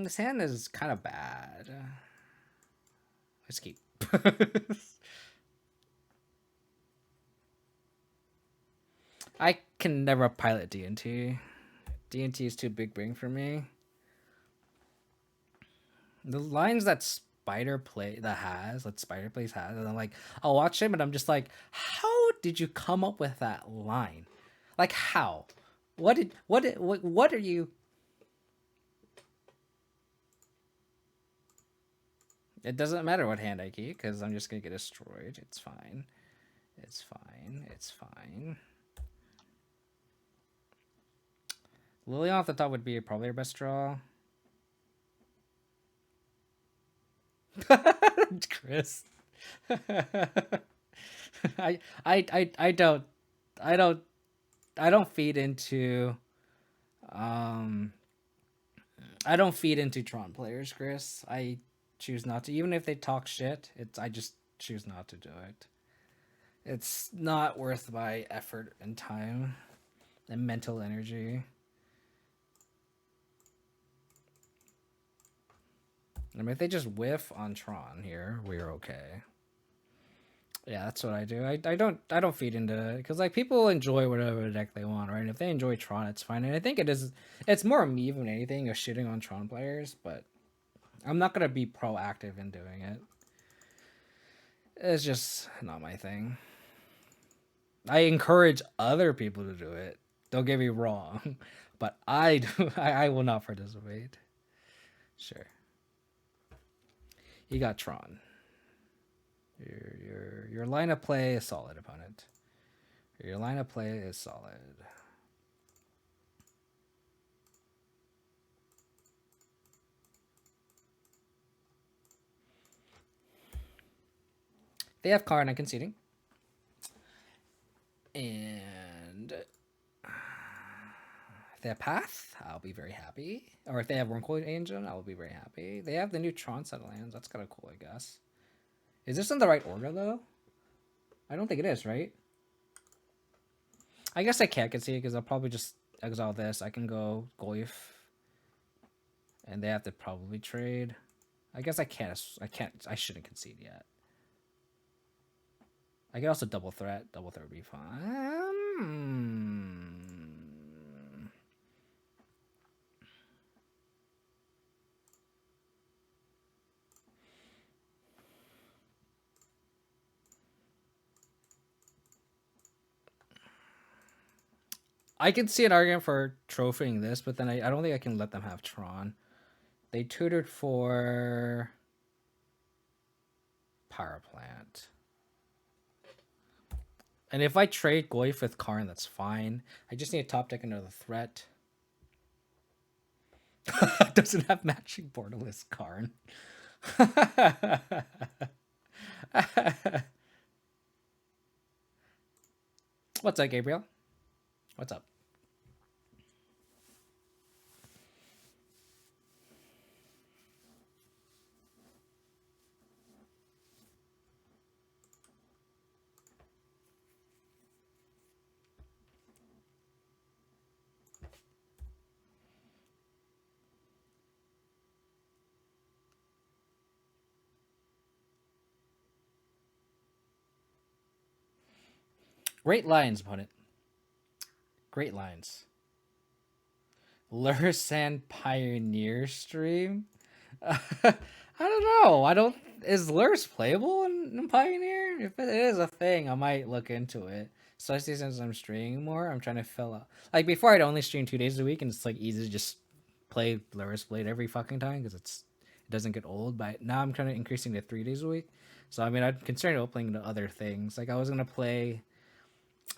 This hand is kind of bad. Let's keep. I can never pilot D&T. D&T is too big brain for me. The lines that Spider Plays has, and I'm like, I'll watch him, and I'm just like, how did you come up with that line? Like, how? What are you? It doesn't matter what hand I keep, because I'm just gonna get destroyed. It's fine. It's fine. It's fine. Lily off the top would be probably your best draw. Chris. I don't feed into I don't feed into Tron players, Chris. I choose not to. Even if they talk shit, I just choose not to do it. It's not worth my effort and time and mental energy. I mean, if they just whiff on Tron here, we're okay. Yeah, that's what I do. I don't feed into it because like people enjoy whatever deck they want, right? And if they enjoy Tron, it's fine. And I think it's more me than anything of shitting on Tron players, but I'm not gonna be proactive in doing it. It's just not my thing. I encourage other people to do it. Don't get me wrong, but I will not participate. Sure. You got Tron. Your line of play is solid, opponent. Your line of play is solid. They have Karn and conceding. And if they have Path, I'll be very happy. Or if they have Wormcoil Angel, I will be very happy. They have the new Tron set of lands. That's kind of cool, I guess. Is this in the right order, though? I don't think it is, right? I guess I can't concede because I'll probably just exile this. I can go Goyf. And they have to probably trade. I guess I can't. I shouldn't concede yet. I can also double threat. Double threat would be fine. I can see an argument for trophying this, but then I don't think I can let them have Tron. They tutored for Power Plant. And if I trade Goyf with Karn, that's fine. I just need to top deck another threat. Doesn't have matching borderless Karn. What's up, Gabriel? What's up? Great lines, opponent. Great lines. Lurrus and Pioneer stream? I don't know. I don't. Is Lurrus playable in Pioneer? If it is a thing, I might look into it. Especially since I'm streaming more, I'm trying to fill up. Like before, I'd only stream 2 days a week, and it's like easy to just play Lurrus Blade every fucking time because it doesn't get old. But now I'm trying to increasing to 3 days a week. So I mean, I'm concerned about playing the other things. Like I was gonna play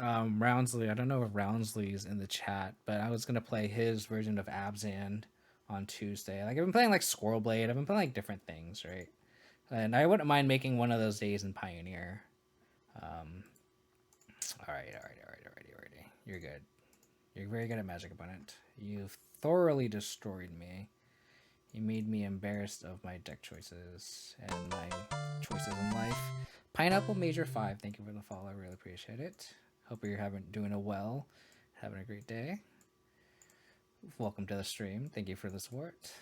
Roundsley. I don't know if Roundsley's in the chat, but I was gonna play his version of Abzan on Tuesday. Like I've been playing like Squirrel Blade. I've been playing like different things, right? And I wouldn't mind making one of those days in Pioneer. All right. You're good. You're very good at Magic, opponent. You've thoroughly destroyed me. You made me embarrassed of my deck choices and my choices in life. Pineapple Major 5, thank you for the follow. I really appreciate it. Hope you're doing well. Having a great day. Welcome to the stream. Thank you for the support.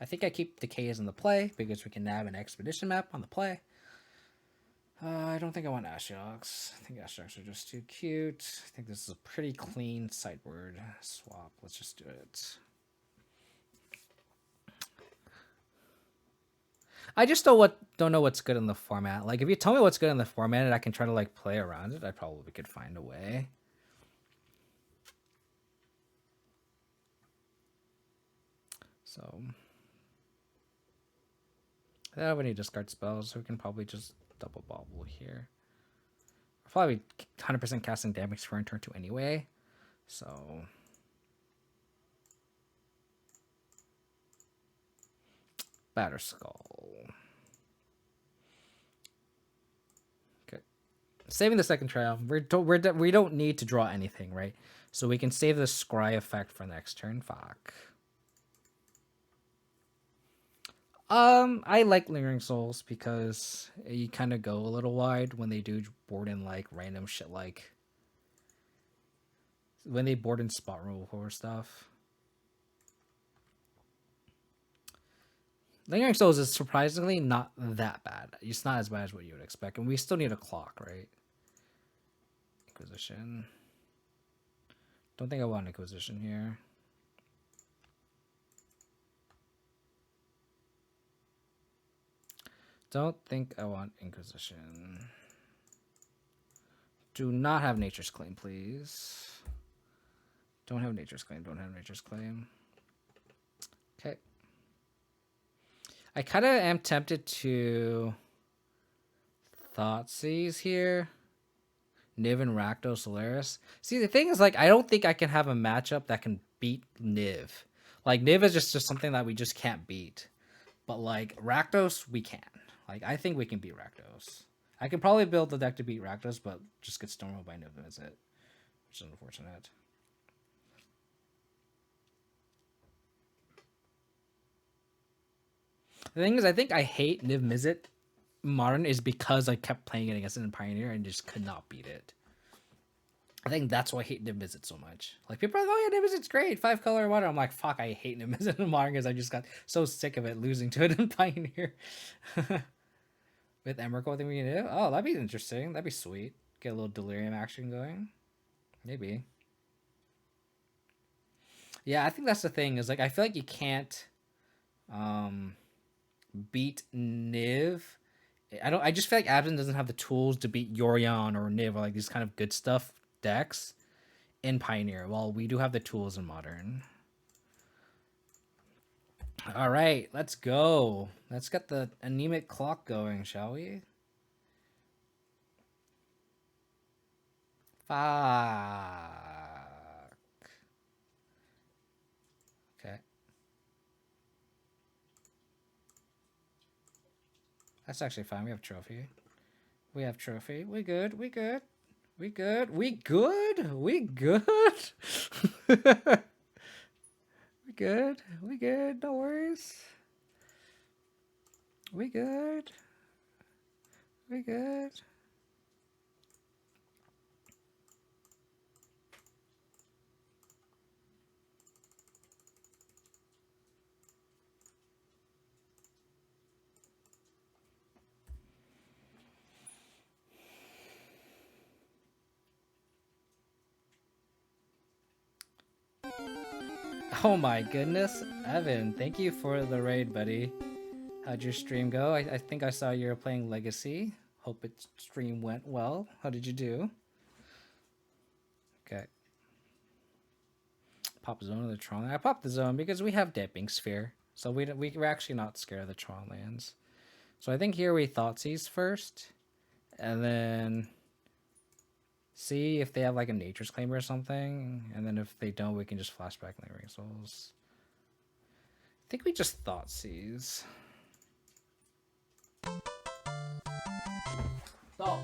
I think I keep Decays in the play because we can nab an expedition map on the play. I don't think I want Ashioks. I think Ashioks are just too cute. I think this is a pretty clean sideboard swap. Let's just do it. I just don't know what's good in the format. Like if you tell me what's good in the format and I can try to like play around it, I probably could find a way. So I don't have any discard spells, so we can probably just double bobble here. We're probably 100% casting damage for in turn 2 anyway. So Batter Skull. Okay, saving the second trial. We don't need to draw anything, right? So we can save the scry effect for next turn. Fuck. I like Lingering Souls because you kind of go a little wide when they do board in like random shit, like when they board in spot removal or stuff. Lingering Souls is surprisingly not that bad. It's not as bad as what you would expect, and we still need a clock, right? Inquisition. Don't think I want Inquisition here. Don't think I want Inquisition. Do not have Nature's Claim, please. Don't have Nature's Claim. Don't have Nature's Claim. Okay. I kind of am tempted to Thoughtseize here. Niv and Rakdos Solaris. See, the thing is, like, I don't think I can have a matchup that can beat Niv. Like, Niv is just something that we just can't beat. But, like, Rakdos, we can. Like, I think we can beat Rakdos. I can probably build the deck to beat Rakdos, but just get stonewalled by Niv, is it? Which is unfortunate. The thing is, I think I hate Niv Mizzet Modern is because I kept playing it against it in Pioneer and just could not beat it. I think that's why I hate Niv Mizzet so much. Like, people are like, oh yeah, Niv Mizzet's great, 5-color water. I'm like, fuck, I hate Niv Mizzet in Modern because I just got so sick of it losing to it in Pioneer. With Emrakul, I think we can do. Oh, that'd be interesting. That'd be sweet. Get a little delirium action going. Maybe. Yeah, I think that's the thing. Is like I feel like you can't beat Niv. I just feel like Abzan doesn't have the tools to beat Yorion or Niv or like these kind of good stuff decks in Pioneer. While we do have the tools in Modern. All right, let's go. Let's get the anemic clock going, shall we? Fuck. Okay. That's actually fine. We have trophy. We have trophy. We good. We good. We good. We good. We good. We good. We good. No worries. We good. We good. Oh my goodness, Evan, thank you for the raid, buddy. How'd your stream go? I think I saw you were playing Legacy. Hope its stream went well. How did you do? Okay. Pop zone of the Tron. I popped the zone because we have Dipping Sphere. So we're actually not scared of the Tron lands. So I think here we Thoughtseize first. And then see if they have like a Nature's Claim or something. And then if they don't, we can just flashback Lingering Souls. I think we just Thoughtseize. Stop.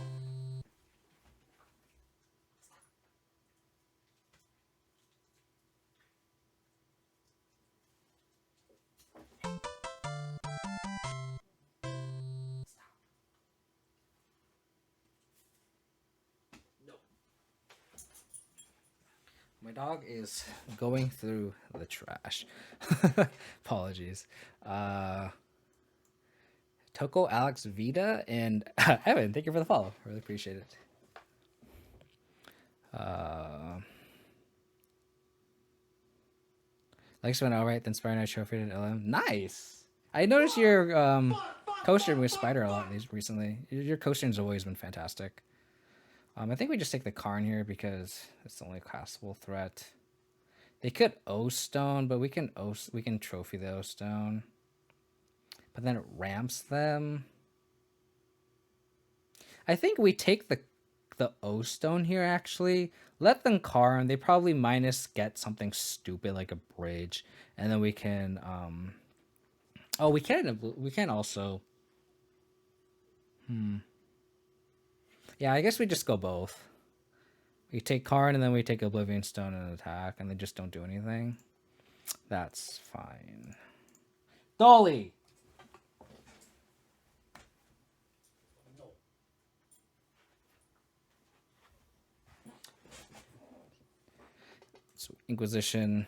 My dog is going through the trash. Apologies. Toko, Alex, Vita, and Evan, thank you for the follow. Really appreciate it. Lex went alright, then Spider Knight trophy at LM. Nice! I noticed your co-stream with Spider a lot recently. Your co-stream's always been fantastic. I think we just take the Karn here because it's the only castable threat. They could O-Stone, but we can trophy the O-Stone. But then it ramps them. I think we take the O-Stone here, actually. Let them Karn. They probably get something stupid like a bridge. And then we can... Oh, we can also... Yeah, I guess we just go both. We take Karn and then we take Oblivion Stone and attack, and they just don't do anything. That's fine. Dolly! So Inquisition.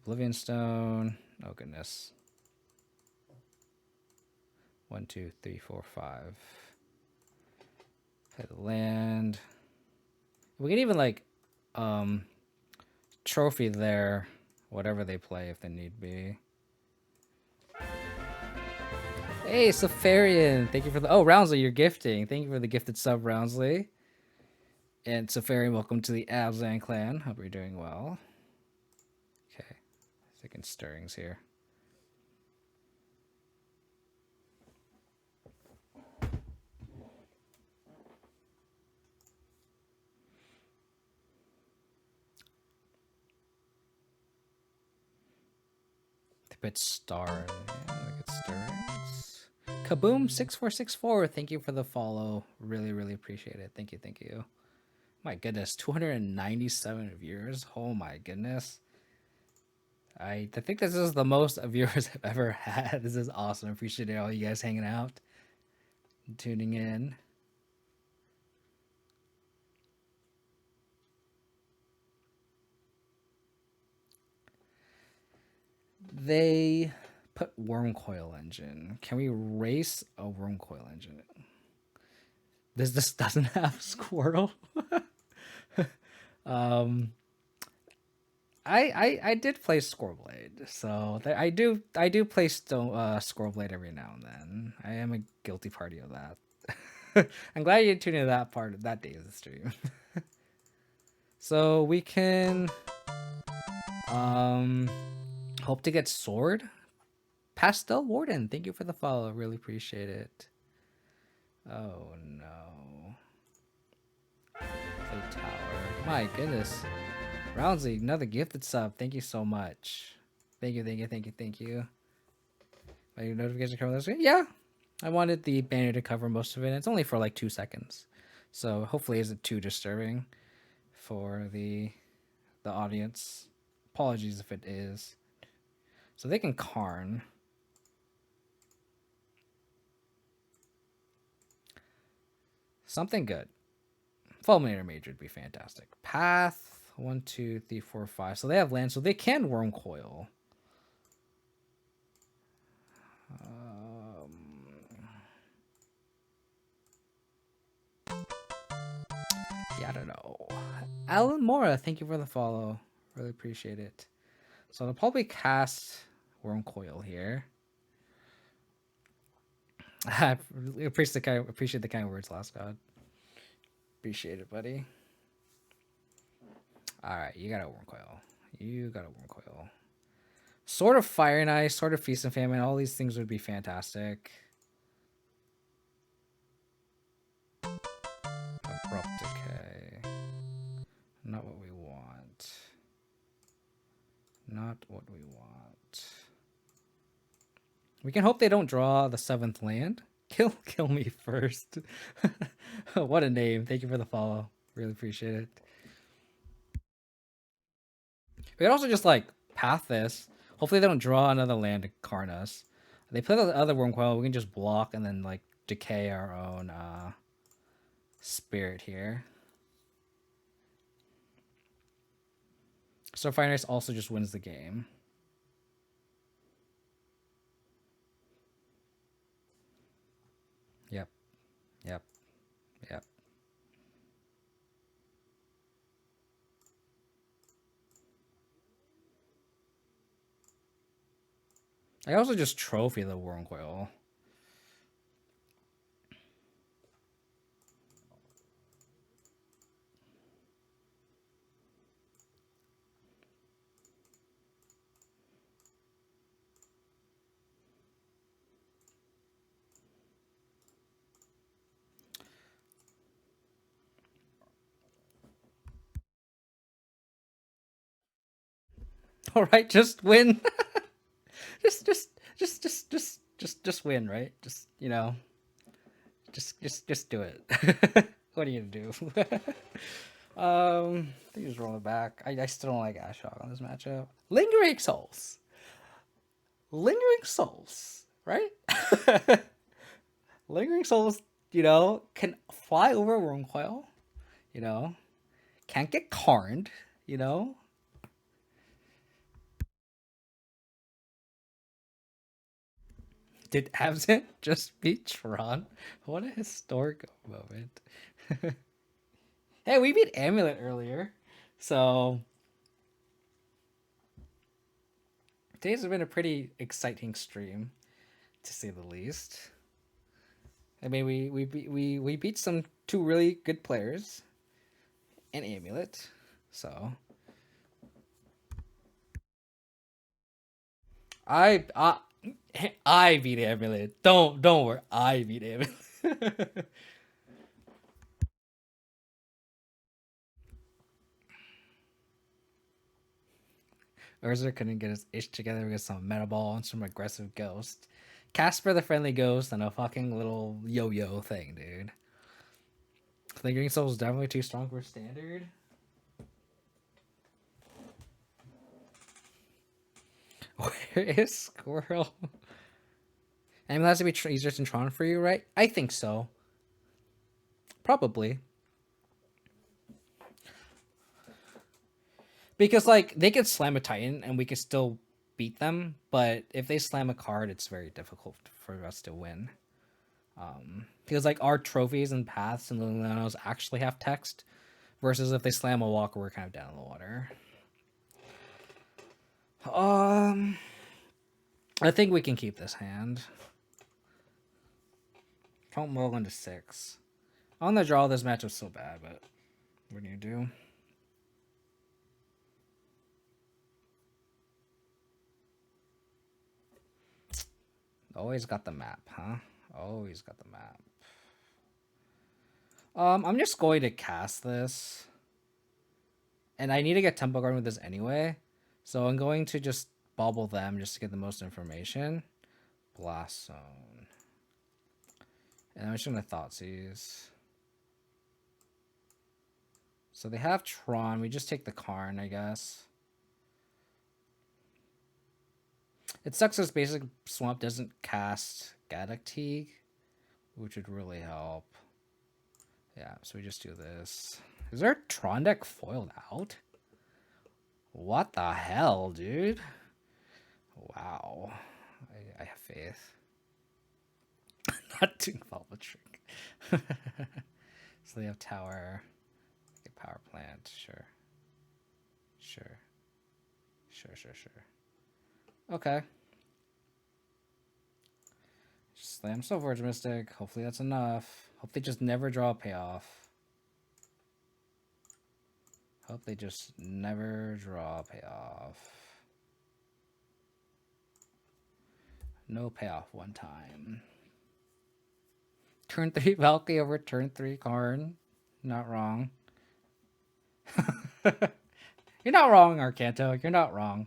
Oblivion Stone. Oh, goodness. 1, 2, 3, 4, 5. Play the land. We can even like trophy there, whatever they play if they need be. Hey, Safarian, thank you for the Roundsley, you're gifting. Thank you for the gifted sub, Roundsley. And Safarian, welcome to the Abzan clan. Hope you're doing well. Okay, thinking stirrings here. Bit star. Yeah, look at stirrings. Kaboom 6464. Thank you for the follow. Really, really appreciate it. Thank you, thank you. My goodness, 297 viewers. Oh my goodness. I think this is the most viewers I've ever had. This is awesome. Appreciate all you guys hanging out and tuning in. They put Worm Coil Engine. Can we race a Worm Coil Engine? This doesn't have Squirtle. I did play Scoreblade, so I do play Scoreblade every now and then. I am a guilty party of that. I'm glad you tuned into that part of that day of the stream. So we can hope to get Sword. Pastel Warden, thank you for the follow. Really appreciate it. Oh no. Play Tower. My goodness. Roundsley, another gifted sub. Thank you so much. Thank you, thank you, thank you, thank you. My notification cover this. Yeah, I wanted the banner to cover most of it. It's only for like 2 seconds, so hopefully, it isn't too disturbing for the audience. Apologies if it is. So they can Karn. Something good. Fulminator Mage would be fantastic. Path 1, 2, 3, 4, 5. So they have land, so they can Worm Coil. Yeah, I don't know. Alan Mora, thank you for the follow. Really appreciate it. So I'll probably cast Worm Coil here. I appreciate the kind words, Last God. Appreciate it, buddy. Alright, you got a Worm Coil. You got a Worm Coil. Sword of Fire and Ice, Sword of Feast and Famine, all these things would be fantastic. Abrupt Decay. Not what we want. Not what we want. We can hope they don't draw the 7th land. Kill me first. What a name. Thank you for the follow. Really appreciate it. We could also just like path this. Hopefully they don't draw another land to Karn us. They play the other Worm Coil, we can just block and then like decay our own spirit here. So Fire Ice also just wins the game. Yep. Yep. Yep. I also just trophy the Worm Coil. All right, just win. just win, right? Just, you know, just do it. What are you gonna do? I think just roll it back. I still don't like Ashok on this matchup. Lingering Souls. Lingering Souls, right? Lingering Souls, you know, can fly over Worm Coil, you know, can't get Karned, you know. Did Abzan just beat Tron? What a historic moment. Hey, we beat Amulet earlier. So today's been a pretty exciting stream, to say the least. I mean, we beat some 2 really good players and Amulet. So I beat Amulet. Don't worry. I beat Amulet. Urza couldn't get his ish together because some meta ball and some aggressive ghost. Casper the friendly ghost and a fucking little yo-yo thing, dude. Lingering Soul is definitely too strong for standard. Where is Squirrel? And it has to be easier than Tron for you, right? I think so. Probably. Because, like, they could slam a Titan and we could still beat them, but if they slam a card, it's very difficult for us to win. Because, like, our trophies and paths and Lilianos actually have text, versus if they slam a walker, we're kind of down in the water. I think we can keep this hand. Don't roll into 6. On the draw, this matchup's so bad, but what do you do? Always got the map, huh? Always got the map. I'm just going to cast this. And I need to get Temple Garden with this anyway. So I'm going to just bubble them just to get the most information. Blast Zone. And I'm just going to Thoughtseize. So they have Tron. We just take the Karn, I guess. It sucks this basic swamp doesn't cast Gaddock, which would really help. Yeah, so we just do this. Is our Tron deck foiled out? What the hell, dude? Wow. I have faith. Not doing Velvet Trick. So they have Tower. Get Power Plant. Sure. Okay. Just slam Silver's Mystic. Hopefully that's enough. Hope they just never draw a payoff. Hope they just never draw a payoff. No payoff one time. Turn 3 Valkyrie over turn 3 Karn. Not wrong. You're not wrong, Arcanto. You're not wrong.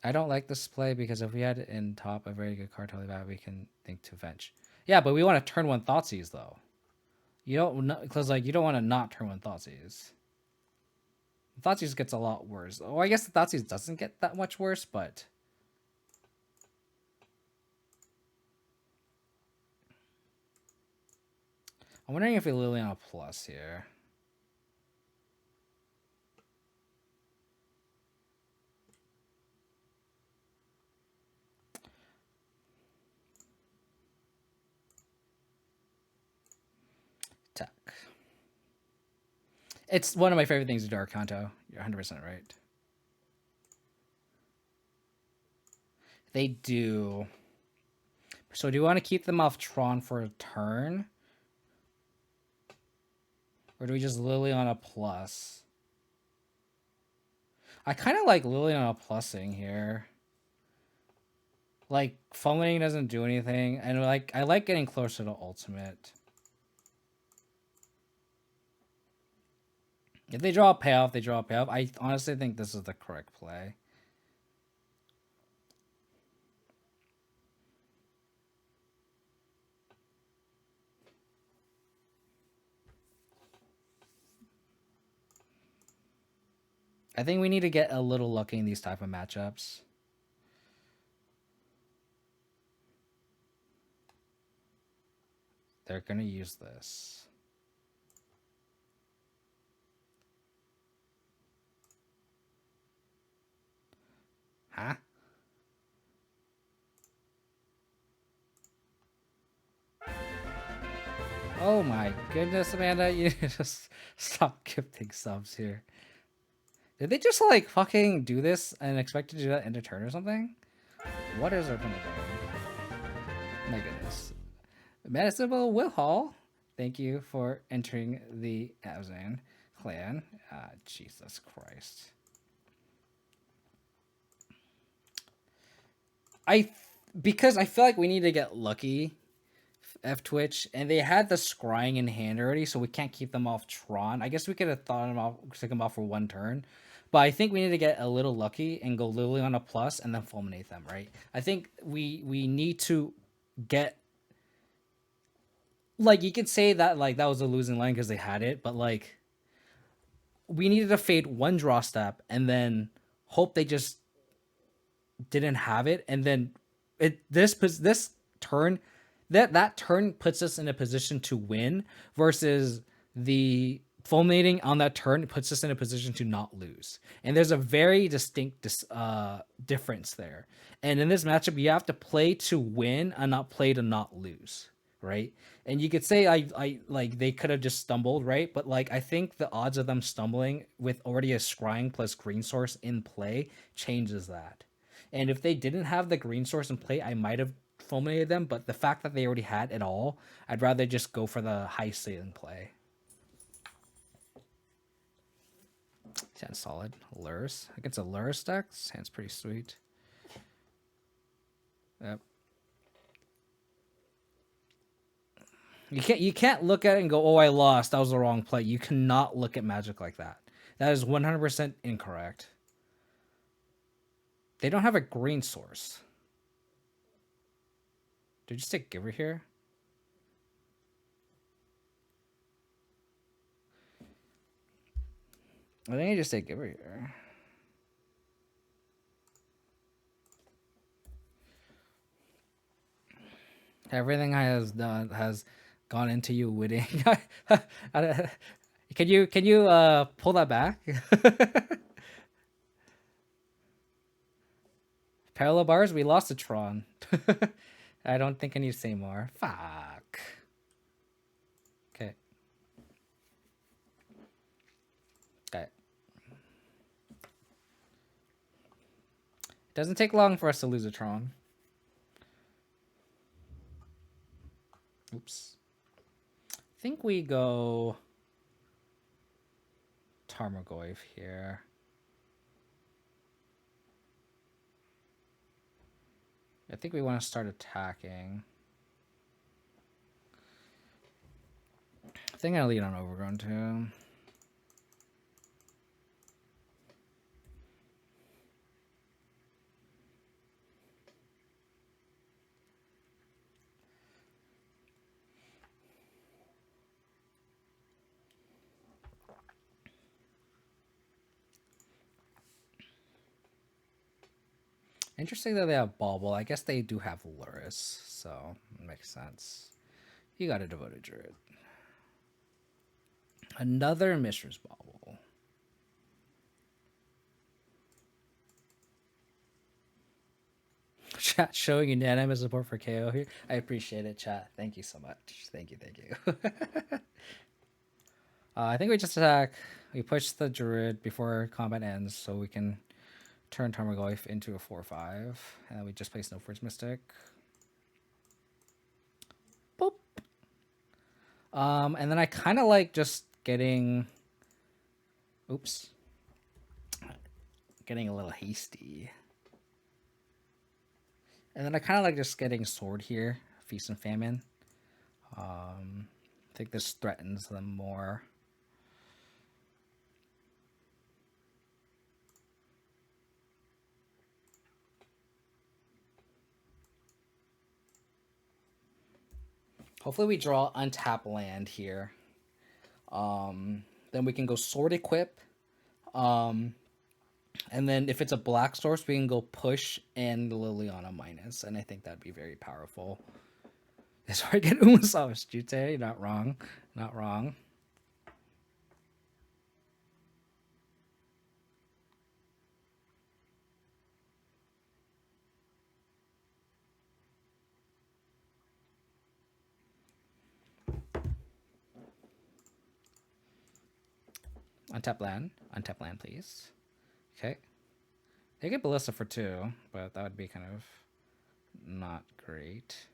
I don't like this play because if we had it in top a very good card totally bad, we can think to Venge. Yeah, but we want to turn 1 Thoughtseize though. You don't, because like you don't want to not turn 1 Thoughtseize. Thoughtseize gets a lot worse. Oh, I guess the Thoughtseize doesn't get that much worse, but I'm wondering if we Liliana a plus here. Tuck. It's one of my favorite things to do, Arcanto. You're 100% right. They do. So do you want to keep them off Tron for a turn? Or do we just Liliana plus? I kind of like Liliana plussing here. Like, Fulminating doesn't do anything. And like I like getting closer to ultimate. If they draw a payoff, they draw a payoff. I honestly think this is the correct play. I think we need to get a little lucky in these type of matchups. They're going to use this. Huh? Oh my goodness, Amanda, you just stop gifting subs here. Did they just like fucking do this and expect to do that end of turn or something? What is our opponent doing? My goodness. Medicable Will Hall, thank you for entering the Abzan clan. Jesus Christ. Because I feel like we need to get lucky, F Twitch, and they had the scrying in hand already, so we can't keep them off Tron. I guess we could have thought them off, took them off for 1 turn, but I think we need to get a little lucky and go Liliana plus and then fulminate them, right? I think we need to get, like, you could say that like that was a losing line because they had it, but like we needed to fade 1 draw step and then hope they just didn't have it, and then this turn that turn puts us in a position to win versus the fulminating on that turn puts us in a position to not lose. And there's a very distinct difference there. And in this matchup, you have to play to win and not play to not lose, right? And you could say I like they could have just stumbled, right? But like I think the odds of them stumbling with already a scrying plus green source in play changes that. And if they didn't have the green source in play, I might have fulminated them. But the fact that they already had it all, I'd rather just go for the high ceiling play. Sounds solid. Lurrus. Against a Lurrus deck, sounds pretty sweet. Yep. You can't look at it and go, oh, I lost. That was the wrong play. You cannot look at Magic like that. That is 100% incorrect. They don't have a green source. Did you stick Giver here? I think I just say Giver here. Everything has gone into you winning. Can you pull that back? Parallel bars. We lost to Tron. I don't think I need to say more. Fuck. Okay. Okay. Doesn't take long for us to lose a Tron. Oops. I think we go Tarmogoyf here. I think we want to start attacking. I think I'll lead on Overgrown too. Interesting that they have Bauble. I guess they do have Lurrus, so it makes sense. You got a Devoted Druid. Another Mishra's Bauble. Chat showing unanimous support for KO here. I appreciate it, chat. Thank you so much. Thank you, thank you. I think we just attack. We push the Druid before combat ends so we can turn Tarmogoyf into a 4/5. And then we just play Snowforge Mystic. Boop. And then I kind of like just getting... Oops. Getting a little hasty. And then I kind of like just getting Sword here. Feast and Famine. I think this threatens them more. Hopefully we draw untap land here. Then we can go Sword Equip. And then if it's a black source, we can go push and Liliana minus. And I think that'd be very powerful. That's where I get Umasawa's Jute. Not wrong. Not wrong. Untap land. Untap land, please. Okay. They get Ballista for 2, but that would be kind of not great.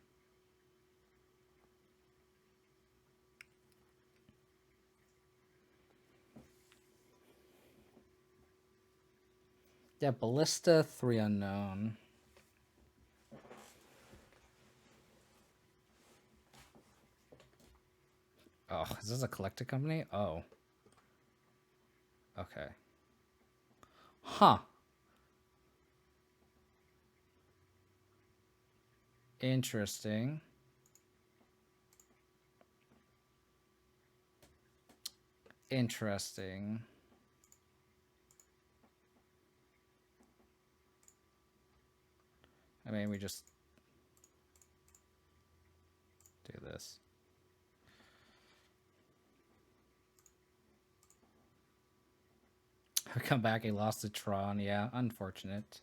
Yeah, Ballista, 3 unknown. Oh, is this a collected company? Oh. Okay. Huh. Interesting. Interesting. I mean, we just do this. I come back, he lost to Tron. Yeah, unfortunate.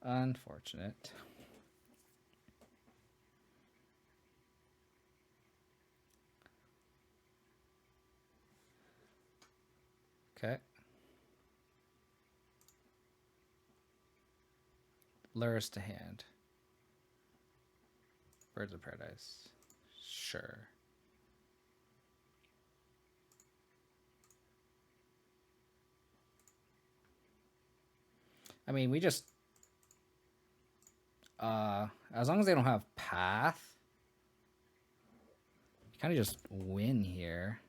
Unfortunate. Okay. Lurrus to hand. Birds of Paradise. Sure. I mean, we just... as long as they don't have Path, you kind of just win here.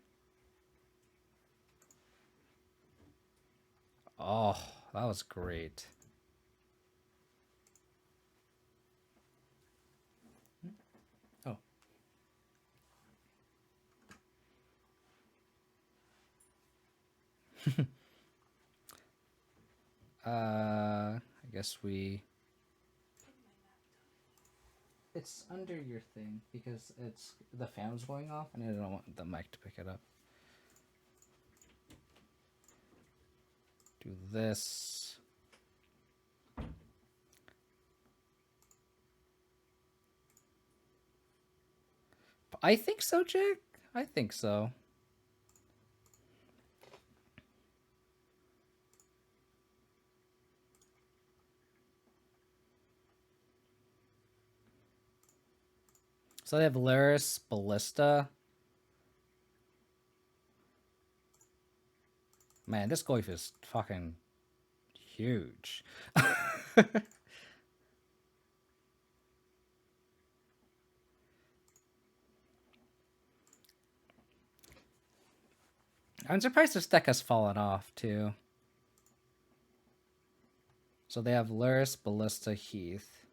Oh, that was great. I guess we. It's under your thing because it's the fan's going off, and I don't want the mic to pick it up. Do this. I think so, Jack. I think so. So they have Laris, Ballista. Man, this Goif is fucking huge. I'm surprised this deck has fallen off, too. So they have Luris, Ballista, Heath.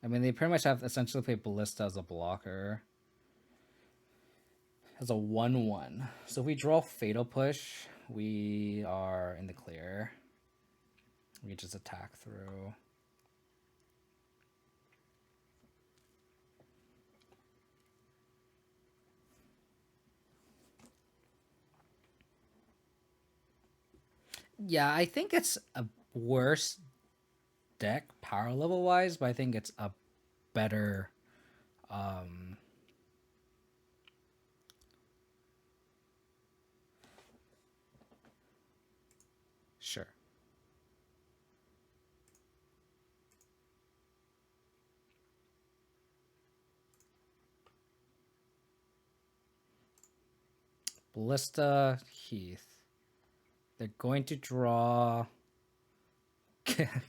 I mean, they pretty much have essentially played Ballista as a blocker. As a 1-1. So if we draw Fatal Push, we are in the clear. We just attack through. Yeah, I think it's a worse deck power level wise, but I think it's a better sure. Ballista, Heath. They're going to draw.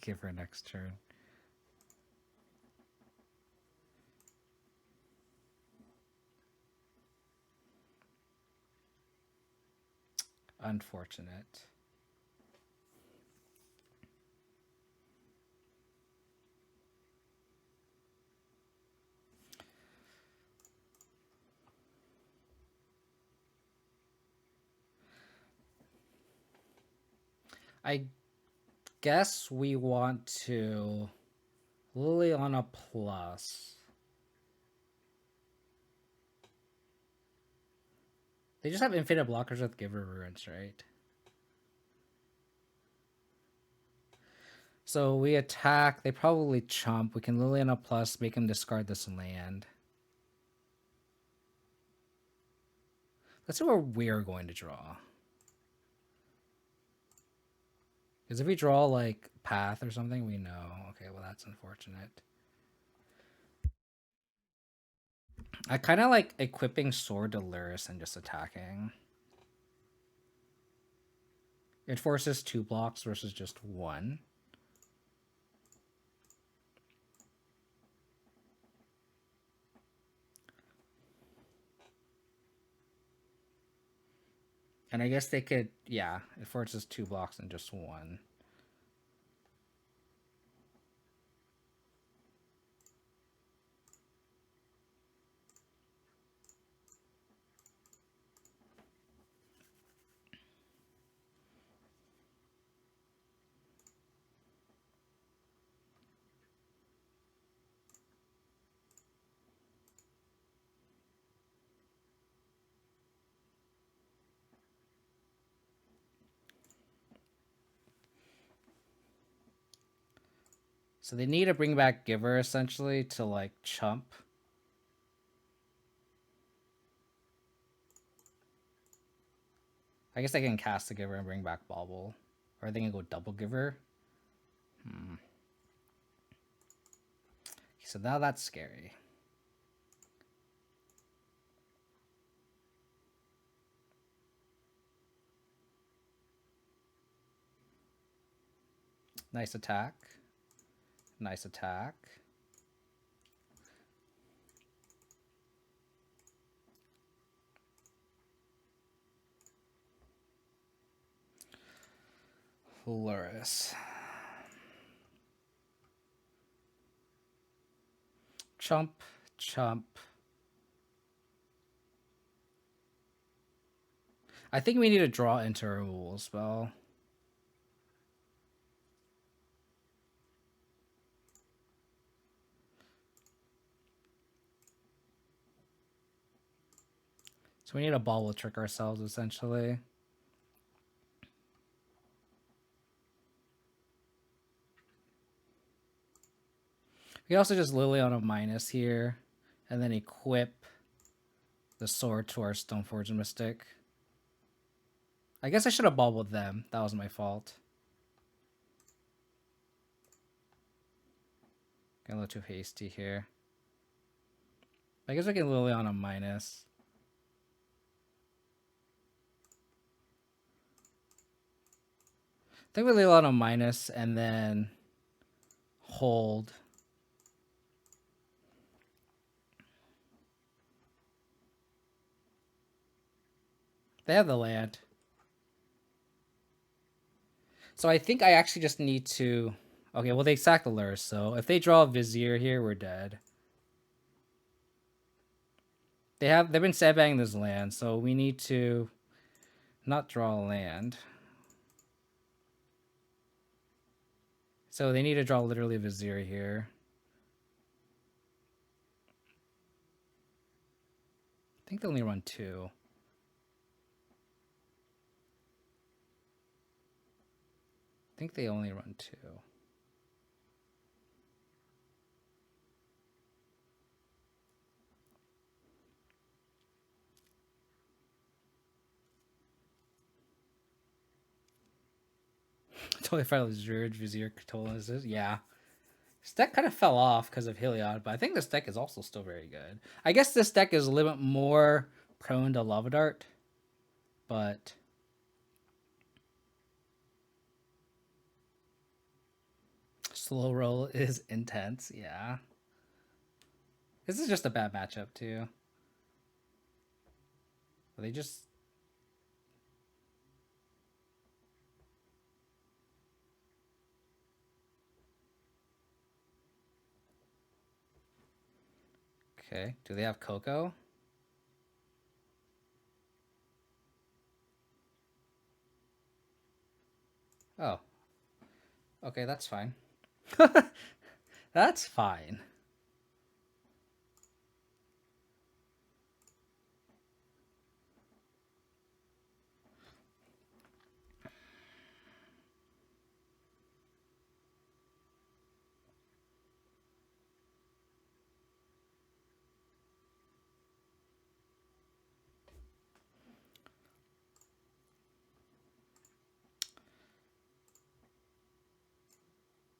Give her next turn. Unfortunate. I guess we want to Liliana plus. They just have infinite blockers with Giver Ruins, right? So we attack. They probably chump. We can Liliana plus, make him discard this land. Let's see where we're going to draw. Because if we draw like Path or something, we know. Okay, well that's unfortunate. I kind of like equipping Sword to Luris and just attacking. It forces 2 blocks versus just 1. And I guess they could, yeah, it forces 2 blocks and just 1. So they need to bring back Giver essentially to like chump. I guess they can cast the Giver and bring back Bauble. Or they can go double Giver. So now that's scary. Nice attack. Nice attack. Lurrus. Chump, chump. I think we need to draw into a removal spell. So we need a ball with trick ourselves, essentially. We can also just Lily on a minus here, and then equip the sword to our Stoneforge Mystic. I guess I should have bubbled them. That was my fault. Got a little too hasty here. I guess I can Lily on a minus. I think we Lily on a minus and then hold. They have the land. So I think I actually just need to... Okay, well, they sack the Lurrus, so if they draw a Vizier here, we're dead. They've been sandbagging this land, so we need to not draw a land. So they need to draw literally a Vizier here. I think they only run 2. I think they only run 2. Totally fine with Druid, Vizier, Katola. Yeah. This deck kind of fell off because of Heliod, but I think this deck is also still very good. I guess this deck is a little bit more prone to Lava Dart, but... Slow roll is intense, yeah. This is just a bad matchup, too. They just... Okay, do they have Coco? Oh. Okay, that's fine. That's fine.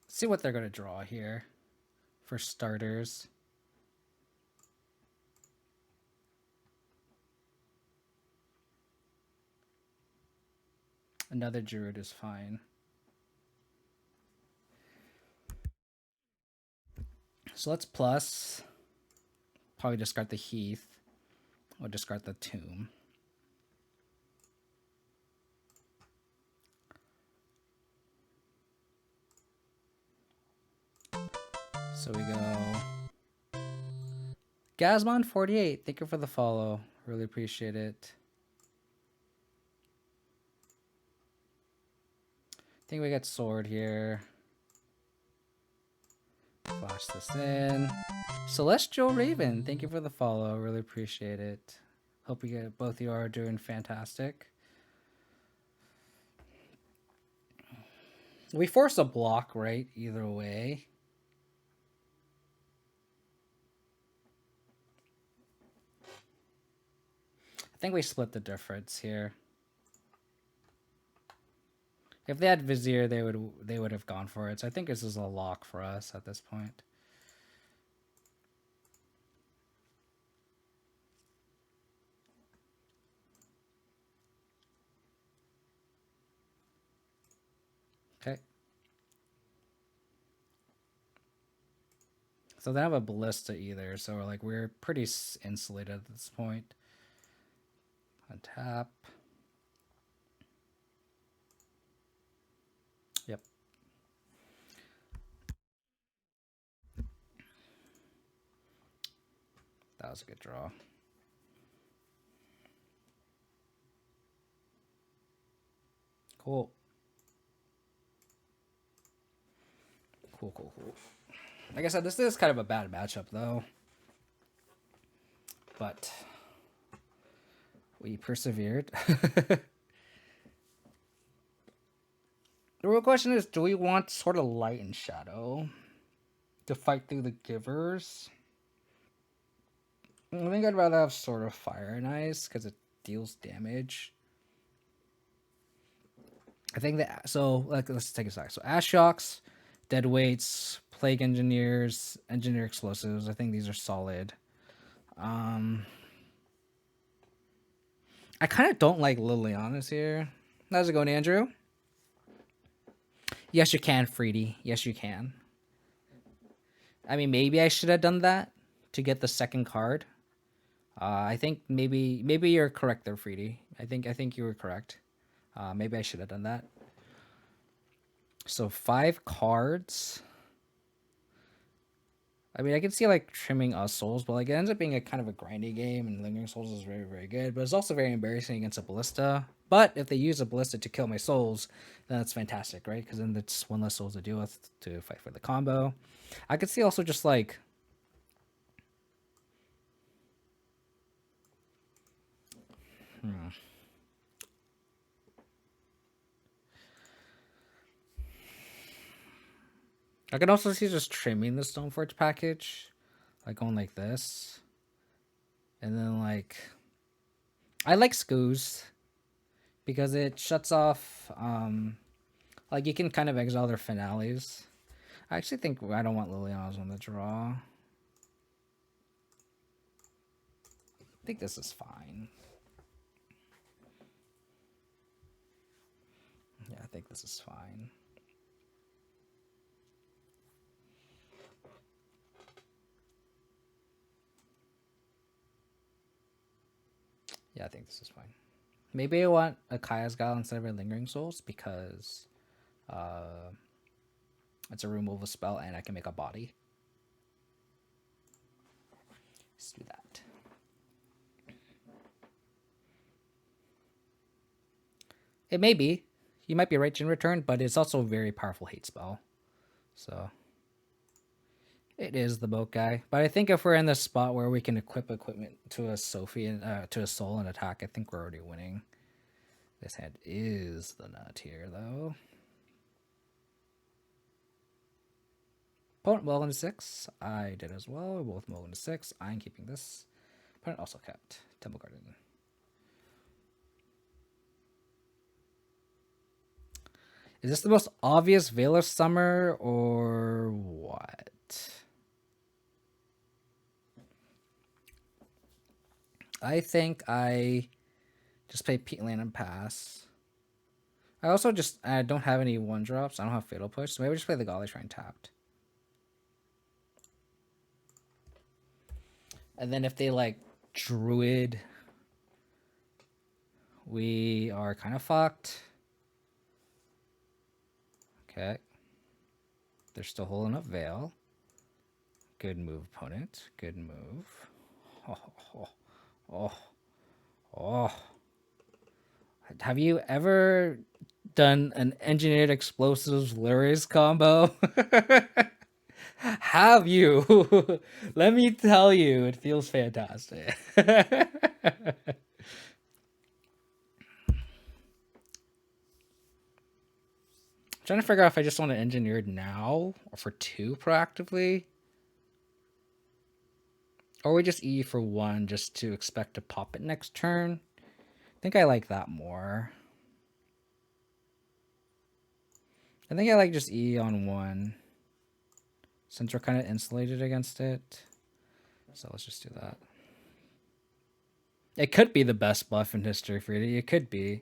See what they're going to draw here for starters. Another Druid is fine. So let's plus. Probably discard the Heath. Or discard the Tomb. So we go Gazmon48. Thank you for the follow. Really appreciate it. I think we got Sword here. Flash this in. Celestial Raven. Thank you for the follow. Really appreciate it. Hope you get both of you are doing fantastic. We force a block, right? Either way. I think we split the difference here. If they had Vizier, they would have gone for it. So I think this is a lock for us at this point. Okay. So they have a Ballista either, so we're pretty insulated at this point. Untap. Yep. That was a good draw. Cool. Cool, cool, cool. Like I said, this is kind of a bad matchup, though. But we persevered. The real question is, do we want sort of light and shadow to fight through the givers? I think I'd rather have sort of fire and ice because it deals damage. I think that, so like, let's take a sec. So Ashocks, Dead Weights, Plague Engineers, Engineer Explosives. I think these are solid. I kind of don't like Liliana's here. How's it going, Andrew? Yes, you can, Freedy. Yes, you can. I mean, maybe I should have done that to get the second card. I think maybe you're correct there, Freedy. I think you were correct. Maybe I should have done that. So 5 cards. I mean, I can see like trimming Souls, but like it ends up being a kind of a grindy game, and Lingering Souls is very, very good. But it's also very embarrassing against a Ballista. But if they use a Ballista to kill my Souls, then that's fantastic, right? Because then it's one less Souls to deal with to fight for the combo. I could see also just like... I can also see just trimming the Stoneforge package, like going like this, and then like, I like Scoos because it shuts off, like you can kind of exile their finales. I actually think I don't want Liliana's on the draw. I think this is fine. Yeah, I think this is fine. Yeah, I think this is fine. Maybe I want a Kaya's Guile instead of a Lingering Souls because it's a removal spell and I can make a body. Let's do that. It may be. You might be right in return, but it's also a very powerful hate spell. So it is the boat guy. But I think if we're in this spot where we can equip equipment to a Sophie and to a soul and attack, I think we're already winning. This hand is the nut here, though. Opponent well into 6. I did as well. We're both well into 6. I'm keeping this. Opponent also kept Temple Garden. Is this the most obvious Veil of Summer or what? I think I just play Peatland and pass. I also just I don't have any 1-drops. I don't have Fatal Push, so maybe just play the Golly Shrine tapped. And then if they like Druid, we are kind of fucked. Okay. They're still holding up Veil. Good move, opponent. Good move. Oh. Have you ever done an Engineered Explosives Lurrus combo? Have you? Let me tell you, it feels fantastic. Trying to figure out if I just want to engineer it now or for 2 proactively. Or we just E for 1 just to expect to pop it next turn. I think I like that more. I think I like just E on 1. Since we're kind of insulated against it. So let's just do that. It could be the best buff in history, Freedy. It could be.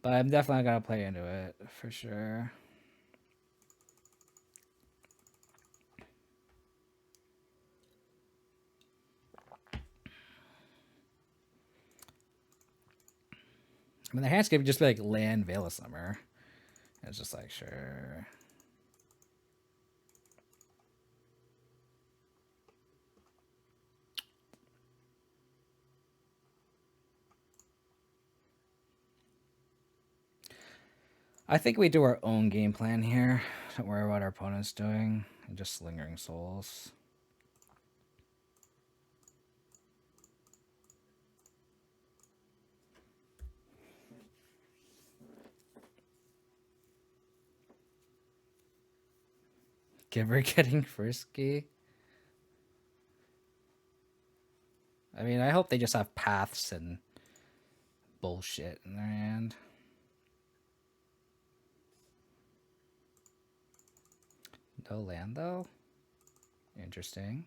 But I'm definitely going to play into it, for sure. I mean, the handscape would just be like land Veil of Summer. It's just like, sure. I think we do our own game plan here. Don't worry what our opponent's doing. And just lingering souls. Giver getting frisky. I mean, I hope they just have paths and bullshit in their hand. No land, though? Interesting.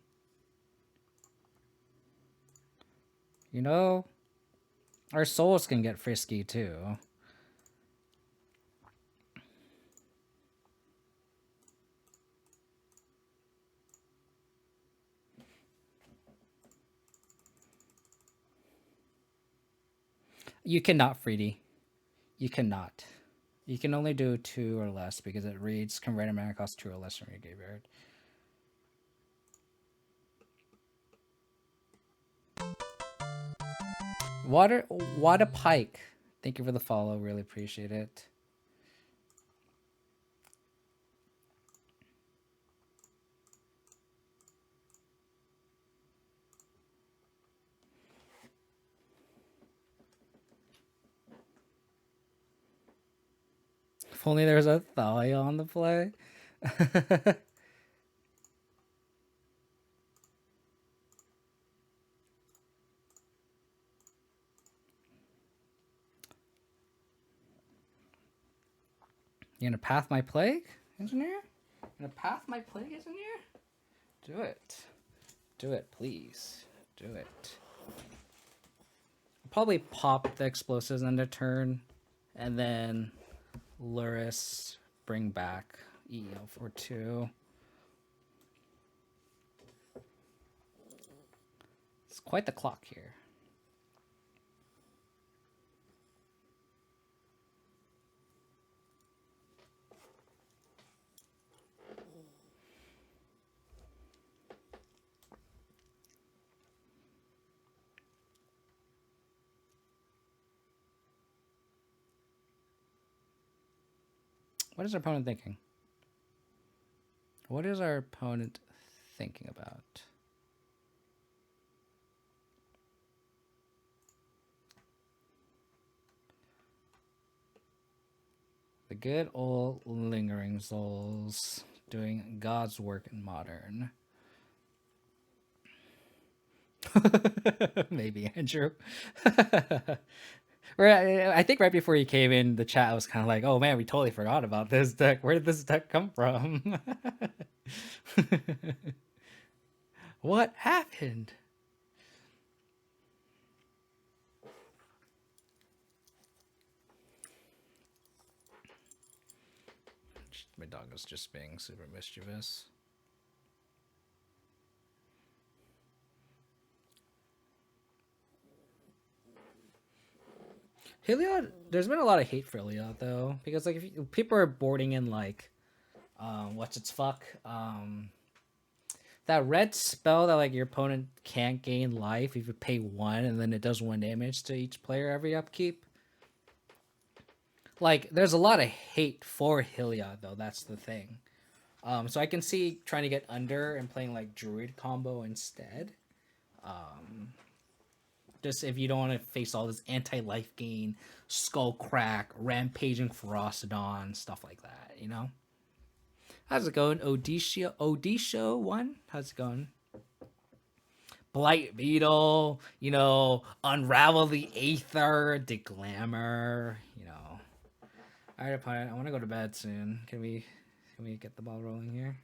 You know, our souls can get frisky, too. You cannot, Freedy. You cannot. You can only do 2 or less because it reads can random mana cost 2 or less from your graveyard. Water Pike. Thank you for the follow. Really appreciate it. If only there was a Thalia on the play. You gonna path my plague, engineer? You gonna path my plague, engineer? Do it. Do it, please. Do it. I'll probably pop the explosives end of turn, and then Lurrus bring back EL for 2. It's quite the clock here. What is our opponent thinking? What is our opponent thinking about? The good old lingering souls doing God's work in modern. Maybe, Andrew. I think right before you came in, the chat was kind of like, oh man, we totally forgot about this deck. Where did this deck come from? What happened? My dog is just being super mischievous. Heliod, there's been a lot of hate for Heliod though, because like if people are boarding in like, what's its fuck, that red spell that like your opponent can't gain life if you pay 1 and then it does 1 damage to each player every upkeep. Like there's a lot of hate for Heliod though. That's the thing. So I can see trying to get under and playing like Druid combo instead. Just if you don't want to face all this anti-life gain, skull crack, rampaging Ferocidon, stuff like that, you know? How's it going? Odisha 1? How's it going? Blight Beetle, you know, Unravel the Aether, Deglamor, you know. Alright, opponent, I want to go to bed soon. Can we get the ball rolling here?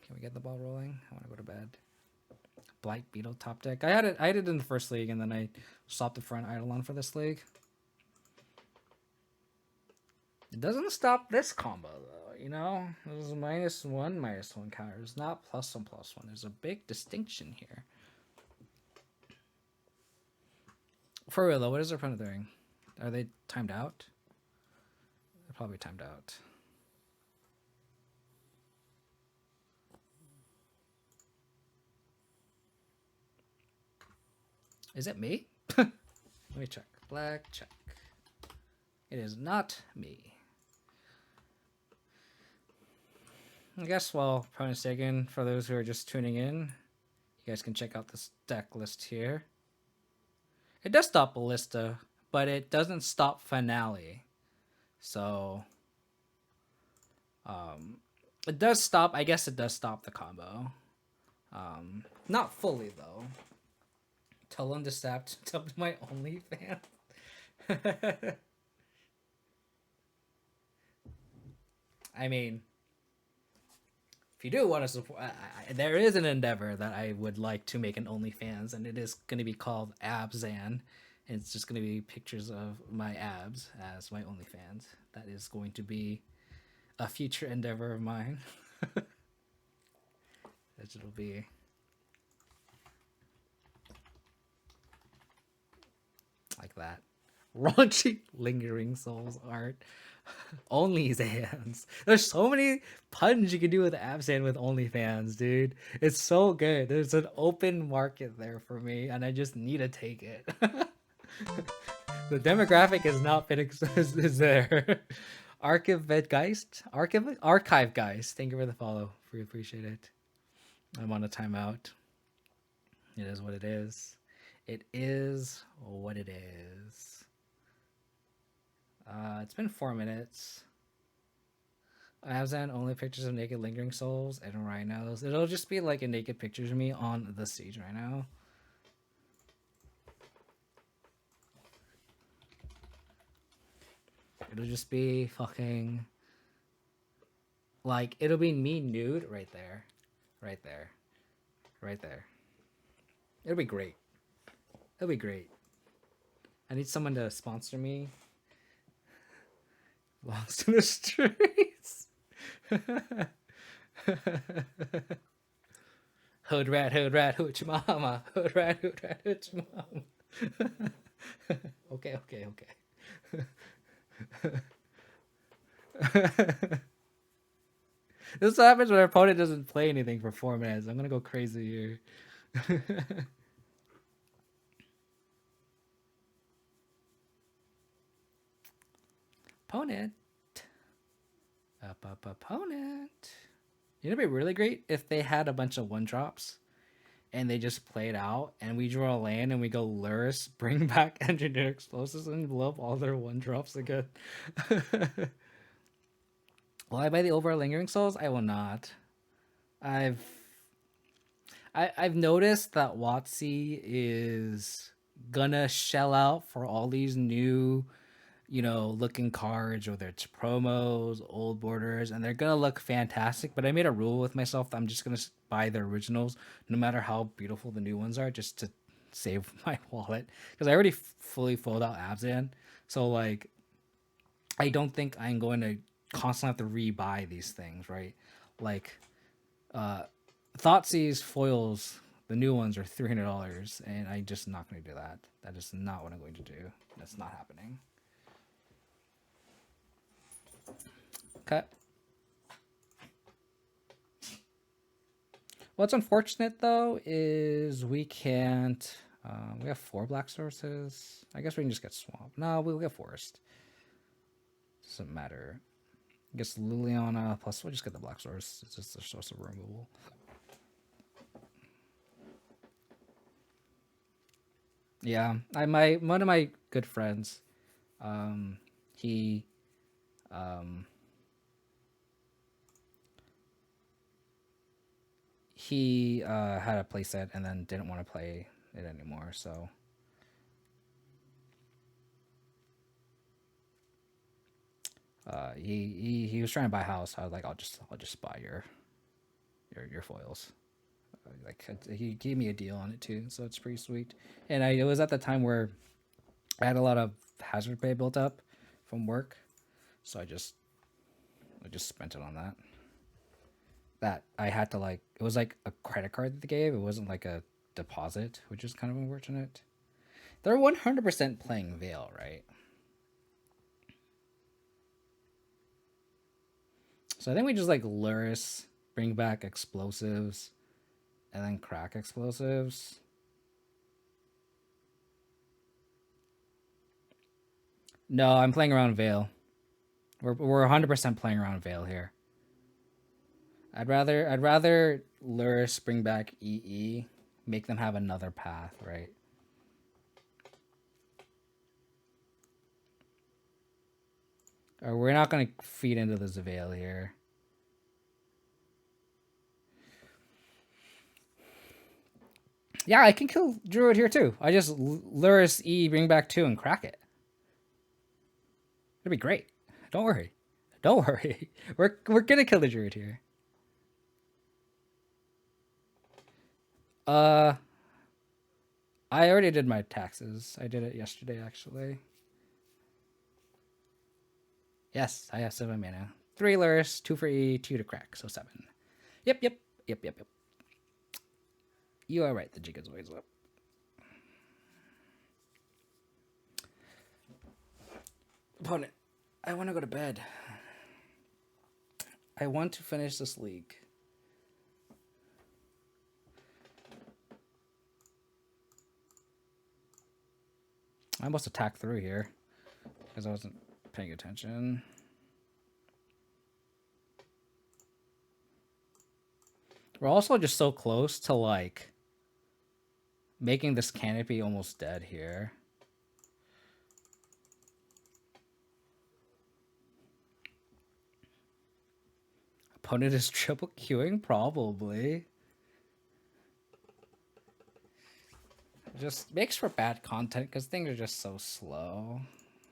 Can we get the ball rolling? I want to go to bed. Blight Beetle top deck. I had it in the first league, and then I swapped the front Eidolon for this league. It doesn't stop this combo though, you know. This is -1/-1 counters, not +1/+1. There's a big distinction here. For real though, what is their opponent doing? Are they timed out? They're probably timed out. Is it me? Let me check. Black check. It is not me. I guess while opponent's taken, for those who are just tuning in, you guys can check out this deck list here. It does stop Ballista, but it doesn't stop Finale. So, it does stop. I guess it does stop the combo. Not fully though. Tell them to stop to my OnlyFans. I mean, if you do want to support, there is an endeavor that I would like to make an OnlyFans, and it is going to be called Abzan. And it's just going to be pictures of my abs as my OnlyFans. That is going to be a future endeavor of mine. It'll be like that. Raunchy lingering souls art. OnlyFans. There's so many puns you can do with Abzan with OnlyFans, dude. It's so good. There's an open market there for me, and I just need to take it. The demographic has not been is there. Archive Geist. Thank you for the follow. We appreciate it. I'm on a timeout. It is what it is. It is what it is. It's been 4 minutes. Abzan only pictures of naked lingering souls and rhinos. It'll just be like a naked pictures of me on the stage right now. It'll just be fucking like it'll be me nude right there. Right there. Right there. It'll be great. It'll be great. I need someone to sponsor me. Belongs to the streets. Hood rat, hooch mama. Hood rat, hooch mama. Okay. This is what happens when our opponent doesn't play anything for 4 minutes. I'm gonna go crazy here. Opponent. Opponent. You know, it'd be really great if they had a bunch of 1-drops and they just play it out and we draw a land and we go Lurrus, bring back engineer explosives and blow up all their 1-drops again. Will I buy the overall lingering souls? I will not. I've noticed that WotC is gonna shell out for all these new, looking cards, whether it's promos, old borders, and they're gonna look fantastic. But I made a rule with myself that I'm just gonna buy the originals, no matter how beautiful the new ones are, just to save my wallet. Because I already fully filled out Abzan, so like, I don't think I'm going to constantly have to re-buy these things, right? Like, Thoughtseize foils, the new ones are $300, and I'm just not going to do that. That is not what I'm going to do. That's not happening. Okay. What's unfortunate though is we can't. We have 4 black sources. I guess we can just get Swamp. No, we'll get Forest. Doesn't matter. I guess Liliana plus we'll just get the black source. It's just a source of removal. Yeah, one of my good friends, he had a playset and then didn't want to play it anymore, so he was trying to buy a house. I was like, I'll just buy your foils. Like, he gave me a deal on it too, so it's pretty sweet. And it was at the time where I had a lot of hazard pay built up from work, so I just spent it on that. That I had to, like, it was like a credit card that they gave. It wasn't like a deposit, which is kind of unfortunate. They're 100% playing Veil, right? So I think we just like Lurrus, bring back explosives, and then crack explosives. No, I'm playing around Veil. We're 100% playing around Veil here. I'd rather Lurrus bring back EE, make them have another path, right? Or we're not gonna feed into the Zavale here. Yeah, I can kill Druid here too. I just Lurrus E, bring back 2 and crack it. It'll be great. Don't worry. Don't worry. We're gonna kill the Druid here. I already did my taxes. I did it yesterday, actually. Yes, I have 7 mana. 3 Lurrus, 2 for E, 2 to crack, so 7. Yep. You are right, the jig is always up. Opponent, I want to go to bed. I want to finish this league. I almost attacked through here because I wasn't paying attention. We're also just so close to like making this canopy almost dead here. Opponent is triple queuing, probably. It just makes for bad content because things are just so slow.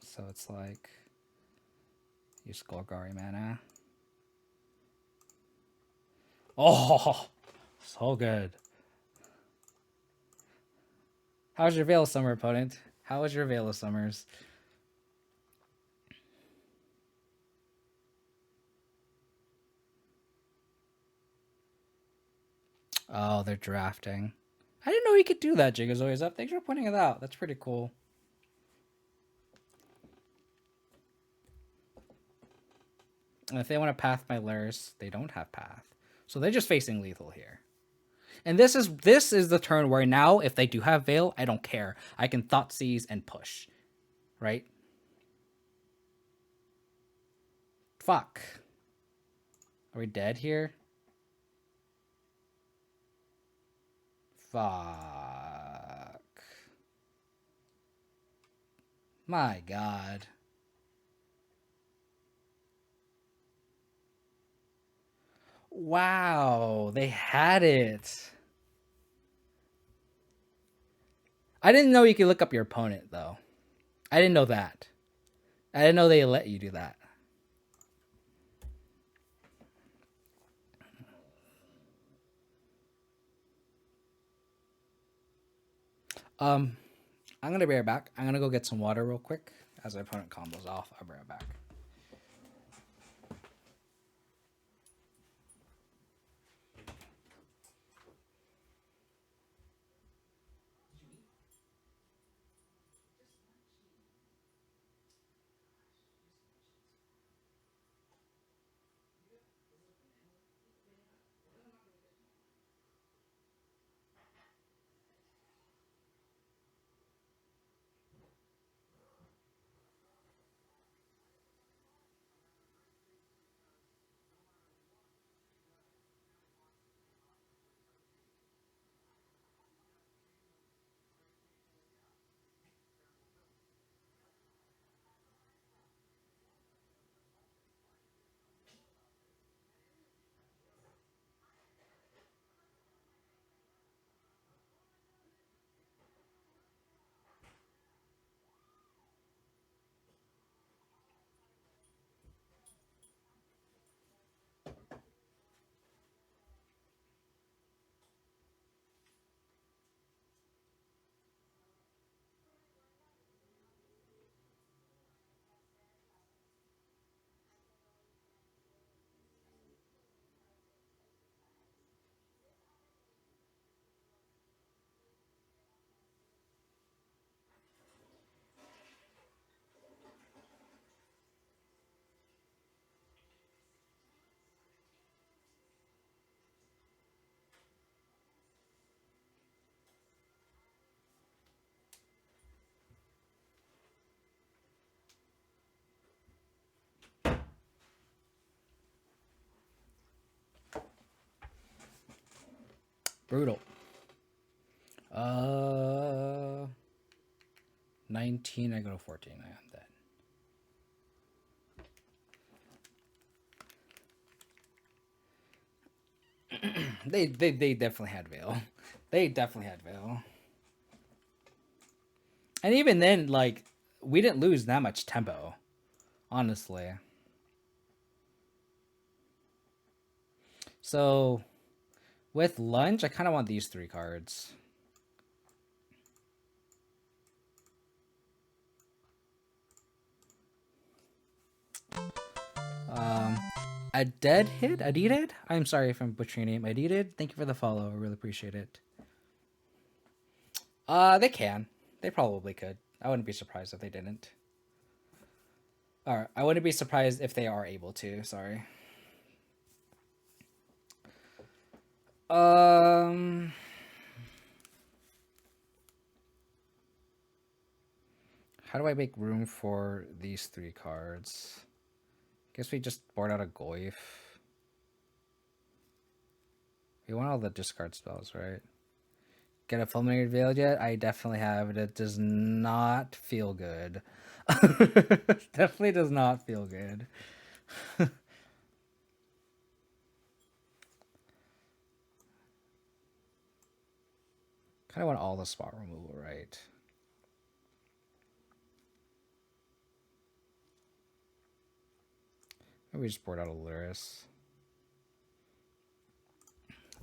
So it's like use Golgari mana. Oh, so good. How's your Veil of Summer, opponent? How was your Veil of Summers? Oh, they're drafting. I didn't know you could do that, Jig is always up. Thanks for pointing it out. That's pretty cool. And if they want to path my Lurrus, they don't have path. So they're just facing lethal here. And this is the turn where now, if they do have Veil, I don't care. I can Thoughtseize and push. Right? Fuck. Are we dead here? Fuck. My God. Wow, they had it. I didn't know you could look up your opponent, though. I didn't know that. I didn't know they let you do that. I'm gonna be right back. I'm gonna go get some water real quick as my opponent combos off. I'll be right back. Brutal. 19, I go to 14. I am dead. They definitely had Veil. They definitely had Veil. And even then, like, we didn't lose that much tempo, honestly. So, with Lunge, I kind of want these 3 cards. Adited? I'm sorry if I'm butchering your name. Adited? Thank you for the follow. I really appreciate it. They can. They probably could. I wouldn't be surprised if they didn't. Or I wouldn't be surprised if they are able to. Sorry. How do I make room for these 3 cards? Guess we just board out a Goyf. We want all the discard spells, right? Get a Fulminated Veil yet? I definitely have it. It does not feel good. Definitely does not feel good. Kind of want all the spot removal, right? Maybe we just board out a Lurrus.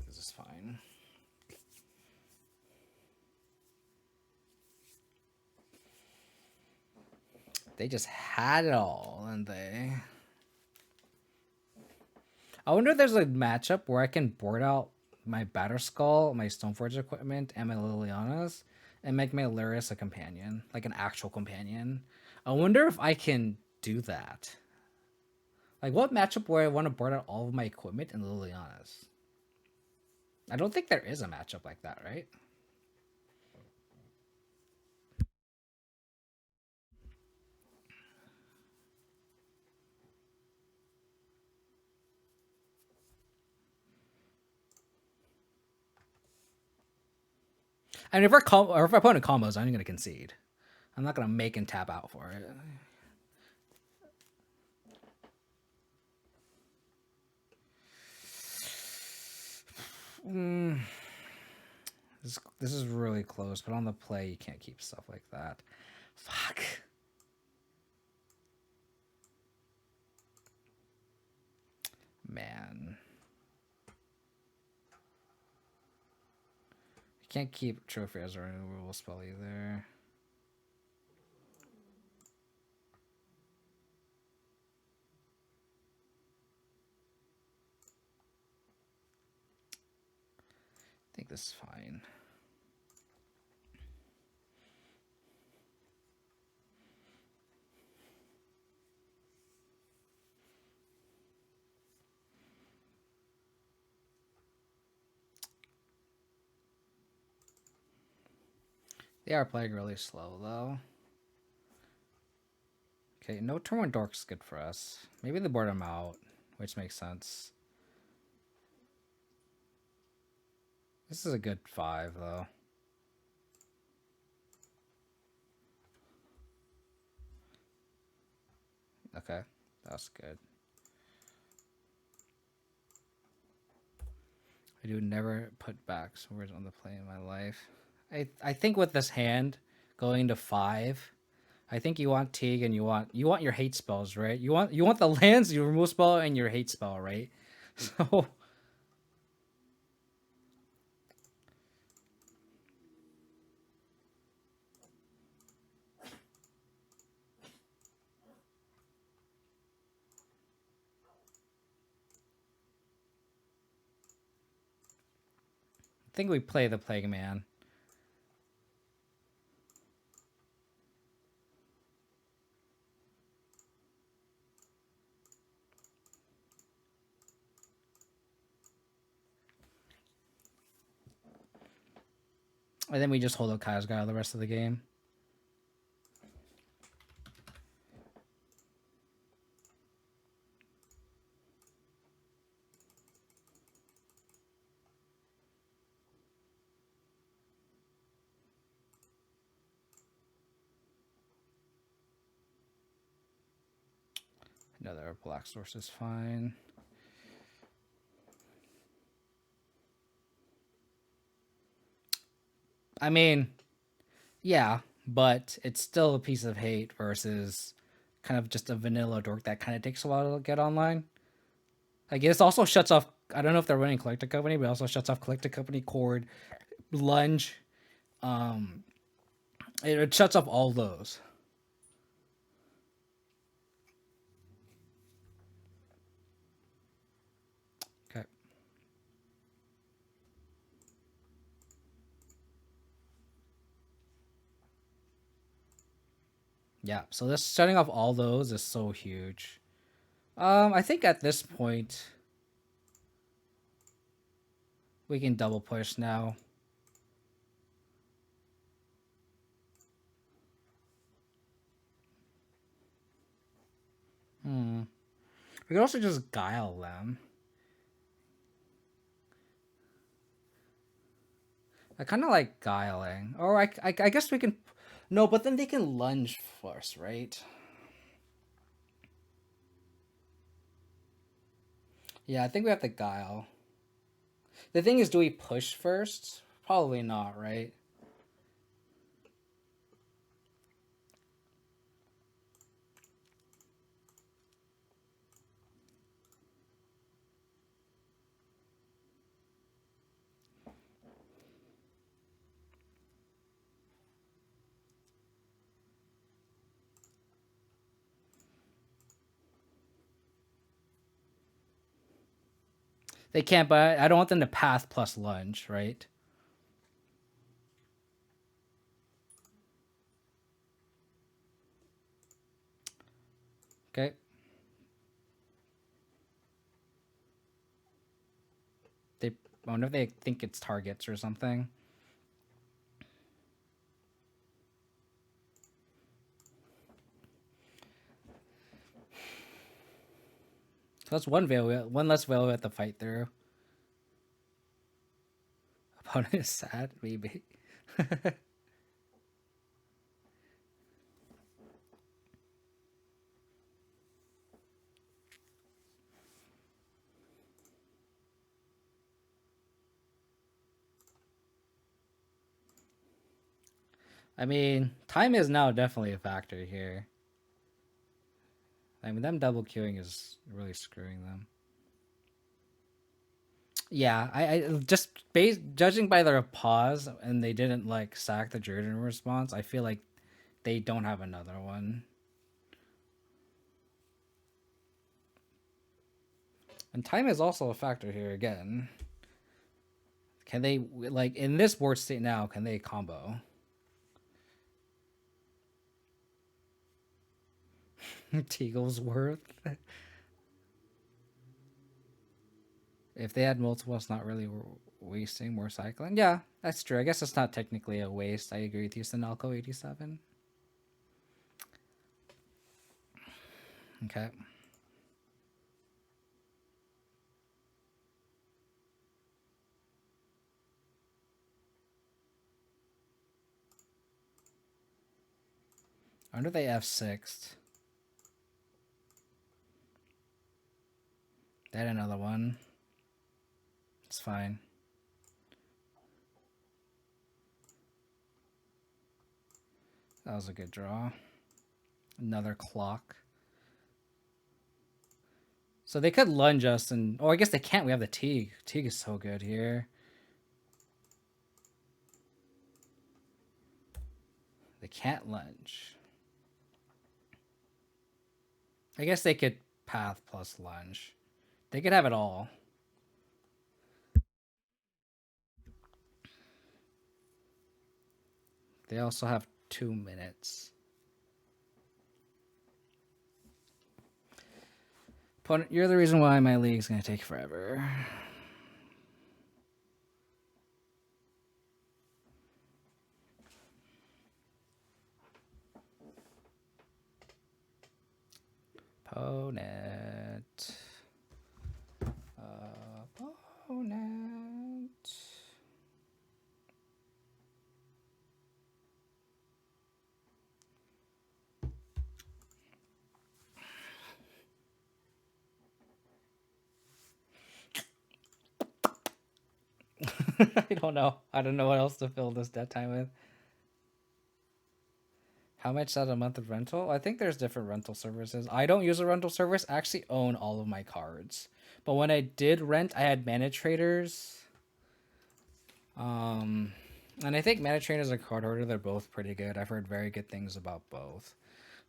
This is fine. They just had it all, didn't they? I wonder if there's a matchup where I can board out my Batterskull, my Stoneforge equipment, and my Lilianas, and make my Lurrus a companion, like an actual companion. I wonder if I can do that. Like, what matchup where I want to board out all of my equipment and Lilianas? I don't think there is a matchup like that, right? And if our opponent combos, I'm going to concede. I'm not going to make and tap out for it. This is really close, but on the play, you can't keep stuff like that. Fuck. Man. You can't keep Trophy as a removal spell either. I think this is fine. They are playing really slow, though. Okay, no turn 1 Dork's good for us. Maybe they board him out, which makes sense. This is a good 5, though. Okay, that's good. I do never put back swords on the play in my life. I think with this hand going to 5, I think you want Teague and you want your hate spells, right? You want the lands, your remove spell, and your hate spell, right? So I think we play the Plague Man. And then we just hold up Kyle's guy the rest of the game. Another black source is fine. I mean, yeah, but it's still a piece of hate versus kind of just a vanilla dork that kind of takes a while to get online. I guess also shuts off. I don't know if they're running Collector Company, but also shuts off Collector Company, Cord, Lunge. Um, it shuts off all those. Okay. Yeah, so this shutting off all those is so huge. I think at this point we can double push now. We could also just guile them. I kind of like guiling. Or I guess we can. No, but then they can lunge first, right? Yeah, I think we have to guile. The thing is, do we push first? Probably not, right? They can't, but I don't want them to path plus lunge, right? Okay. I wonder if they think it's targets or something. So that's one less veil we have to fight through. Opponent is sad, maybe. I mean, time is now definitely a factor here. I mean, them double queuing is really screwing them. Yeah, I just judging by their pause and they didn't like sack the Druid in response. I feel like they don't have another one. And time is also a factor here again. Can they like in this board state now? Can they combo? Teagle's worth. If they had multiple, it's not really wasting more cycling. Yeah, that's true. I guess it's not technically a waste. I agree with you, Sinalco 87. Okay. I wonder if they F6'd. They had another one. It's fine. That was a good draw. Another clock. So they could lunge us and... Oh, I guess they can't. We have the Teague. Teague is so good here. They can't lunge. I guess they could path plus lunge. They could have it all. They also have 2 minutes. Opponent, you're the reason why my league's going to take forever. Opponent. Opponent. I don't know. I don't know what else to fill this dead time with. How much is that a month of rental? I think there's different rental services. I don't use a rental service. I actually own all of my cards. But when I did rent, I had mana traders. And I think mana traders and card order, they're both pretty good. I've heard very good things about both.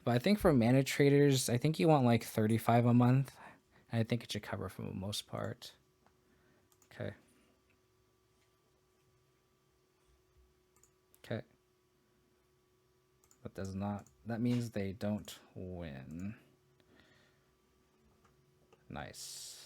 But I think for mana traders, I think you want like 35 a month. And I think it should cover for the most part. Okay. Okay. That does not. That means they don't win. Nice.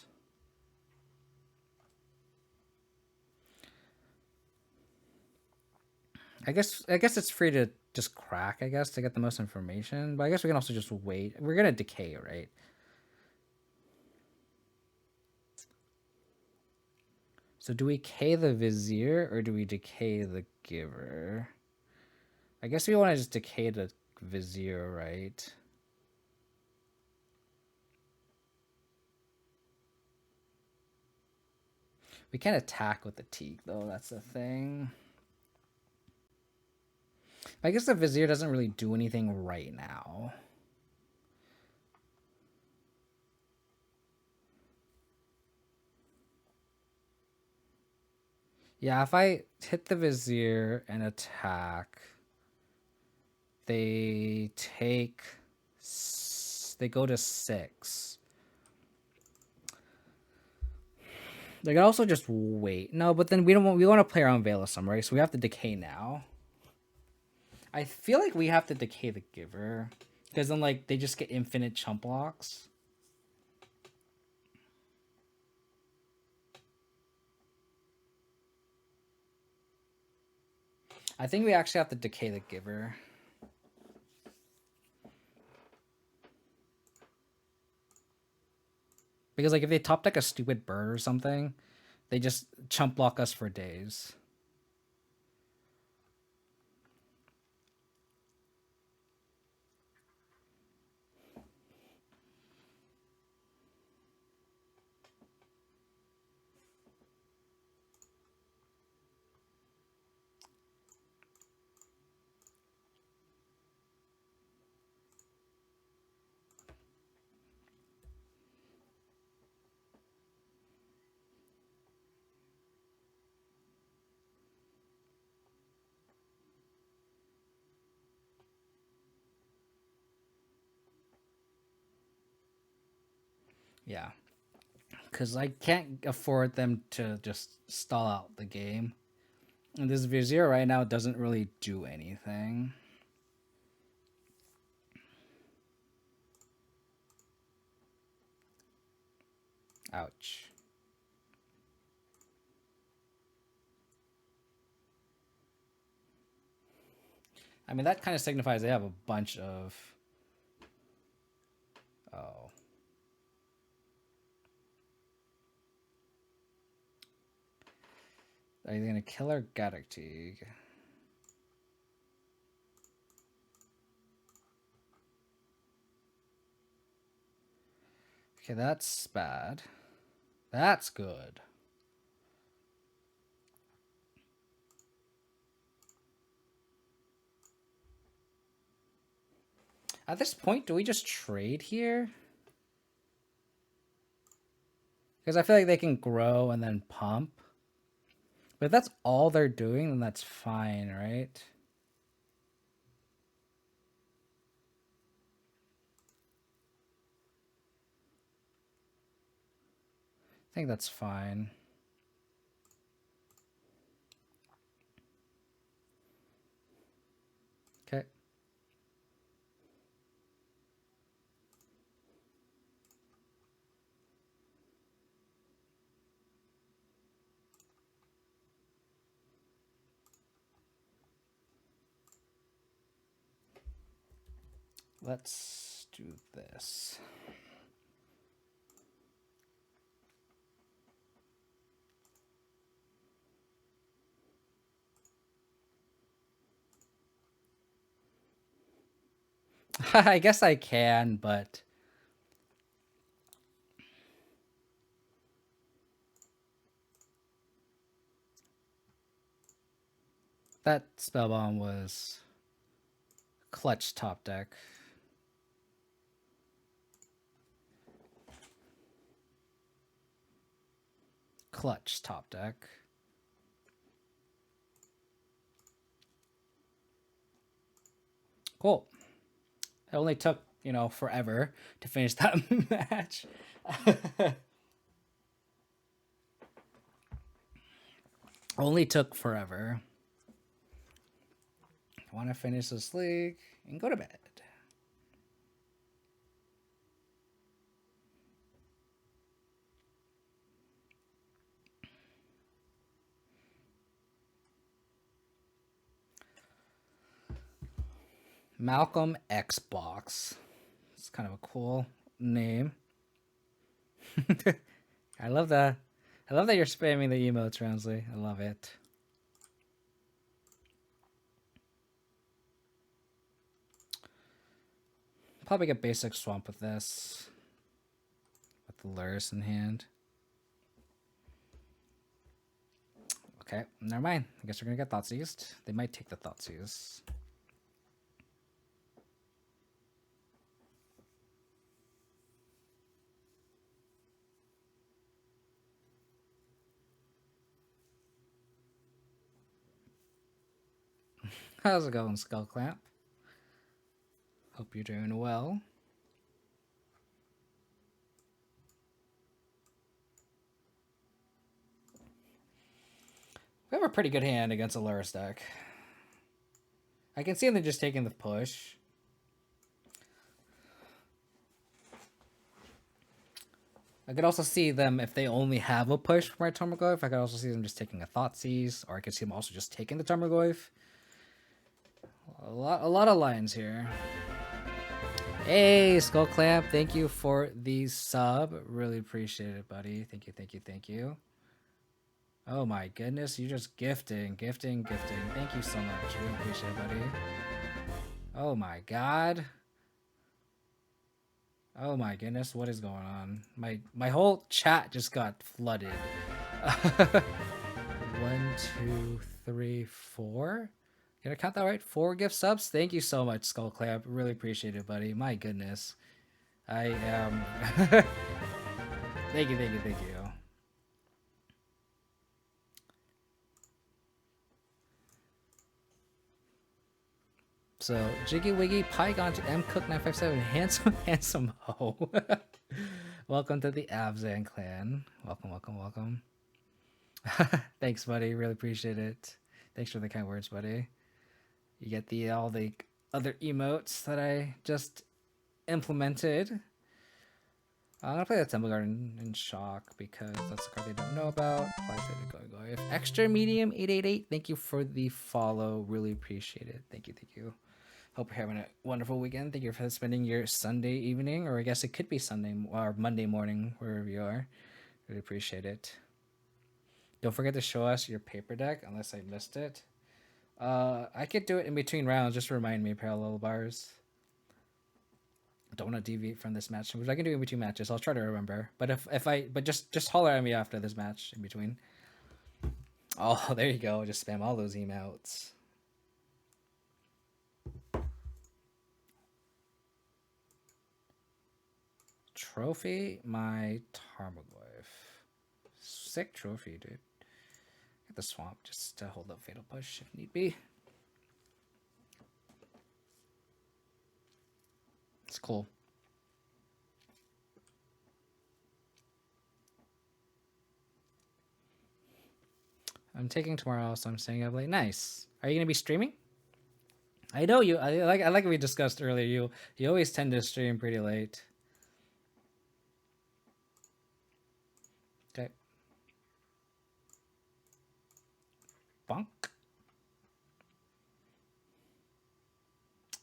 I guess it's free to just crack, I guess, to get the most information. But I guess we can also just wait. We're gonna decay, right? So do we decay the Vizier or do we decay the Giver? I guess we want to just decay the Vizier, right? We can't attack with the Teak, though. That's the thing. I guess the Vizier doesn't really do anything right now. Yeah, if I hit the Vizier and attack, they take... They go to 6. They can also just wait. No, but then we want to play around Veil of Summer, right? So we have to decay now. I feel like we have to decay the Giver. Because then, like, they just get infinite chump blocks. I think we actually have to decay the Giver. Because, like, if they top deck a stupid bird or something, they just chump block us for days. Yeah. Because I can't afford them to just stall out the game. And this Vizier right now doesn't really do anything. Ouch. I mean, that kind of signifies they have a bunch of... Oh. Are you going to kill our Gaddock? Okay, that's bad. That's good. At this point, do we just trade here? Because I feel like they can grow and then pump. But if that's all they're doing, then that's fine, right? I think that's fine. Okay. Let's do this. I guess I can, but... That spell bomb was clutch top deck. Clutch top deck. Cool. It only took, you know, forever to finish that match. Only took forever. I want to finish this league and go to bed. Malcolm Xbox. It's kind of a cool name. I love that. I love that you're spamming the emotes, Rounsley. I love it. Probably get basic swamp with this. With the Lurrus in hand. Okay, never mind. I guess we're gonna get Thoughtseized. They might take the Thoughtseize. How's it going, Skullclamp? Hope you're doing well. We have a pretty good hand against a Lurrus deck. I can see them just taking the push. I could also see them, if they only have a push for my Tarmogoyf, I could also see them just taking a Thoughtseize, or I could see them also just taking the Tarmogoyf. A lot of lines here. Hey, Skullclamp, thank you for the sub. Really appreciate it, buddy. Thank you, thank you, thank you. Oh my goodness, you're just gifting. Thank you so much. Really appreciate it, buddy. Oh my god. Oh my goodness, what is going on? My whole chat just got flooded. 1, 2, 3, 4. Did I count that right? 4 gift subs? Thank you so much, Skullclamp. Really appreciate it, buddy. My goodness. I am... Thank you. So, Jiggy Wiggy, Pygon to MCook957, handsome ho. Welcome to the Abzan clan. Welcome. Thanks, buddy. Really appreciate it. Thanks for the kind words, buddy. You get all the other emotes that I just implemented. I'm gonna play the Temple Garden in shock because that's the card they don't know about. If extra medium 888, thank you for the follow. Really appreciate it. Thank you. Hope you're having a wonderful weekend. Thank you for spending your Sunday evening, or I guess it could be Sunday or Monday morning, wherever you are. Really appreciate it. Don't forget to show us your paper deck, unless I missed it. I could do it in between rounds. Just remind me, parallel bars. Don't want to deviate from this match, which I can do in between matches. I'll try to remember. But just holler at me after this match in between. Oh, there you go. Just spam all those emotes. Trophy my Tarmogoyf. Sick trophy, dude. Get the swamp just to hold up Fatal Push if need be. It's cool. I'm taking tomorrow, so I'm staying up late. Nice. Are you gonna be streaming? I know you. I like what we discussed earlier. You always tend to stream pretty late. Okay. Bonk.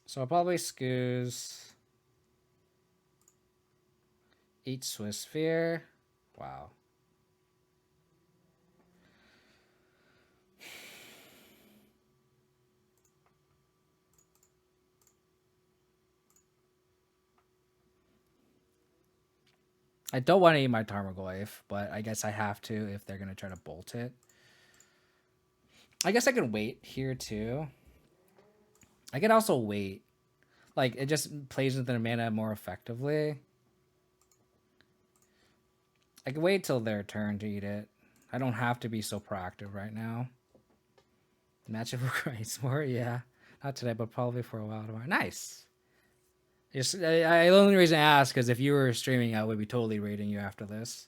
So I'll probably Scooze. Eat Swiss Sphere. Wow. I don't want to eat my Tarmogoyf, but I guess I have to if they're going to try to bolt it. I guess I can wait here too. I can also wait. Like, it just plays with their mana more effectively. I can wait till their turn to eat it. I don't have to be so proactive right now. Matchup for Christ more, yeah. Not today, but probably for a while tomorrow. Nice. Just, the only reason I ask is if you were streaming, I would be totally rating you after this.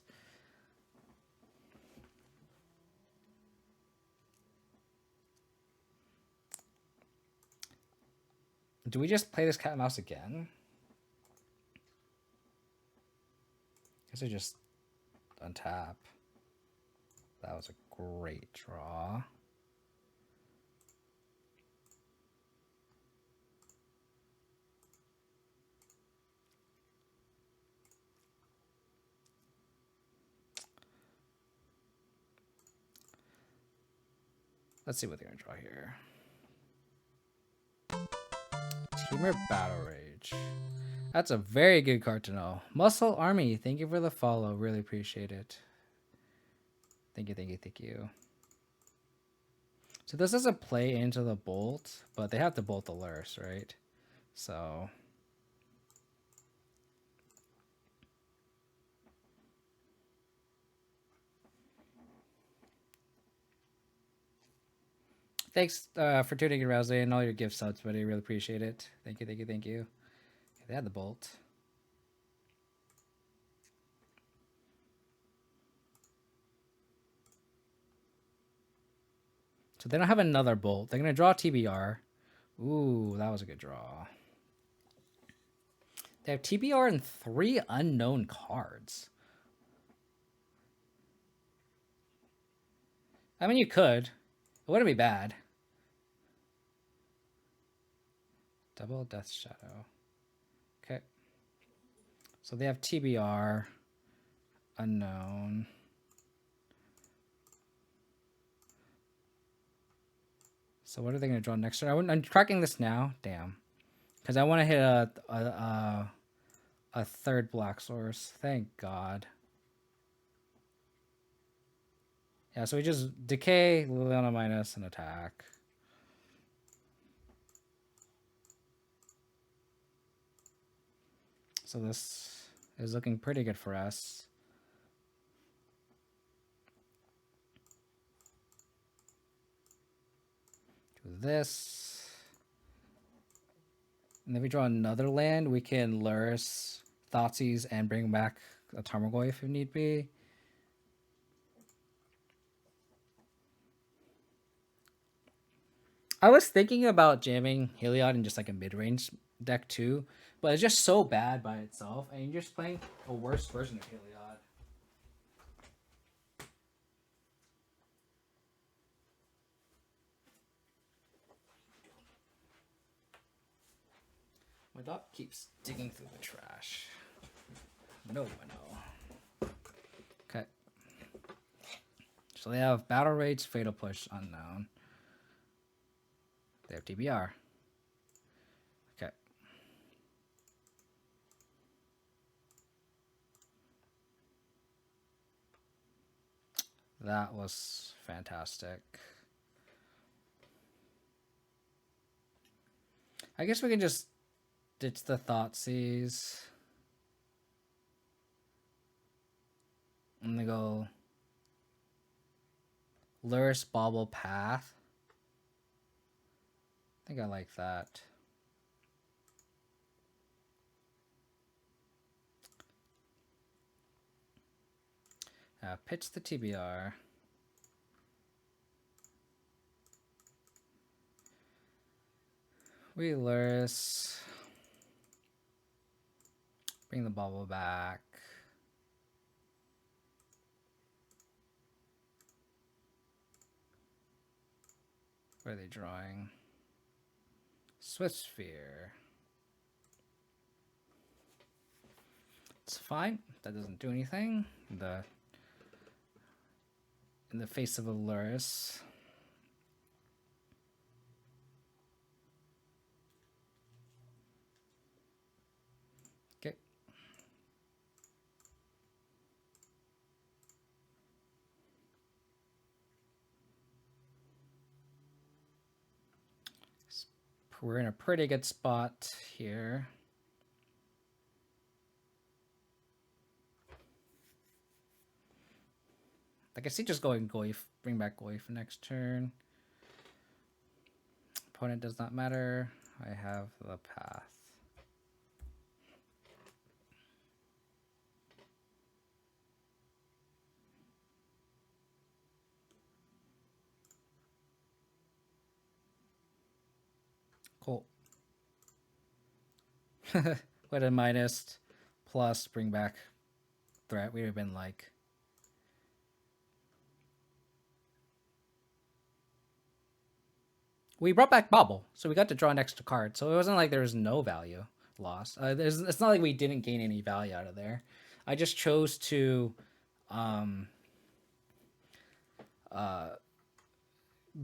Do we just play this cat and mouse again? Guess I just untap. That was a great draw. Let's see what they're gonna draw here. Teamer Battle Rage. That's a very good card to know. Muscle Army, thank you for the follow. Really appreciate it. Thank you, thank you, thank you. So this doesn't play into the bolt, but they have to bolt the Lurrus, right? So thanks for tuning in, Rousey, and all your gift subs, buddy. Really appreciate it. Thank you, thank you, thank you. They had the bolt. So they don't have another bolt. They're going to draw TBR. Ooh, that was a good draw. They have TBR and 3 unknown cards. I mean, you could. It wouldn't be bad. Double Death Shadow. Okay. So they have TBR. Unknown. So what are they going to draw next turn? I'm tracking this now. Damn. Because I want to hit a third black source. Thank God. Yeah, so we just decay, Liliana minus, and attack. So this is looking pretty good for us. Do this. And if we draw another land, we can Lurrus, Thoughtseize, and bring back a Tarmogoyf if need be. I was thinking about jamming Heliod in just like a mid-range deck too, but it's just so bad by itself, and you're just playing a worse version of Heliod. My dog keeps digging through the trash. No bueno. Okay. So they have Battle Rage, Fatal Push, Unknown. They have TBR. Okay. That was fantastic. I guess we can just ditch the Thoughtseize. I'm gonna go Lurrus Bauble Path. I think I like that. Pitch the TBR. We Lurrus. Bring the bubble back. What are they drawing? Swift Sphere. It's fine. That doesn't do anything. In the face of a Lurrus. Okay. we're in a pretty good spot here. I can see just going Goyf, bring back Goyf next turn. Opponent does not matter. I have the path. Cool. With a minus plus bring back threat, we would have been like. We brought back Bobble, so we got to draw an extra card. So it wasn't like there was no value lost. It's not like we didn't gain any value out of there. I just chose to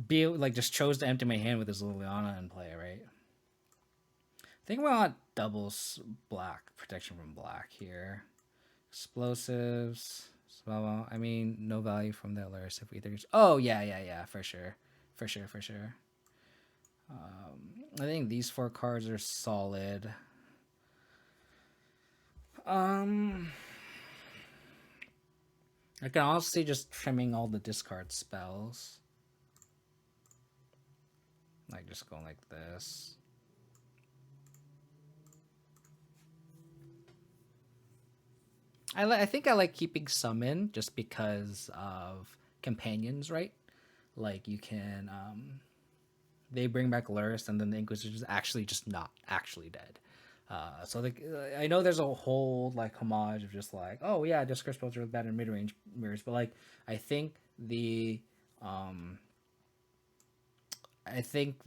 be like just chose to empty my hand with this Liliana in play, right? I think we want doubles black protection from black here. Explosives. Well, I mean, no value from the Lurrus if we either. Oh yeah, for sure. I think these 4 cards are solid. I can honestly just trimming all the discard spells. Like just going like this. I think I like keeping summon just because of companions, right? Like you can they bring back Lurrus and then the Inquisitor's actually just not actually dead. So I know there's a whole like homage of just like, oh yeah, discard spells are bad in mid range mirrors, but like I think the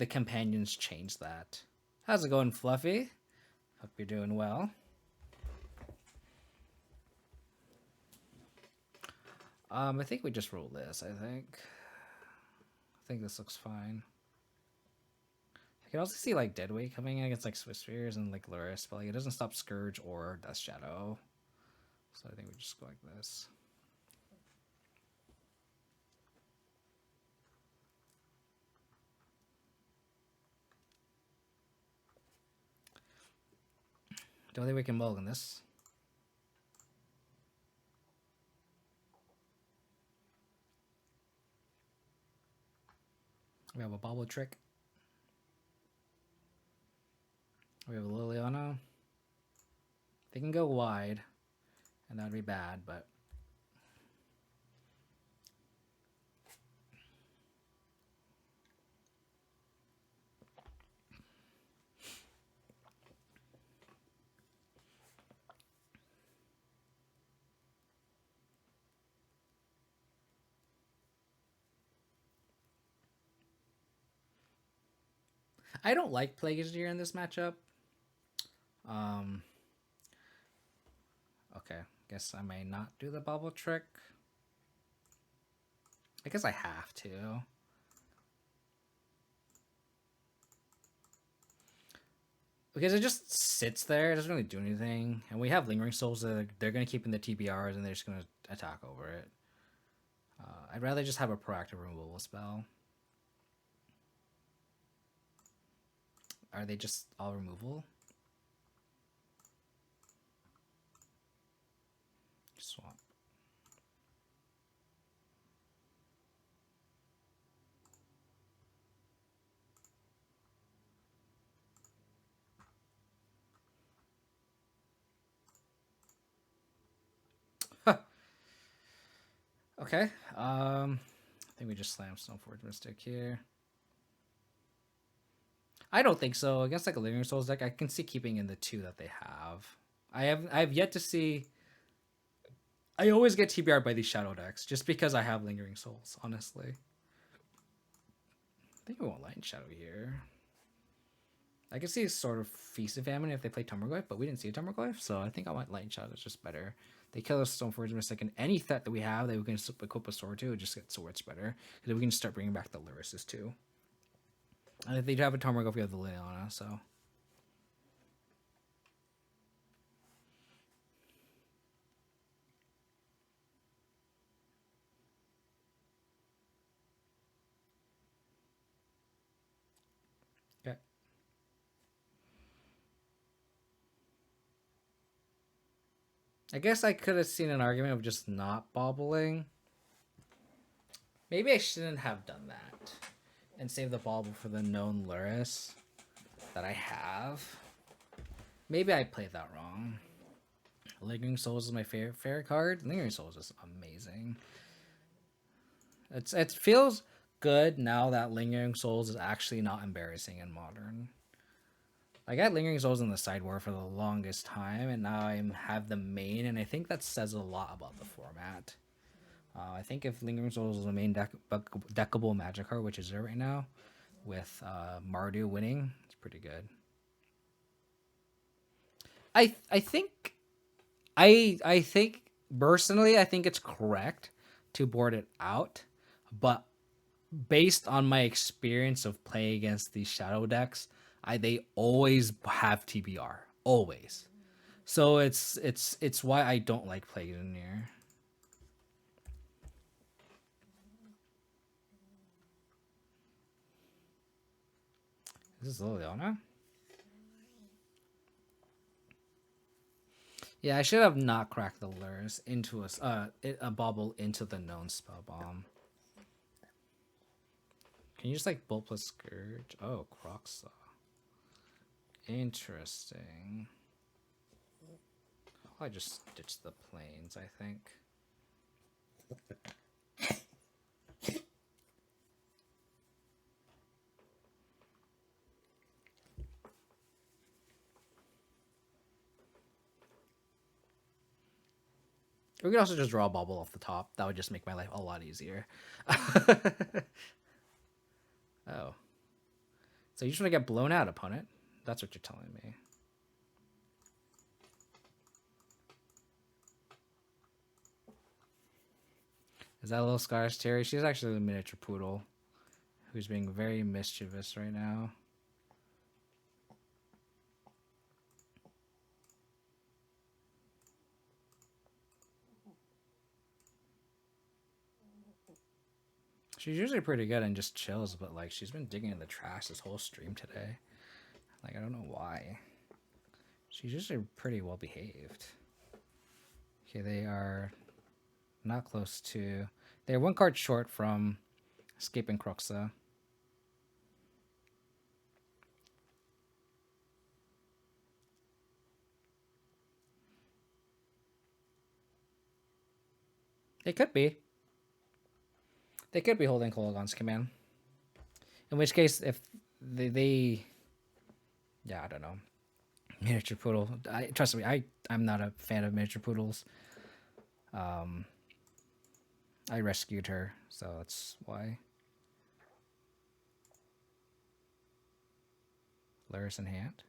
companions changed that. How's it going, Fluffy? Hope you're doing well. I think we just roll this. I think this looks fine. I can also see like Deadweight coming in against like Swiss Spheres and like Lurrus, but like it doesn't stop Scourge or Death Shadow. So I think we just go like this. Don't think we can mulligan this. We have a Bobble Trick. We have a Liliana. They can go wide, and that'd be bad, but I don't like Plagueis in this matchup. Okay, guess I may not do the Bubble Trick. I guess I have to. Because it just sits there, it doesn't really do anything. And we have Lingering Souls that they're going to keep in the TBRs and they're just going to attack over it. I'd rather just have a proactive removal spell. Are they just all removal? Swamp. Okay. I think we just slam Stoneforge Mystic here. I don't think so. Against like a Lingering Souls deck, I can see keeping in the 2 that they have. I have yet to see. I always get TBR by these shadow decks just because I have Lingering Souls, honestly. I think we want Light and Shadow here. I can see sort of Feast and Famine if they play Tumberglyph, but we didn't see a Tumberglyph, so I think I want Light and Shadow. It's just better. They kill us Stoneforge in a second. Any threat that we have that we can equip a sword to, just get swords better. Because we can start bringing back the Lurruses too. And if they do have a Tumberglyph, we have the Liliana, so. Okay. I guess I could have seen an argument of just not bobbling. Maybe I shouldn't have done that and save the bauble for the known Lurrus that I have. Maybe I played that wrong. Lingering Souls is my favorite card. Lingering Souls is amazing. It feels good now that Lingering Souls is actually not embarrassing in Modern. I got Lingering Souls in the sideboard for the longest time, and now I have the main, and I think that says a lot about the format. I think if Lingering Souls was the main deckable magic card, which is there right now, with Mardu winning, it's pretty good. I think personally, I think it's correct to board it out, but based on my experience of playing against these shadow decks, they always have TBR, always. So it's why I don't like playing in here. Is this Liliana? Yeah, I should have not cracked the Lurrus into a bauble into the known spell bomb. Can you just like Bolt plus Scourge? Oh, Croxa. Interesting. I just ditched the planes, I think. We could also just draw a bubble off the top. That would just make my life a lot easier. Oh. So you just want to get blown out, opponent? That's what you're telling me. Is that a little Scars Terry? She's actually a miniature poodle who's being very mischievous right now. She's usually pretty good and just chills, but like she's been digging in the trash this whole stream today. Like I don't know why. She's usually pretty well behaved. Okay, they are not close to. They're one card short from escaping Croxa. They could be. They could be holding Kolagon's command. In which case, if they yeah, I don't know. Miniature poodle. Trust me, I'm not a fan of miniature poodles. I rescued her, so that's why. Lurrus in hand.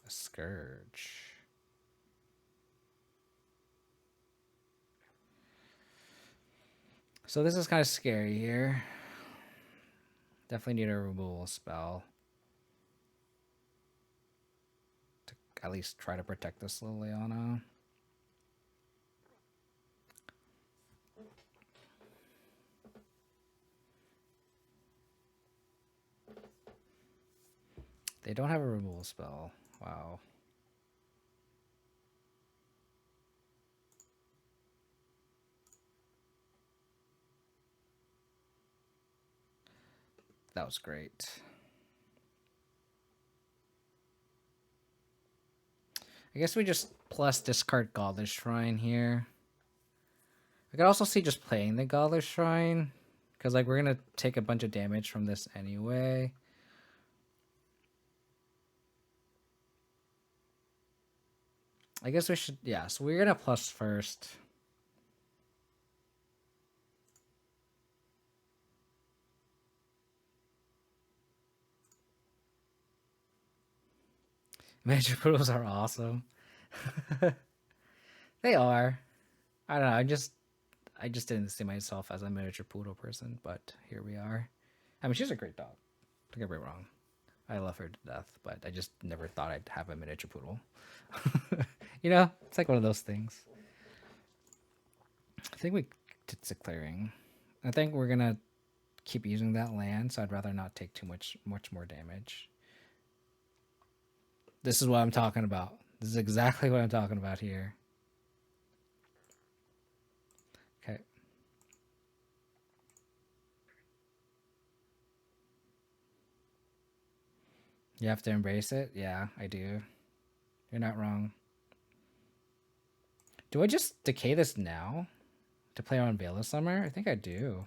A Scourge. So this is kind of scary here. Definitely need a removal spell to at least try to protect this Liliana. They don't have a removal spell. Wow. That was great. I guess we just plus discard Godless Shrine here. I could also see just playing the Godless Shrine, because like we're gonna take a bunch of damage from this anyway. I guess we should, yeah, so we're gonna plus first. Miniature poodles are awesome. They are. I don't know. I just didn't see myself as a miniature poodle person, but here we are. I mean, she's a great dog. Don't get me wrong. I love her to death, but I just never thought I'd have a miniature poodle. You know, it's like one of those things. I think we did the clearing. I think we're gonna keep using that land, so I'd rather not take much more damage. This is what I'm talking about. This is exactly what I'm talking about here. Okay. You have to embrace it? Yeah, I do. You're not wrong. Do I just decay this now to play on Veil of Summer? I think I do.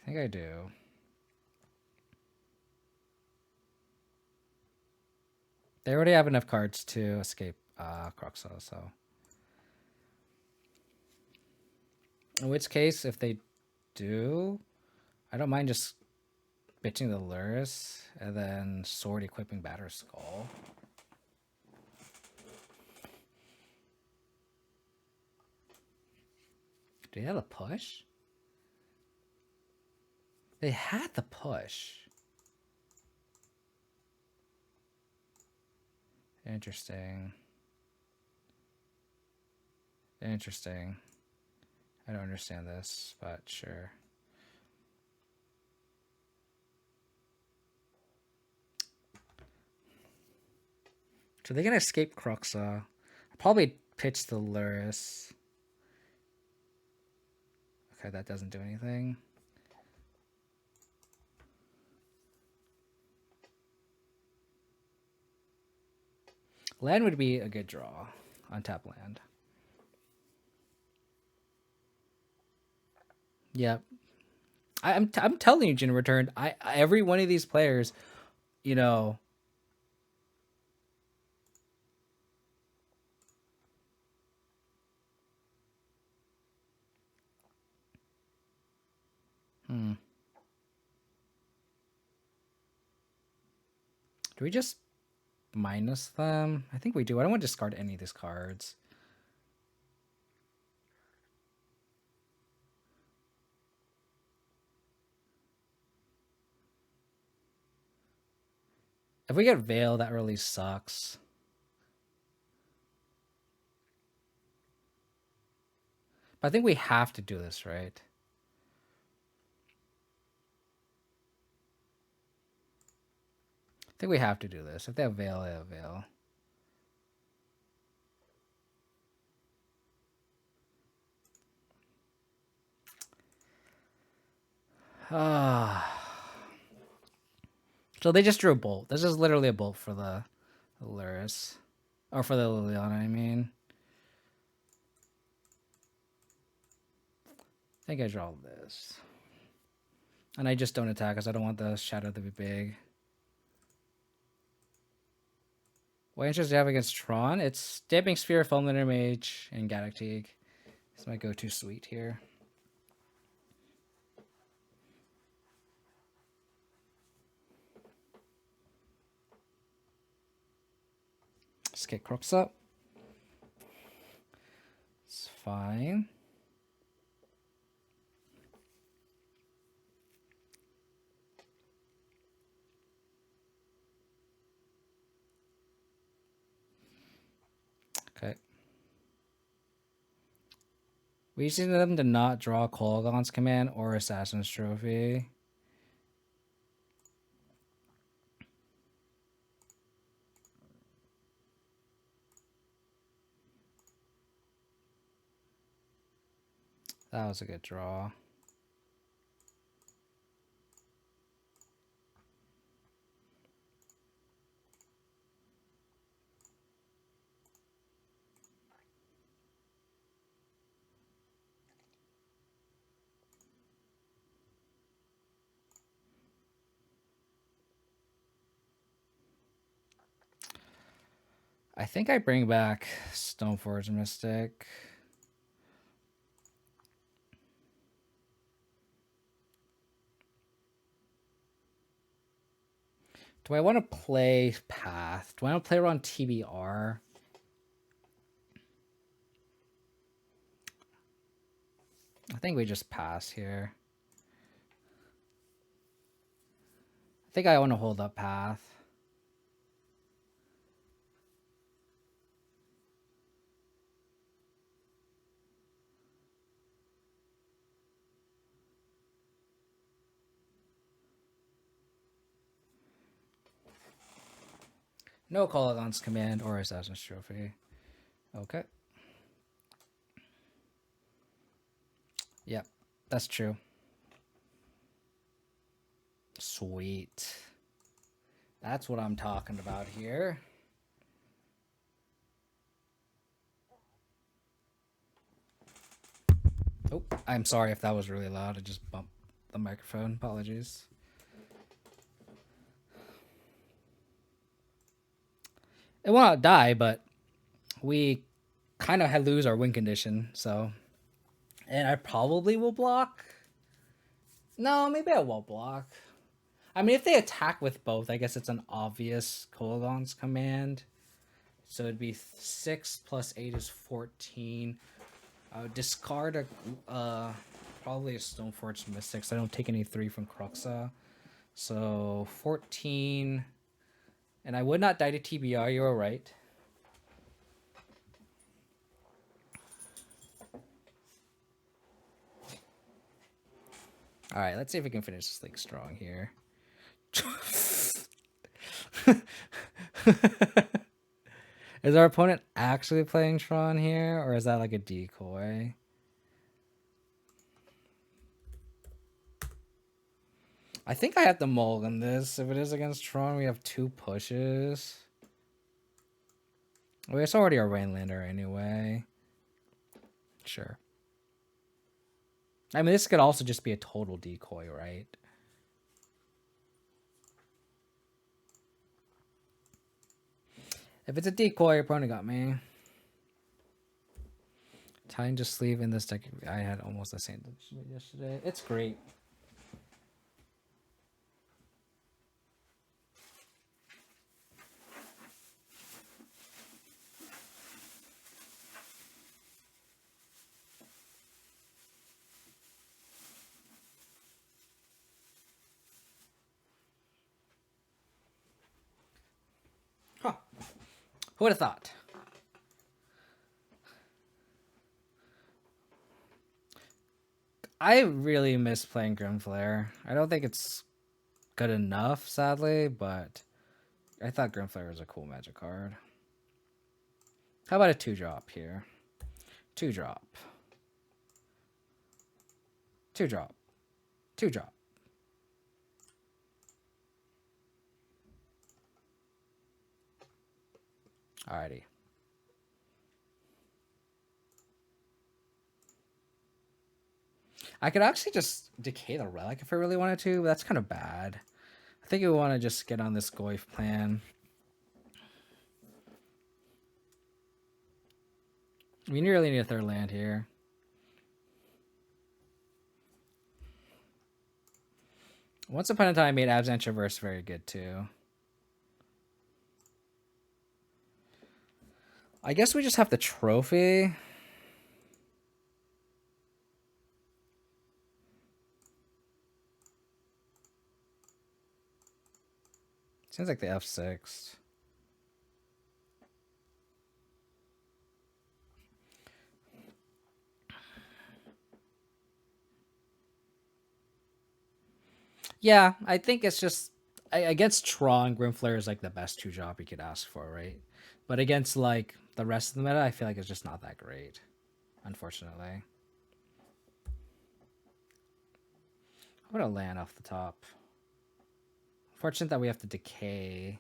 I think I do. They already have enough cards to escape Croxa, so. In which case, if they do, I don't mind just bitching the Lurrus and then sword equipping Batter Skull. Do they have a push? They had the push. Interesting. Interesting. I don't understand this, but sure. So they're gonna escape Croxa. I'll probably pitch the Lurrus. Okay, that doesn't do anything. Land would be a good draw on tap land. Yep. I'm telling you, Jin Returned. Every one of these players, you know. Do we just minus them? I think we do. I don't want to discard any of these cards. If we get Veil, that really sucks. But I think we have to do this, right? I think we have to do this. If they have Veil, they have Veil. So they just drew a bolt. This is literally a bolt for the Lurrus. Or for the Liliana, I mean. I think I draw this. And I just don't attack because I don't want the shadow to be big. What interest do you have against Tron? It's Damping Sphere, Fulminator Mage, and Galactique. It's my go-to suite here. Let's get Crooks up. It's fine. Okay. We just need them to not draw Kolaghan's Command or Assassin's Trophy. That was a good draw. I think I bring back Stoneforge Mystic. Do I want to play Path? Do I want to play around TBR? I think we just pass here. I think I want to hold up Path. No Colligon's Command or Assassin's Trophy. Okay. Yep, that's true. Sweet. That's what I'm talking about here. Oh, I'm sorry if that was really loud. I just bumped the microphone. Apologies. It will not die, but we kind of lose our win condition, so... And I probably will block. No, maybe I won't block. I mean, if they attack with both, I guess it's an obvious Kolaghan's Command. So it'd be 6 plus 8 is 14. I would discard probably a Stoneforge Mystic, so I don't take any 3 from Cruxa. So 14. And I would not die to TBR, you were right. Alright, let's see if we can finish this league strong here. Is our opponent actually playing Tron here, or is that like a decoy? I think I have to mulligan this. If it is against Tron, we have 2 pushes. Well, it's already a Rainlander anyway. Sure. I mean, this could also just be a total decoy, right? If it's a decoy, your opponent got me. Time to sleeve in this deck. I had almost the same yesterday. It's great. Huh. Who would have thought? I really miss playing Grimflare. I don't think it's good enough, sadly, but I thought Grimflare was a cool magic card. How about a 2-drop here? 2-drop. 2-drop. 2-drop. Alrighty. I could actually just decay the relic if I really wanted to, but that's kind of bad. I think we want to just get on this Goyf plan. We really need a 3rd land here. Once upon a time, I made Abzan Traverse very good too. I guess we just have the trophy. Sounds like the F6. Yeah, I think it's just against Tron, Grimflare is like the best 2-drop you could ask for, right? But against like the rest of the meta, I feel like it's just not that great, unfortunately. I'm gonna land off the top. Fortunate that we have to decay.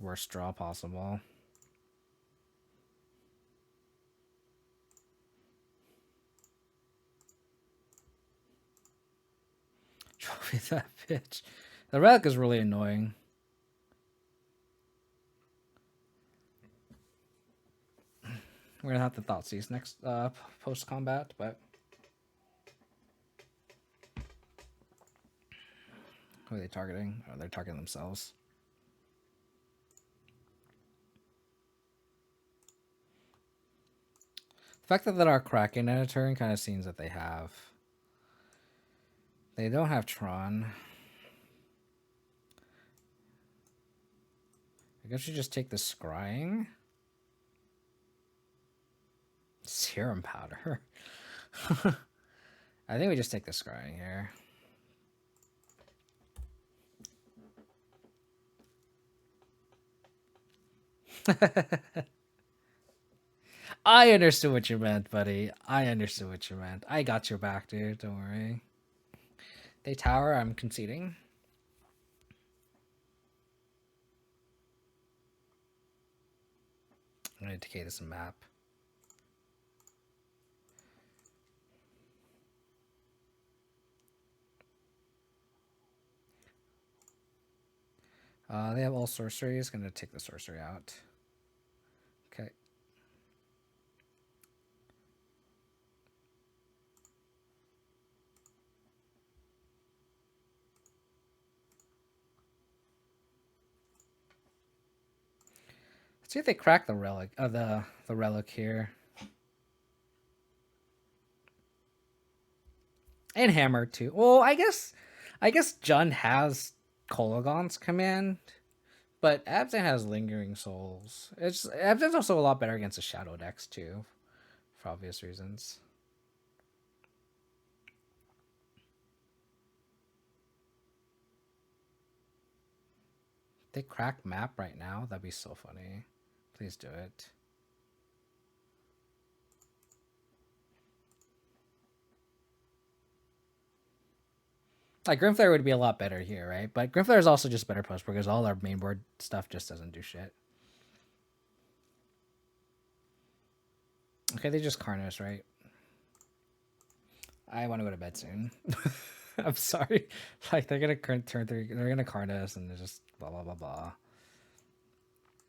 Worst draw possible. Trophy that bitch. The relic is really annoying. We're gonna have to Thoughtseize next post combat, but who are they targeting? Oh, they're targeting themselves. The fact that our Kraken in a turn kind of seems that they have. They don't have Tron. I guess you just take the scrying. Serum powder. I think we just take the scrying here. I understood what you meant, buddy. I understood what you meant. I got your back, dude. Don't worry. They tower. I'm conceding. I'm gonna decay this map. They have all sorceries. Gonna take the sorcery out. Okay. Let's see if they crack the relic. The relic here. And hammer too. Well, I guess Jund has Kolagon's command, but Abzan has lingering souls. Abzan's also a lot better against the shadow decks too, for obvious reasons. If they crack map right now, that'd be so funny. Please do it. Like Grimflare would be a lot better here, right? But Grimflare is also just better post because all our main board stuff just doesn't do shit. Okay, they just Karnos, right? I want to go to bed soon. I'm sorry. Like they're gonna turn through. They're gonna Karnos and they're just blah blah blah blah.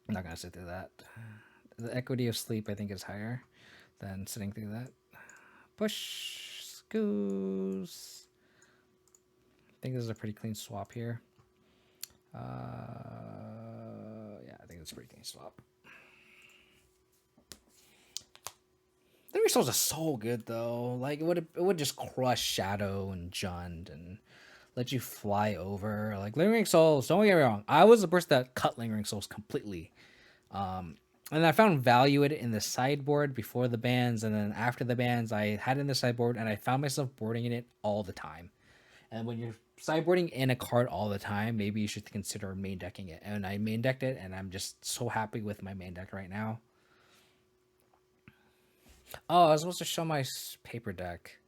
I'm not gonna sit through that. The equity of sleep I think is higher than sitting through that. Push scoos. I think this is a pretty clean swap here. Yeah, I think it's a pretty clean swap. The resource is so good though. Like it would just crush Shadow and Jund and let you fly over. Like Lingering Souls, don't get me wrong. I was the person that cut Lingering Souls completely. And I found value in the sideboard before the bans, and then after the bans, I had it in the sideboard, and I found myself boarding in it all the time. And when you're sideboarding in a card all the time, maybe you should consider main decking it. And I main decked it, and I'm just so happy with my main deck right now. Oh, I was supposed to show my paper deck.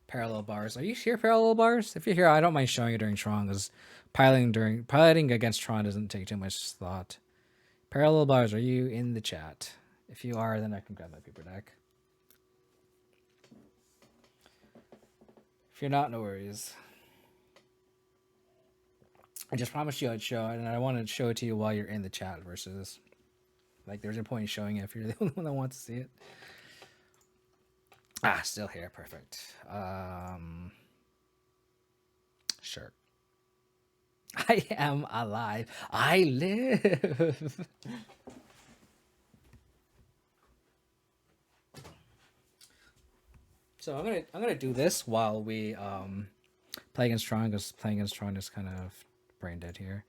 Parallel bars. Are you here, parallel bars? If you're here, I don't mind showing it during Tron, because piloting against Tron doesn't take too much thought. Parallel bars, are you in the chat? If you are, then I can grab my paper deck. If you're not, no worries. I just promised you I'd show it, and I wanted to show it to you while you're in the chat versus, like, there's no point in showing it if you're the only one that wants to see it. Ah, still here. Perfect. Sure. I am alive. I live. So I'm gonna do this while we play against Tron, because playing against Tron is kind of brain dead here.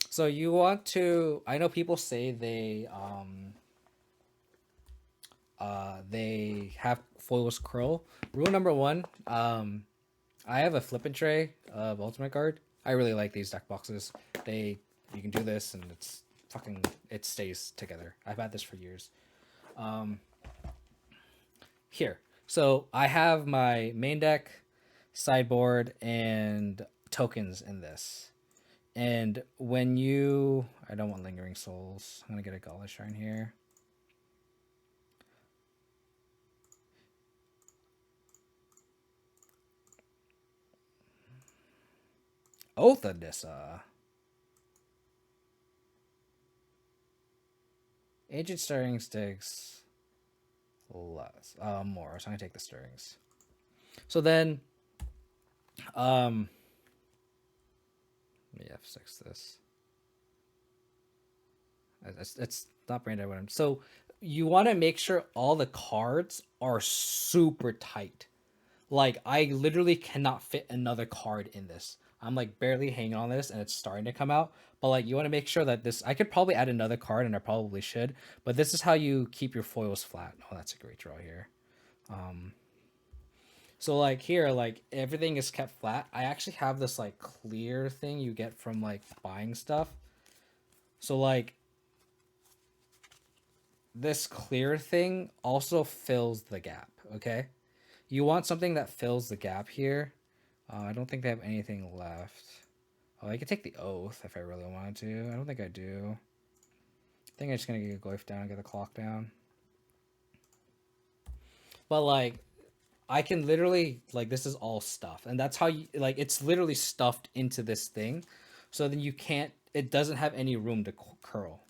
So you want to? I know people say they have foils curl. Rule number one. I have a flippin' tray of ultimate guard. I really like these deck boxes. You can do this and it stays together. I've had this for years. Here. So I have my main deck, sideboard, and tokens in this. And when I don't want Lingering Souls. I'm gonna get a Gauntlet Shrine here. Oath of Nissa. Ancient Stirring Sticks. Less. More. So I'm gonna take the Stirrings. So then, let me F6 this. It's not brain dead. So you want to make sure all the cards are super tight. Like I literally cannot fit another card in this. I'm like barely hanging on this, and it's starting to come out. But like you want to make sure that this. I could probably add another card, and I probably should. But this is how you keep your foils flat. Oh, that's a great draw here. So like here, like everything is kept flat. I actually have this like clear thing you get from like buying stuff. So like this clear thing also fills the gap, okay? You want something that fills the gap here. I don't think they have anything left. Oh, I could take the Oath if I really wanted to. I don't think I do. I think I'm just going to get Glyph down and get the clock down. But, like, I can literally, like, this is all stuff. And that's how you, like, it's literally stuffed into this thing. So then you can't, it doesn't have any room to curl.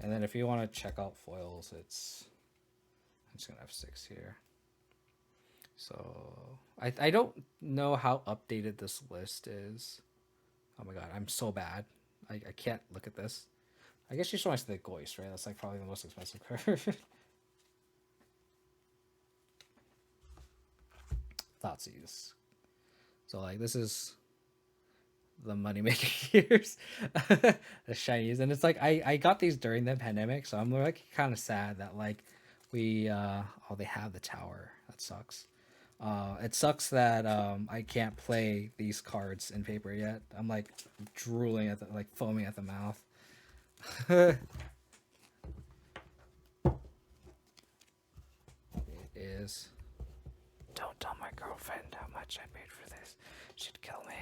And then if you want to check out foils, it's, I'm just going to have 6 here. So I don't know how updated this list is. Oh my god, I'm so bad. I can't look at this. I guess you should watch the Goist, right? That's like probably the most expensive card. Thoughtseize. So like this is the money making years. The shinies. And it's like I got these during the pandemic, so I'm like kind of sad that like we oh they have the tower. That sucks. It sucks that I can't play these cards in paper yet. I'm like drooling at the, like foaming at the mouth. It is. Don't tell my girlfriend how much I paid for this. She'd kill me.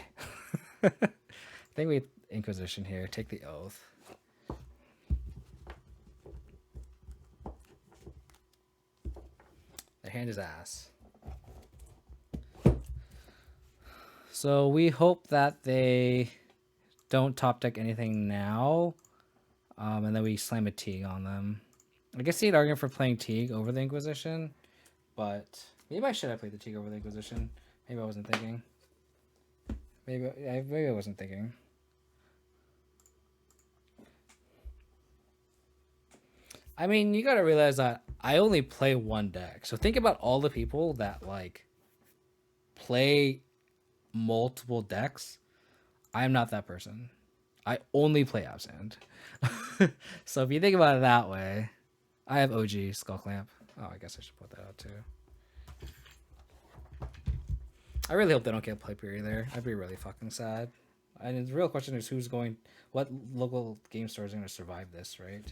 I think we Inquisition here. Take the Oath. Their hand is ass. So we hope that they don't top deck anything now. And then we slam a Teague on them. I guess he'd argue for playing Teague over the Inquisition. But maybe I should have played the Teague over the Inquisition. Maybe I wasn't thinking. Maybe I wasn't thinking. I mean, you gotta realize that I only play one deck. So think about all the people that like play multiple decks. I'm not that person. I only play Abzan. So if you think about it that way, I have OG Skull Clamp. Oh, I guess I should put that out too. I really hope they don't get Playpery there. I'd be really fucking sad. And the real question is what local game stores are going to survive this, right?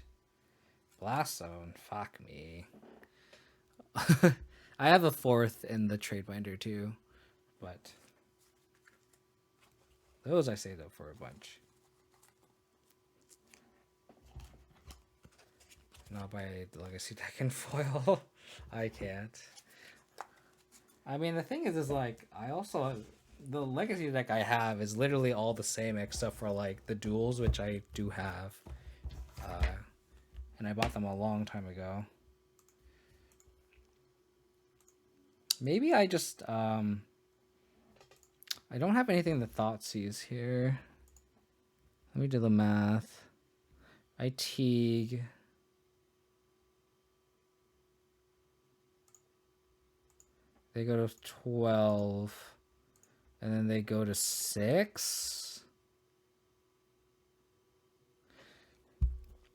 Blast Zone, fuck me. I have a 4th in the trade binder too, but those I saved up for a bunch. Not by the Legacy deck and foil. I can't. I mean, the thing is like, I also, the Legacy deck I have is literally all the same except for like the duels, which I do have. And I bought them a long time ago. Maybe I just, I don't have anything that Thoughtseize here. Let me do the math. I Teague. They go to 12. And then they go to 6.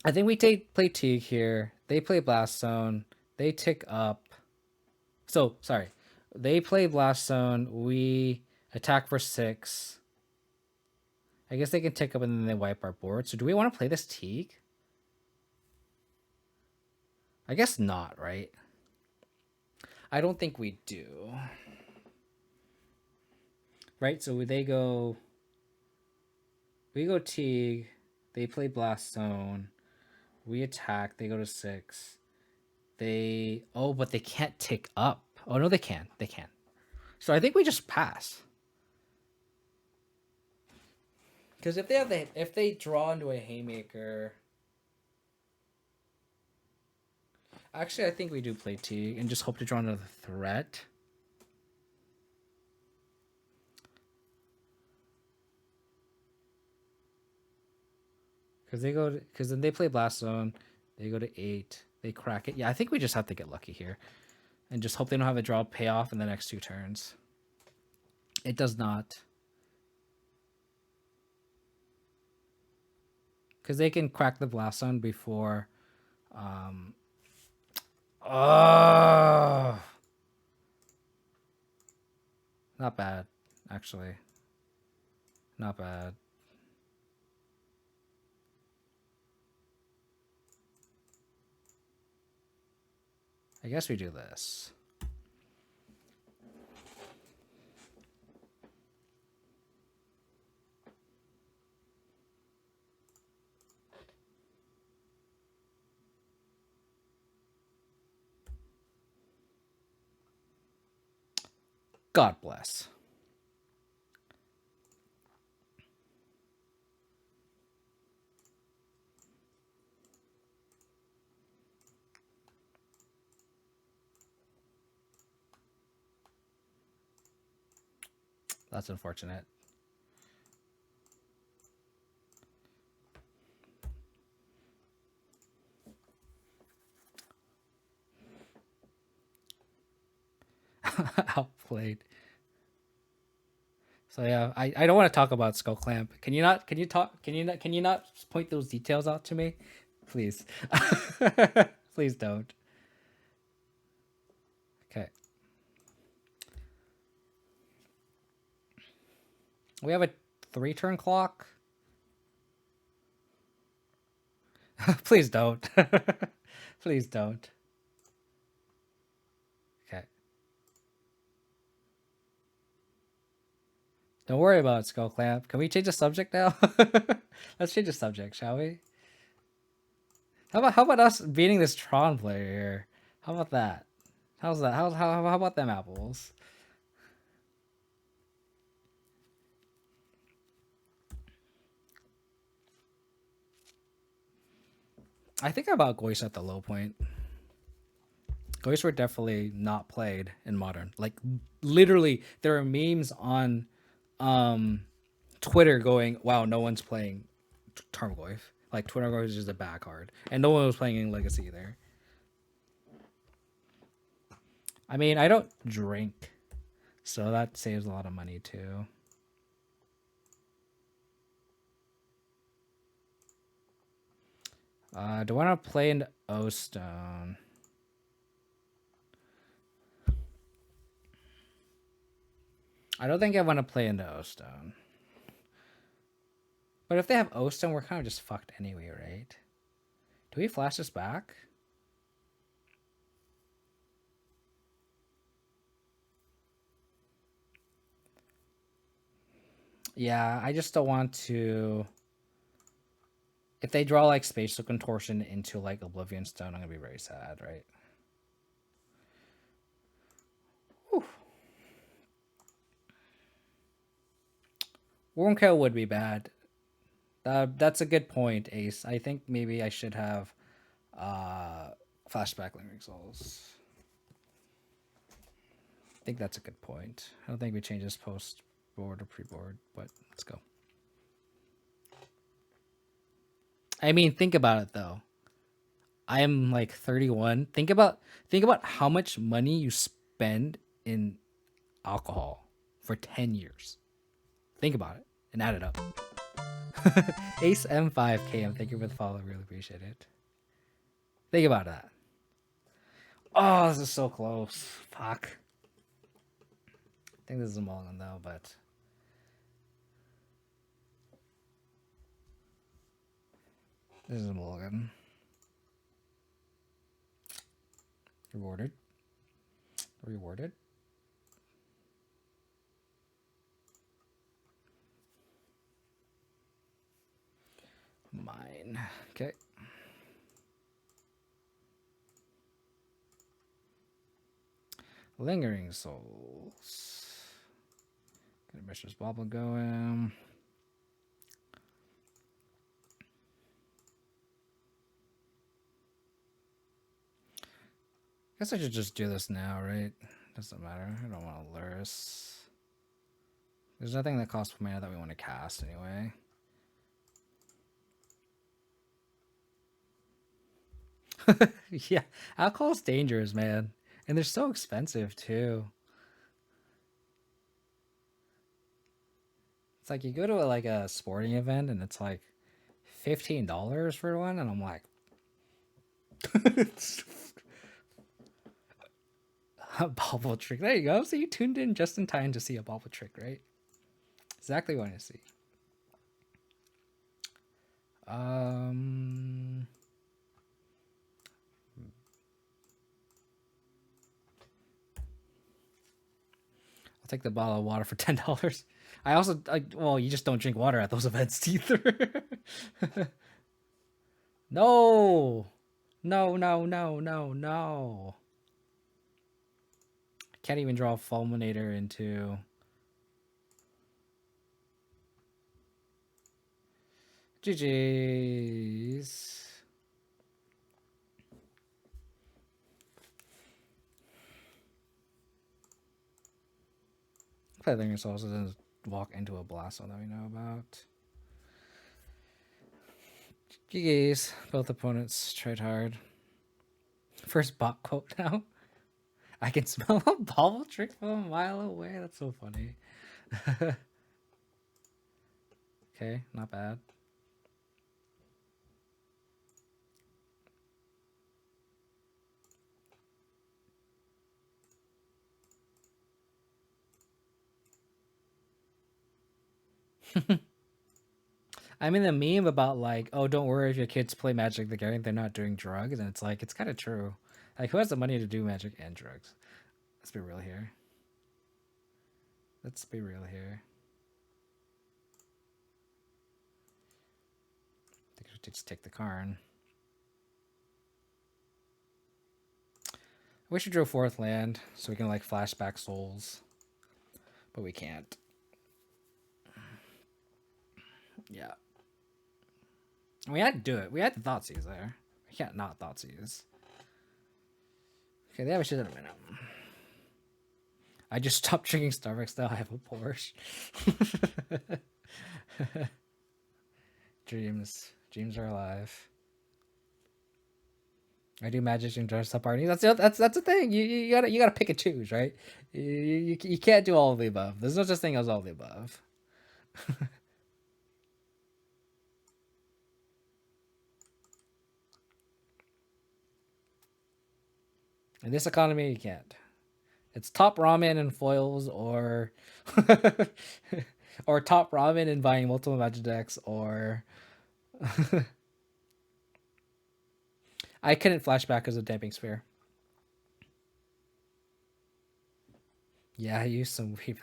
I think we play Teague here. They play Blast Zone. They tick up. So, sorry. They play Blast Zone. We attack for 6. I guess they can tick up and then they wipe our board. So do we want to play this Teague? I guess not, right? I don't think we do. Right? So we go Teague. They play Blast Zone. We attack. They go to 6. But they can't tick up. Oh, no, they can. They can. So I think we just pass. Because if they draw into a Haymaker... Actually, I think we do play Teague and just hope to draw another threat. Because then they play Blast Zone, they go to 8, they crack it. Yeah, I think we just have to get lucky here, and just hope they don't have a draw payoff in the next 2 turns. It does not, because they can crack the Blast Zone before. Oh, not bad, actually. Not bad. I guess we do this. God bless. That's unfortunate. Outplayed. So yeah, I don't want to talk about Skull Clamp. Can you not point those details out to me? Please. Please don't. Okay. We have a 3-turn clock. Please don't. Please don't. Okay. Don't worry about it, Skull Clamp. Can we change the subject now? Let's change the subject, shall we? How about us beating this Tron player here? How about that? How's that? How about them apples? I think about Goyce at the low point. Goyce were definitely not played in Modern. Like literally, there are memes on Twitter going, "Wow, no one's playing Tarmogoyf." Like Tarmogoyf is just a bad card, and no one was playing in Legacy either. I mean, I don't drink, so that saves a lot of money too. Do I want to play in O-Stone? I don't think I want to play into O-Stone. But if they have O-Stone, we're kind of just fucked anyway, right? Do we flash this back? Yeah, I just don't want to... If they draw like Spatial Contortion into like Oblivion Stone, I'm going to be very sad, right? Whew. Wurmcoil would be bad. That's a good point, Ace. I think maybe I should have Flashback Lingering Souls. I think that's a good point. I don't think we change this post-board or pre-board, but let's go. I mean, think about it though. I am like 31. Think about how much money you spend in alcohol for 10 years. Think about it and add it up. Ace M5KM, thank you for the follow. Really appreciate it. Think about that. Oh, this is so close. Fuck. I think this is a mulligan though, but this is a mulligan. Rewarded. Rewarded. Mine. Okay. Lingering Souls. Gonna Mishra's Bobble going. Guess I should just do this now, right? Doesn't matter. I don't want to Lurrus. There's nothing that costs mana that we want to cast anyway. Yeah, alcohol's dangerous, man. And they're so expensive too. It's like you go to like a sporting event and it's like $15 for one, and I'm like, a bobble trick. There you go. So you tuned in just in time to see a bobble trick, right? Exactly what I see. take the bottle of water for $10. I also well, you just don't drink water at those events either. No, no, no, no, no, no. Can't even draw a Fulminator into. GG's. Feathering also doesn't walk into a blast that we know about. GG's. Both opponents tried hard. First bot quote now. I can smell a ball trick from a mile away. That's so funny. Okay, not bad. I mean, the meme about like, oh, don't worry if your kids play Magic the Gathering, they're not doing drugs, and it's like, it's kind of true. Like, who has the money to do Magic and drugs? Let's be real here. Let's be real here. I think we should just take the Karn. I wish we drew a 4th land so we can like flashback souls, but we can't. Yeah. We had to do it. We had the Thoughtseize there. We can't not Thoughtseize. Okay, they have a shit in a minute. I just stopped drinking Starbucks now. I have a Porsche. Dreams are alive. I do magic and dress up parties. That's the thing. You gotta pick and choose, right? You can't do all of the above. There's no such thing as all of the above. In this economy, you can't. It's top ramen and foils, or or top ramen and buying multiple magic decks, or I couldn't flashback as a damping sphere. Yeah, I used some weed.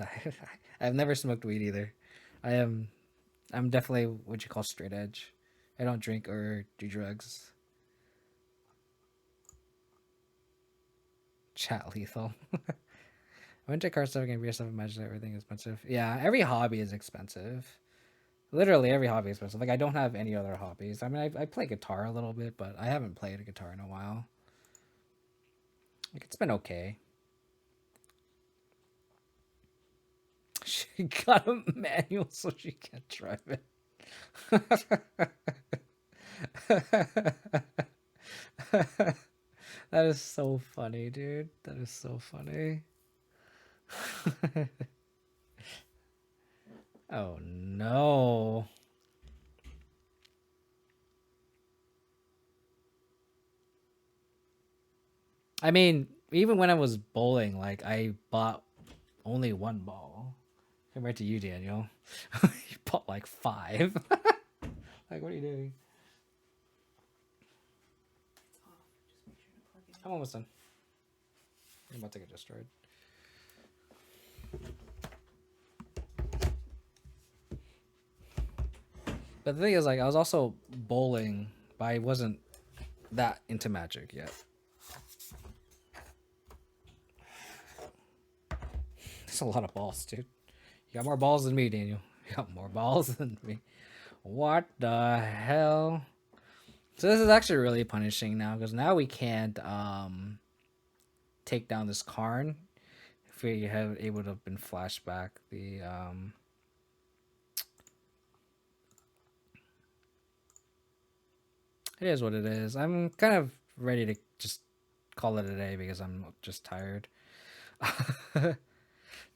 I've never smoked weed either. I'm definitely what you call straight edge. I don't drink or do drugs. Chat lethal. Winter card stuff, game, beer stuff, magic, everything is expensive. Yeah, every hobby is expensive. Literally every hobby is expensive. Like, I don't have any other hobbies. I mean, I play guitar a little bit, but I haven't played a guitar in a while. Like, it's been okay. She got a manual so she can't drive it. That is so funny, dude. That is so funny. Oh no. I mean, even when I was bowling, like, I bought only 1 ball. Compared to you, Daniel. You bought like 5. Like, what are you doing? I'm almost done. I'm about to get destroyed. But the thing is, like, I was also bowling, but I wasn't that into Magic yet. There's a lot of balls, dude. You got more balls than me, Daniel. You got more balls than me. What the hell? So this is actually really punishing now, because now we can't take down this Karn if we have able to have been flashback the It is what it is. I'm kind of ready to just call it a day because I'm just tired.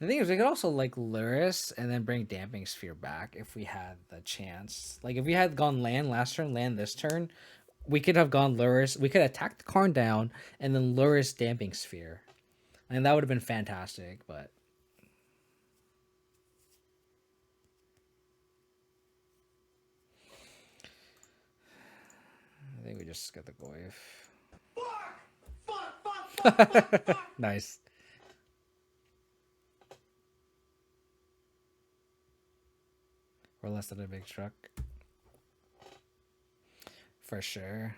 The thing is, we could also like Lurrus and then bring Damping Sphere back if we had the chance. Like, if we had gone land last turn, land this turn, we could have gone Lurrus. We could attack the Karn down and then Lurrus Damping Sphere. And that would have been fantastic, but... I think we just get the Goyf. Fuck! Nice. We're less than a big truck. For sure.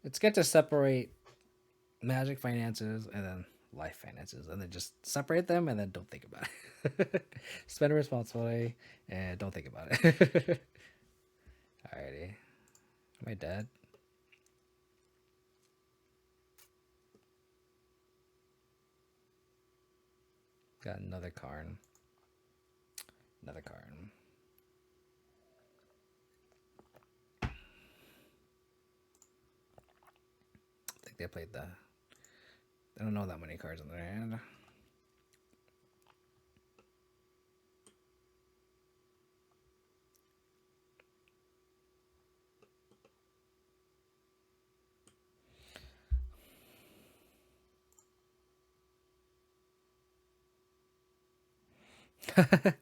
It's good to separate magic finances and then life finances, and then just separate them and then don't think about it. Spend responsibly and don't think about it. Alrighty. Am I dead? Got another Karn. Another Karn. I think they played the... I don't know that many cards in their hand. I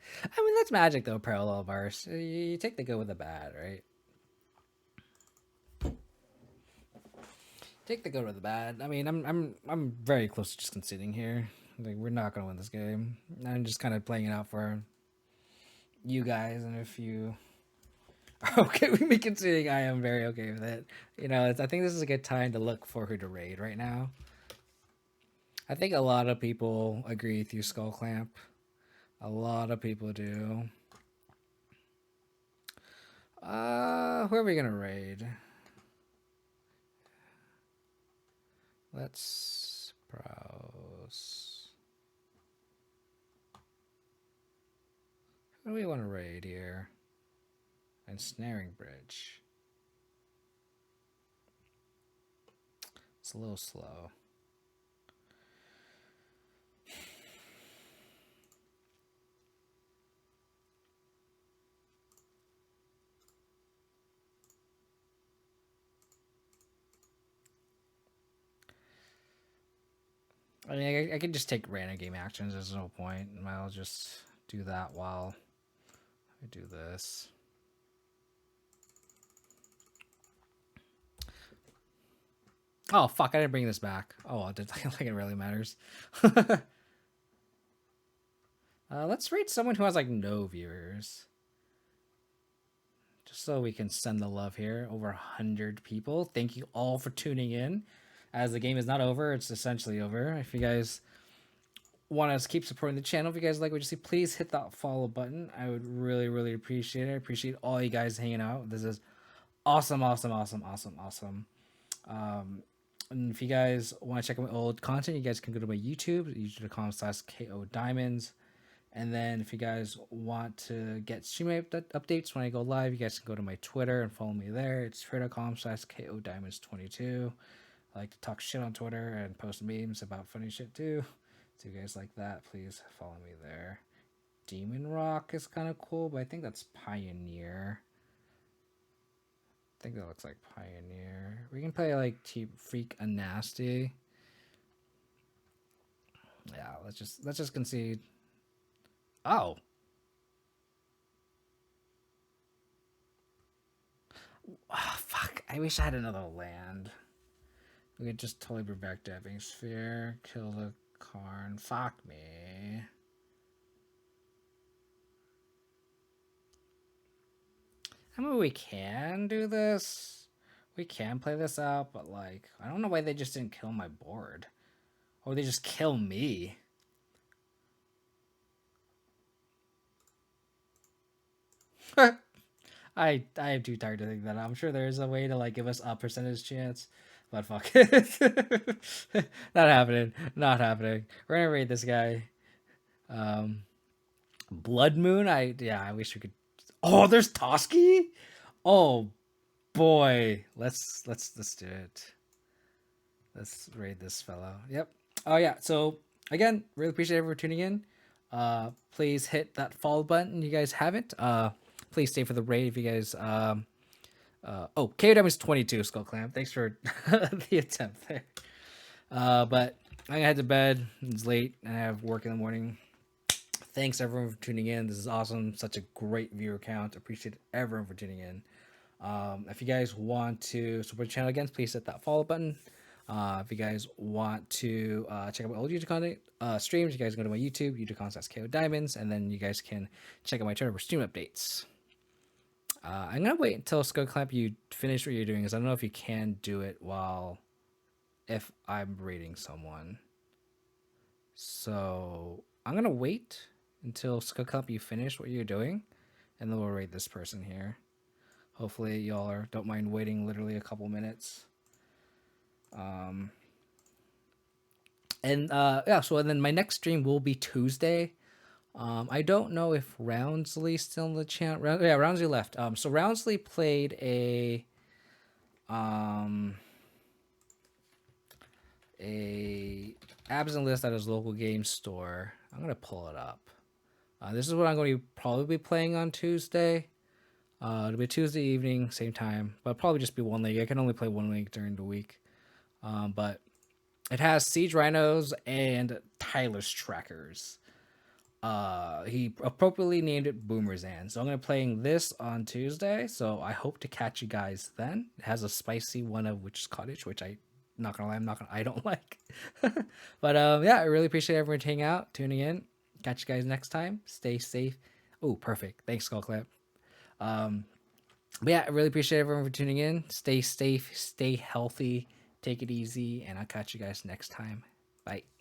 mean, that's Magic though, parallel verse. You take the good with the bad, right? Take the good with the bad. I mean, I'm very close to just conceding here. Like, we're not gonna win this game. I'm just kind of playing it out for you guys, and if you are okay with me conceding, I am very okay with it. You know, I think this is a good time to look for who to raid right now. I think a lot of people agree with you, Skull Clamp. A lot of people do. Who are we gonna raid? Let's Prowess. Who do we want to raid here? Ensnaring Bridge. It's a little slow. I mean, I could just take random game actions. There's no point. I'll just do that while I do this. Oh, fuck. I didn't bring this back. Oh, I did. Like it really matters. Let's rate someone who has, like, no viewers. Just so we can send the love here. Over 100 people. Thank you all for tuning in. As the game is not over, it's essentially over. If you guys want us to keep supporting the channel, if you guys like what you see, please hit that follow button. I would really, really appreciate it. I appreciate all you guys hanging out. This is awesome, awesome, awesome, awesome, awesome. And if you guys want to check out my old content, you guys can go to my YouTube, youtube.com/KODiamonds. And then if you guys want to get stream updates when I go live, you guys can go to my Twitter and follow me there. It's twitter.com/KODiamonds22. I like to talk shit on Twitter and post memes about funny shit too. So you guys like that, please follow me there. Demon Rock is kind of cool, but I think that's Pioneer. I think that looks like Pioneer. We can play like Cheap Freak and Nasty. Yeah, let's just concede. Oh. Oh, fuck. I wish I had another land. We could just totally bring back Dabbing Sphere, kill the Karn. Fuck me. I mean, we can do this. We can play this out, but, like, I don't know why they just didn't kill my board. Or they just kill me. I am too tired to think that. I'm sure there's a way to, like, give us a percentage chance. But fuck it. Not happening. Not happening. We're gonna raid this guy. Blood Moon. I wish we could. Oh, there's Toski. Oh boy. Let's do it. Let's raid this fellow. Yep. Oh yeah. So again, really appreciate everyone tuning in. Please hit that follow button. You guys haven't. Please stay for the raid if you guys. Oh, KODM is 22, Skull Clamp. Thanks for the attempt there. But I'm gonna head to bed. It's late and I have work in the morning. Thanks everyone for tuning in. This is awesome. Such a great viewer count. Appreciate everyone for tuning in. If you guys want to support the channel again, please hit that follow button. If you guys want to check out my old YouTube content streams, you guys go to my YouTube, YouTube.com/KO Diamonds, and then you guys can check out my Twitter for stream updates. I'm gonna wait until Skull Clamp you finish what you're doing, because I don't know if you can do it while if I'm raiding someone. So I'm gonna wait until Skull Clamp you finish what you're doing, and then we'll raid this person here. Hopefully y'all don't mind waiting literally a couple minutes. So then my next stream will be Tuesday. I don't know if Roundsley's still in the chat. Yeah, Roundsley left. So Roundsley played a Abzan list at his local game store. I'm gonna pull it up. This is what I'm going to probably be playing on Tuesday. It'll be Tuesday evening, same time, but probably just be one league. I can only play one league during the week. But it has Siege Rhinos and Tyler's Trackers. He appropriately named it Boomerzan. So I'm going to be playing this on Tuesday. So I hope to catch you guys then. It has a spicy one of Witch's Cottage, which I don't like. But yeah, I really appreciate everyone hanging out, tuning in. Catch you guys next time. Stay safe. Oh, perfect. Thanks, Skullclap. But yeah, I really appreciate everyone for tuning in. Stay safe, stay healthy, take it easy, and I'll catch you guys next time. Bye.